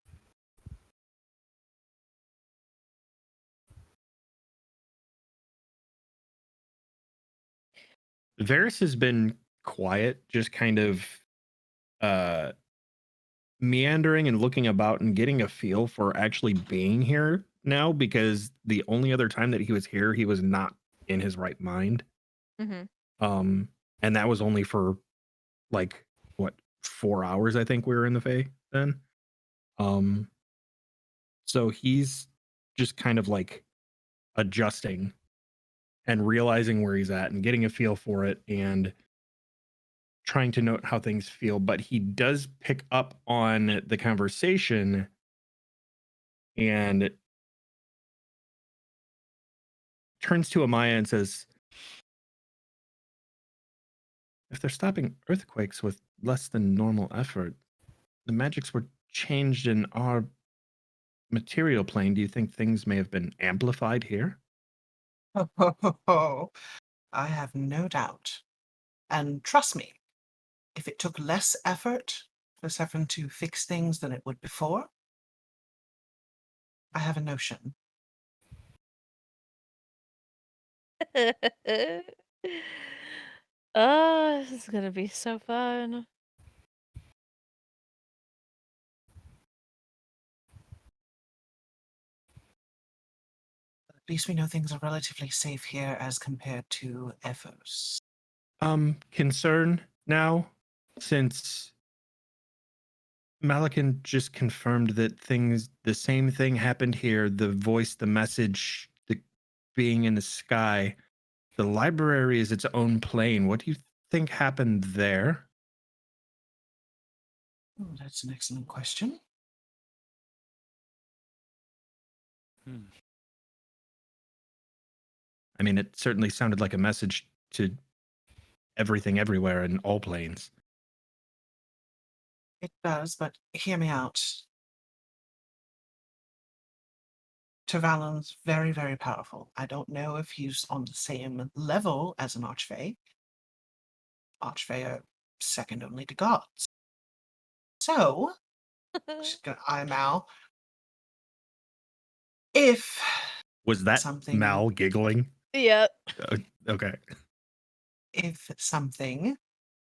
Varys has been quiet, just kind of uh meandering and looking about and getting a feel for actually being here now, because the only other time that he was here, he was not in his right mind. Mm-hmm. And that was only for like what, 4 hours, I think we were in the Fae then. So he's just kind of like adjusting and realizing where he's at and getting a feel for it and trying to note how things feel. But he does pick up on the conversation and turns to Amaya and says, if they're stopping earthquakes with less than normal effort, the magics were changed in our material plane. Do you think things may have been amplified here? Oh, I have no doubt. And trust me, if it took less effort for Severin to fix things than it would before, I have a notion. Oh, this is gonna be so fun. At least we know things are relatively safe here as compared to Efos. Concern now, since Malakin just confirmed that the same thing happened here, the voice, the message, the being in the sky. The library is its own plane. What do you think happened there? Oh, that's an excellent question. I mean, it certainly sounded like a message to everything everywhere in all planes. It does, but hear me out. Tavalon's very, very powerful. I don't know if he's on the same level as an Archfey. Archfey are second only to gods. So, she's gonna eye Mal. If Was that something Mal giggling? Yeah. Okay. if something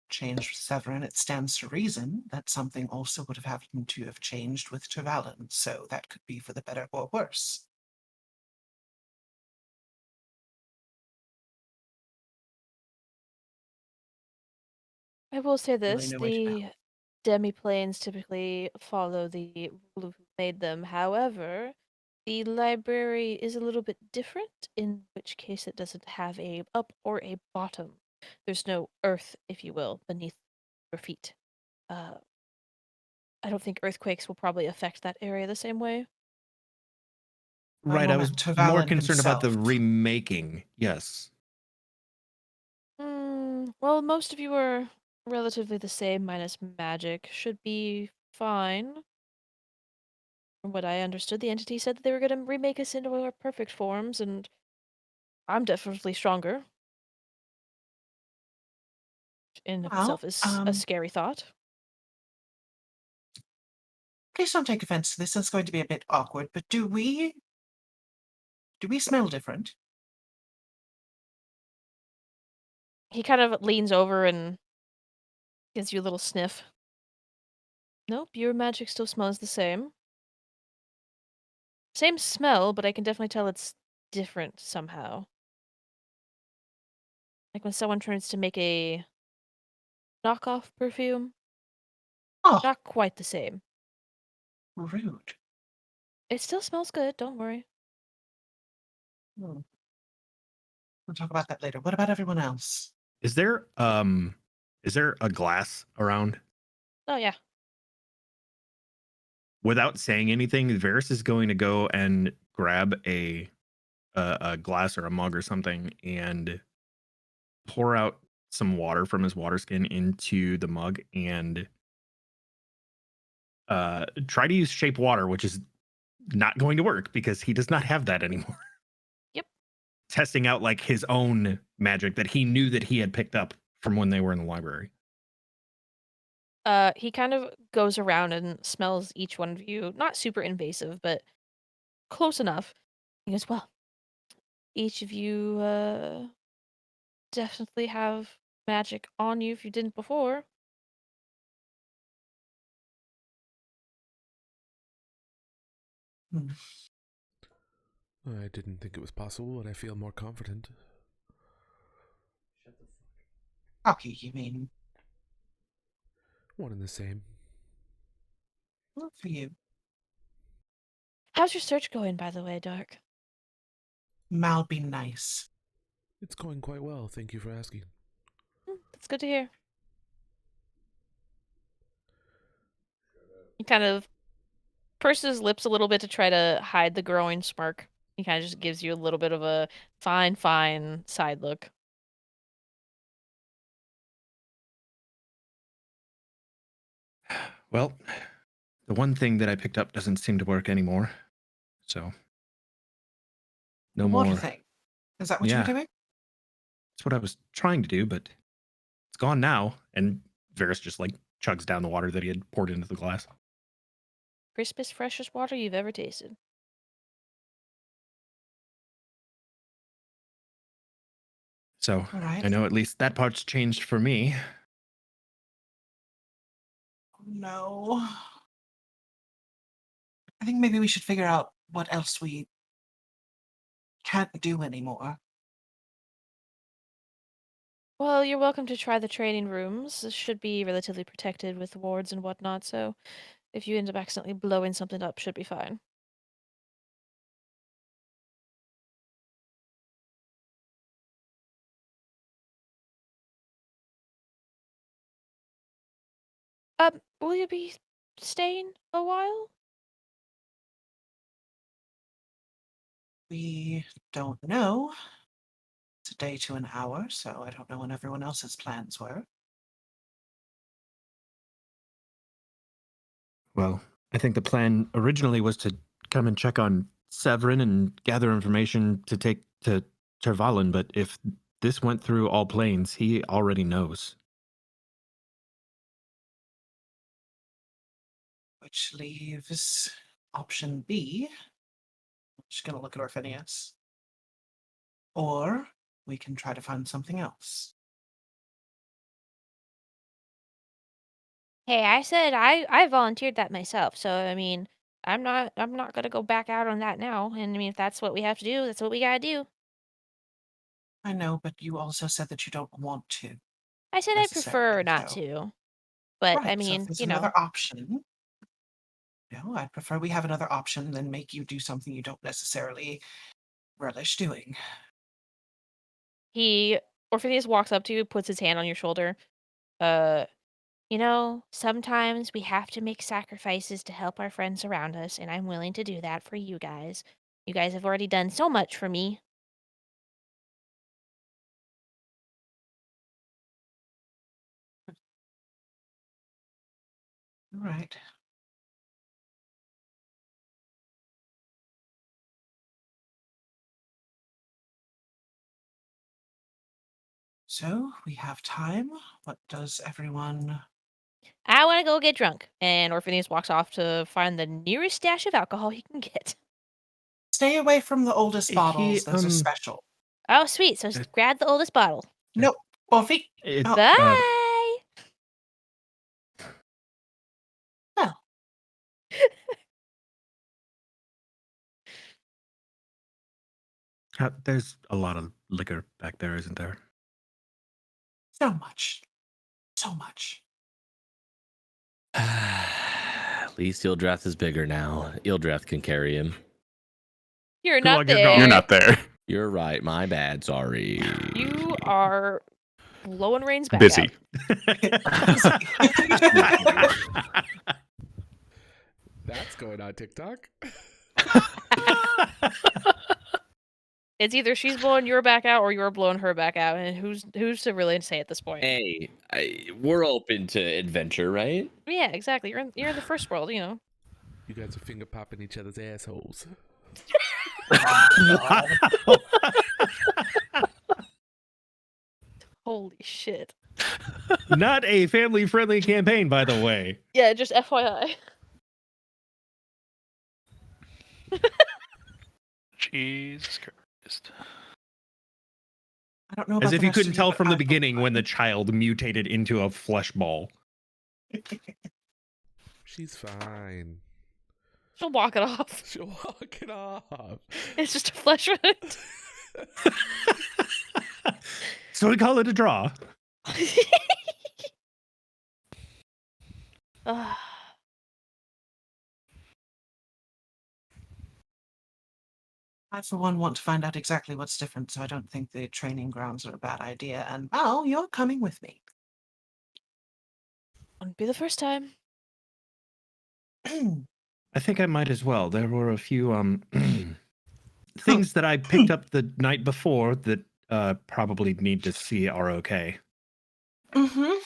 changed with Severin, it stands to reason that something also would have happened to have changed with Tavalon. So that could be for the better or worse. I will say Really this, no way to know. the demi-planes typically follow the rule of who made them. However, the library is a little bit different, in which case it doesn't have a up or a bottom. There's no earth, if you will, beneath your feet. I don't think earthquakes will probably affect that area the same way. Right. I was Moment, more Tavalon concerned about the himself. remaking. Yes. Well, most of you are relatively the same, minus magic. Should be fine. From what I understood, the entity said that they were going to remake us into our perfect forms, and I'm definitely stronger. In of Well, itself is a scary thought. please don't take offense to this. It's going to be a bit awkward, but do we smell different? He kind of leans over and gives you a little sniff. Nope, your magic still smells the same. Same smell, but I can definitely tell it's different somehow. Like when someone tries to make a knockoff perfume. Oh, Not quite the same. rude. It still smells good, don't worry. Hmm. We'll talk about that later. What about everyone else? Is there a glass around? Oh yeah. Without saying anything, Varys is going to go and grab a glass or a mug or something and pour out some water from his water skin into the mug and try to use shape water, which is not going to work because he does not have that anymore. Yep. testing out like his own magic that he knew that he had picked up from when they were in the library. He kind of goes around and smells each one of you. Not super invasive, but close enough. He goes, well, each of you definitely have magic on you if you didn't before. Hmm. I didn't think it was possible, but I feel more confident. Cocky, you mean? One and the same. Not for you. How's your search going, by the way, Dark? Mal be nice. It's going quite well, thank you for asking. That's good to hear. He kind of purses his lips a little bit to try to hide the growing smirk. He kind of just gives you a little bit of a fine side look. Well, the one thing that I picked up doesn't seem to work anymore. So, no The water more. thing. Is that what you were Yeah. doing? That's what I was trying to do, but it's gone now. And Varys just like chugs down the water that he had poured into the glass. Crispest, freshest water you've ever tasted. So All right. I know at least that part's changed for me. No. I think maybe we should figure out what else we can't do anymore. Well, you're welcome to try the training rooms. This should be relatively protected with wards and whatnot, so if you end up accidentally blowing something up, should be fine. Will you be staying a while? We don't know. It's a day to an hour, so I don't know when everyone else's plans were. Well, I think the plan originally was to come and check on Severin and gather information to take to Tervalin, but if this went through all planes, he already knows. Which leaves option B. I'm just going to look at Orphinius. Or we can try to find something else. Hey, I said I volunteered that myself, so I mean, I'm not gonna go back out on that now. And I mean, if that's what we have to do, that's what we gotta do. I know, but you also said that you don't want to. I said I prefer necessarily, not so- to, but I Right, so if mean, there's you know, another option, I'd prefer we have another option than make you do something you don't necessarily relish doing. Orpheus walks up to you, puts his hand on your shoulder. Uh, sometimes we have to make sacrifices to help our friends around us, and I'm willing to do that for you guys. You guys have already done so much for me. All right. So we have time. What does everyone... I want to go get drunk. And Orpheus walks off to find the nearest stash of alcohol he can get. Stay away from the oldest He, bottles. Those are special. Oh, sweet. So grab the oldest bottle. No, Orphe. It, Oh, Bye. well, there's a lot of liquor back there, isn't there? so much. So much. At least Ildrath is bigger now. Ildrath can carry him. You're Cool, not you're there. gone. You're not there. You're right. My bad. Sorry. You are blowing Rain's back Busy. That's going on TikTok. It's either she's blowing your back out or you're blowing her back out, and who's to really say at this point? Hey, we're open to adventure, right? Yeah, exactly. You're in the first world, you know. You guys are finger popping each other's assholes. Holy shit. Not a family-friendly campaign, by the way. Yeah, just FYI. Jesus Christ. I don't know As about if the you rest couldn't of tell but from the I feel beginning when the fine. child mutated into a flesh ball. She's fine. She'll walk it off. She'll walk it off. It's just a flesh wound. So we call it a draw. Ah, I, for one, want to find out exactly what's different, so I don't think the training grounds are a bad idea. And Mal, you're coming with me. wouldn't be the first time. I think I might as well. There were a few things that I picked up the night before that probably need to see are okay. Mm-hmm.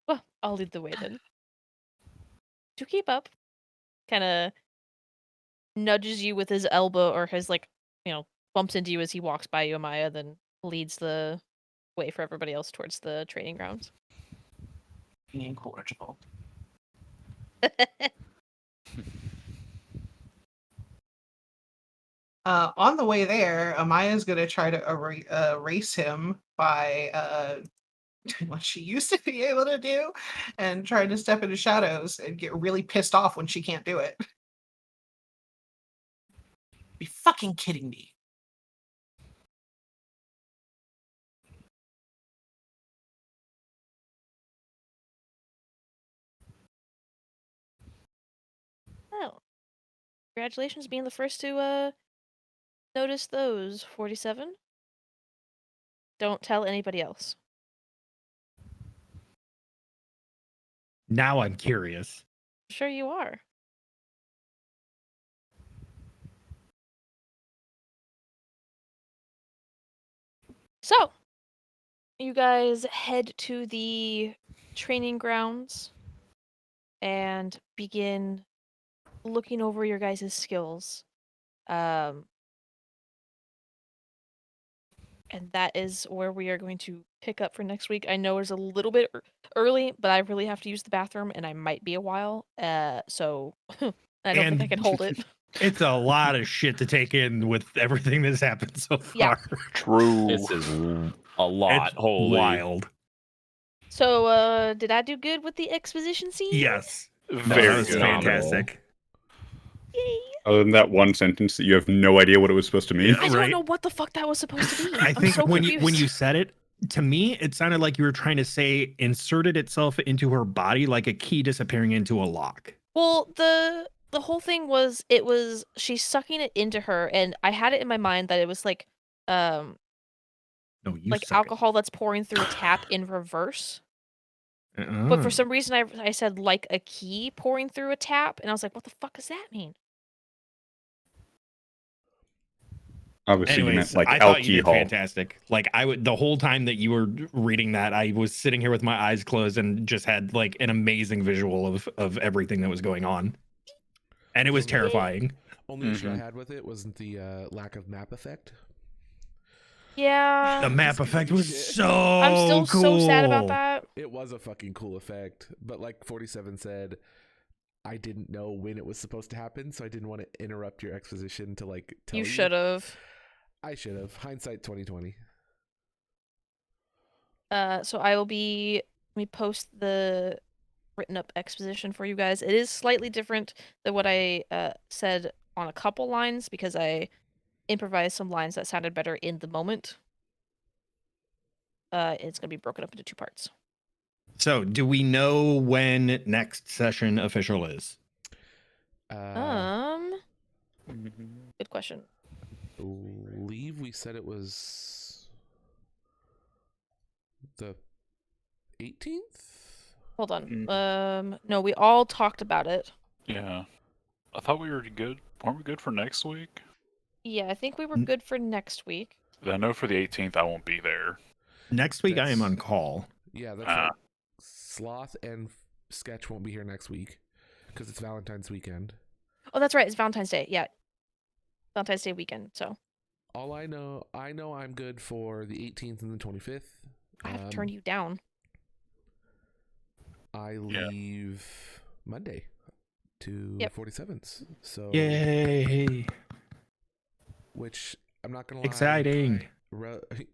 Well, I'll lead the way then. To keep up, kind of nudges you with his elbow or his, like, bumps into you as he walks by you, Amaya, then leads the way for everybody else towards the training grounds. Being incorrigible. On the way there, Amaya's going to try to erase him by doing what she used to be able to do and trying to step into shadows and get really pissed off when she can't do it. Be fucking kidding me. Well, congratulations being the first to notice those, 47. Don't tell anybody else. Now I'm curious. Sure you are. So, you guys head to the training grounds and begin looking over your guys' skills. And that is where we are going to pick up for next week. I know it's a little bit early, but I really have to use the bathroom and I might be a while. So I don't think I And can hold it. It's a lot of shit to take in with everything that's happened so Yeah. far. True. This is a lot. It's Holy. wild. So, did I do good with the exposition scene? Yes. No, Very that was good. fantastic. Yay! Other than that one sentence that you have no idea what it was supposed to mean. Yeah. I Right. don't know what the fuck that was supposed to be. I I'm think so when confused. you said it, to me, it sounded like you were trying to say inserted itself into her body like a key disappearing into a lock. Well, the whole thing was she's sucking it into her, and I had it in my mind that it was like No, you like suck alcohol that's pouring through a tap in reverse. it. But for some reason I said like a key pouring through a tap, and I was like, what the fuck does that mean? Obviously, you meant Anyways, like I thought you did alcohol. fantastic. Like the whole time that you were reading that, I was sitting here with my eyes closed and just had like an amazing visual of everything that was going on, and it was Okay. terrifying. Only issue I Mhm. had with it wasn't the lack of map effect. Yeah. The map Just 'cause effect you was shit. so I'm still so sad about cool. that. It was a fucking cool effect, but like 47 said, I didn't know when it was supposed to happen, so I didn't want to interrupt your exposition to like tell you. You should have. I should have. Hindsight 2020. So I will let me post the written up exposition for you guys. It is slightly different than what I said on a couple lines because I improvised some lines that sounded better in the moment. It's gonna be broken up into 2 parts. So, do we know when next session official is? Good question. Believe we said it was the 18th. Hold on. No, we all talked about it. Yeah. I thought we were good. Weren't we good for next week? Yeah, I think we were good for next week. I know for the 18th I won't be there. Next week I am That's- on call. Yeah, that's Ah. right. Sloth and Sketch won't be here next week because it's Valentine's weekend. Oh, that's right. It's Valentine's Day. Yeah. Valentine's Day weekend. So All I know I'm good for the 18th and the 25th. I have to turn you down. I leave Monday to Yep. 47s. So Yay! which I'm not gonna lie, Exciting.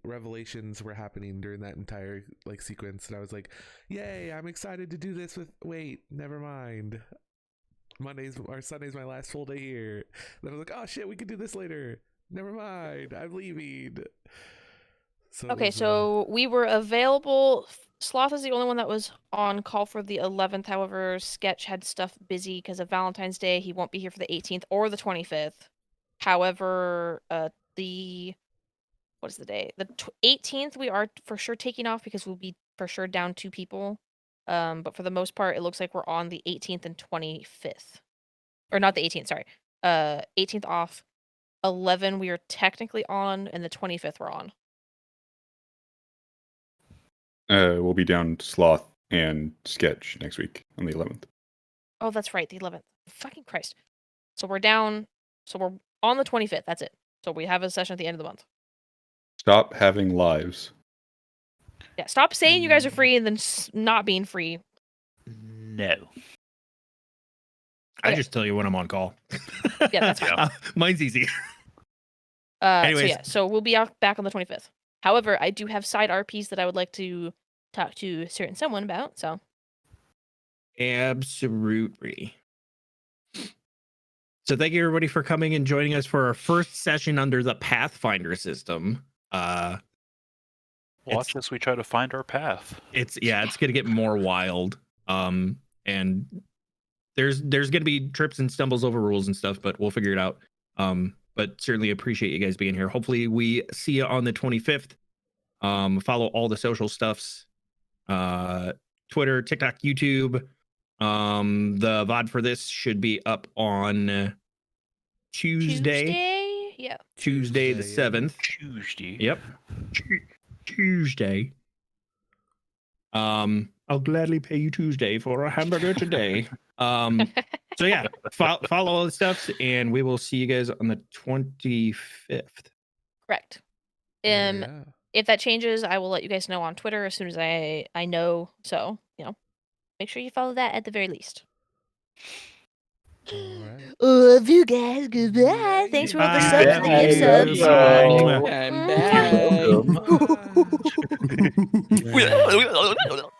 revelations were happening during that entire like sequence, and I was like, "Yay! I'm excited to do this with." Wait, never mind. Sunday's my last full day here. Then I was like, "Oh shit, we could do this later." Never mind, I'm leaving. So it Okay, was, so we were available. Sloth is the only one that was on call for the 11th. However, Sketch had stuff busy because of Valentine's Day. He won't be here for the 18th or the 25th. However, what is the day? The 18th we are for sure taking off because we'll be for sure down 2 people. But for the most part, it looks like we're on the 18th and 25th, or not the 18th. Sorry, 18th off. 11 we are technically on, and the 25th we're on. We'll be down Sloth and Sketch next week on the 11th. Oh, that's right, the 11th. Fucking Christ. So we're down. So we're on the 25th. That's it. So we have a session at the end of the month. Stop having lives. Yeah. Stop saying you guys are free and then not being free. No. I Okay. just tell you when I'm on call. Yeah, that's fine. Mine's easy. So Anyways. yeah. So we'll be back on the 25th. However, I do have side RPs that I would like to talk to a certain someone about. So Absolutely. So thank you everybody for coming and joining us for our first session under the Pathfinder system. Watch as we try to find our path. It's gonna get more wild. And there's gonna be trips and stumbles over rules and stuff, but we'll figure it out. But certainly appreciate you guys being here. Hopefully we see you on the 25th. Follow all the social stuffs, Twitter, TikTok, YouTube. The VOD for this should be up on Tuesday. Yeah. Tuesday the Tuesday, 7th. Tuesday. Yep. Tuesday. I'll gladly pay you Tuesday for a hamburger today. So yeah, follow all the stuff, and we will see you guys on the 25th. Correct. yeah. If that changes, I will let you guys know on Twitter as soon as I know. So make sure you follow that at the very least. All right. Love you guys. Goodbye. Thanks for all the subs and the gift subs. I'm back. Bye. Welcome.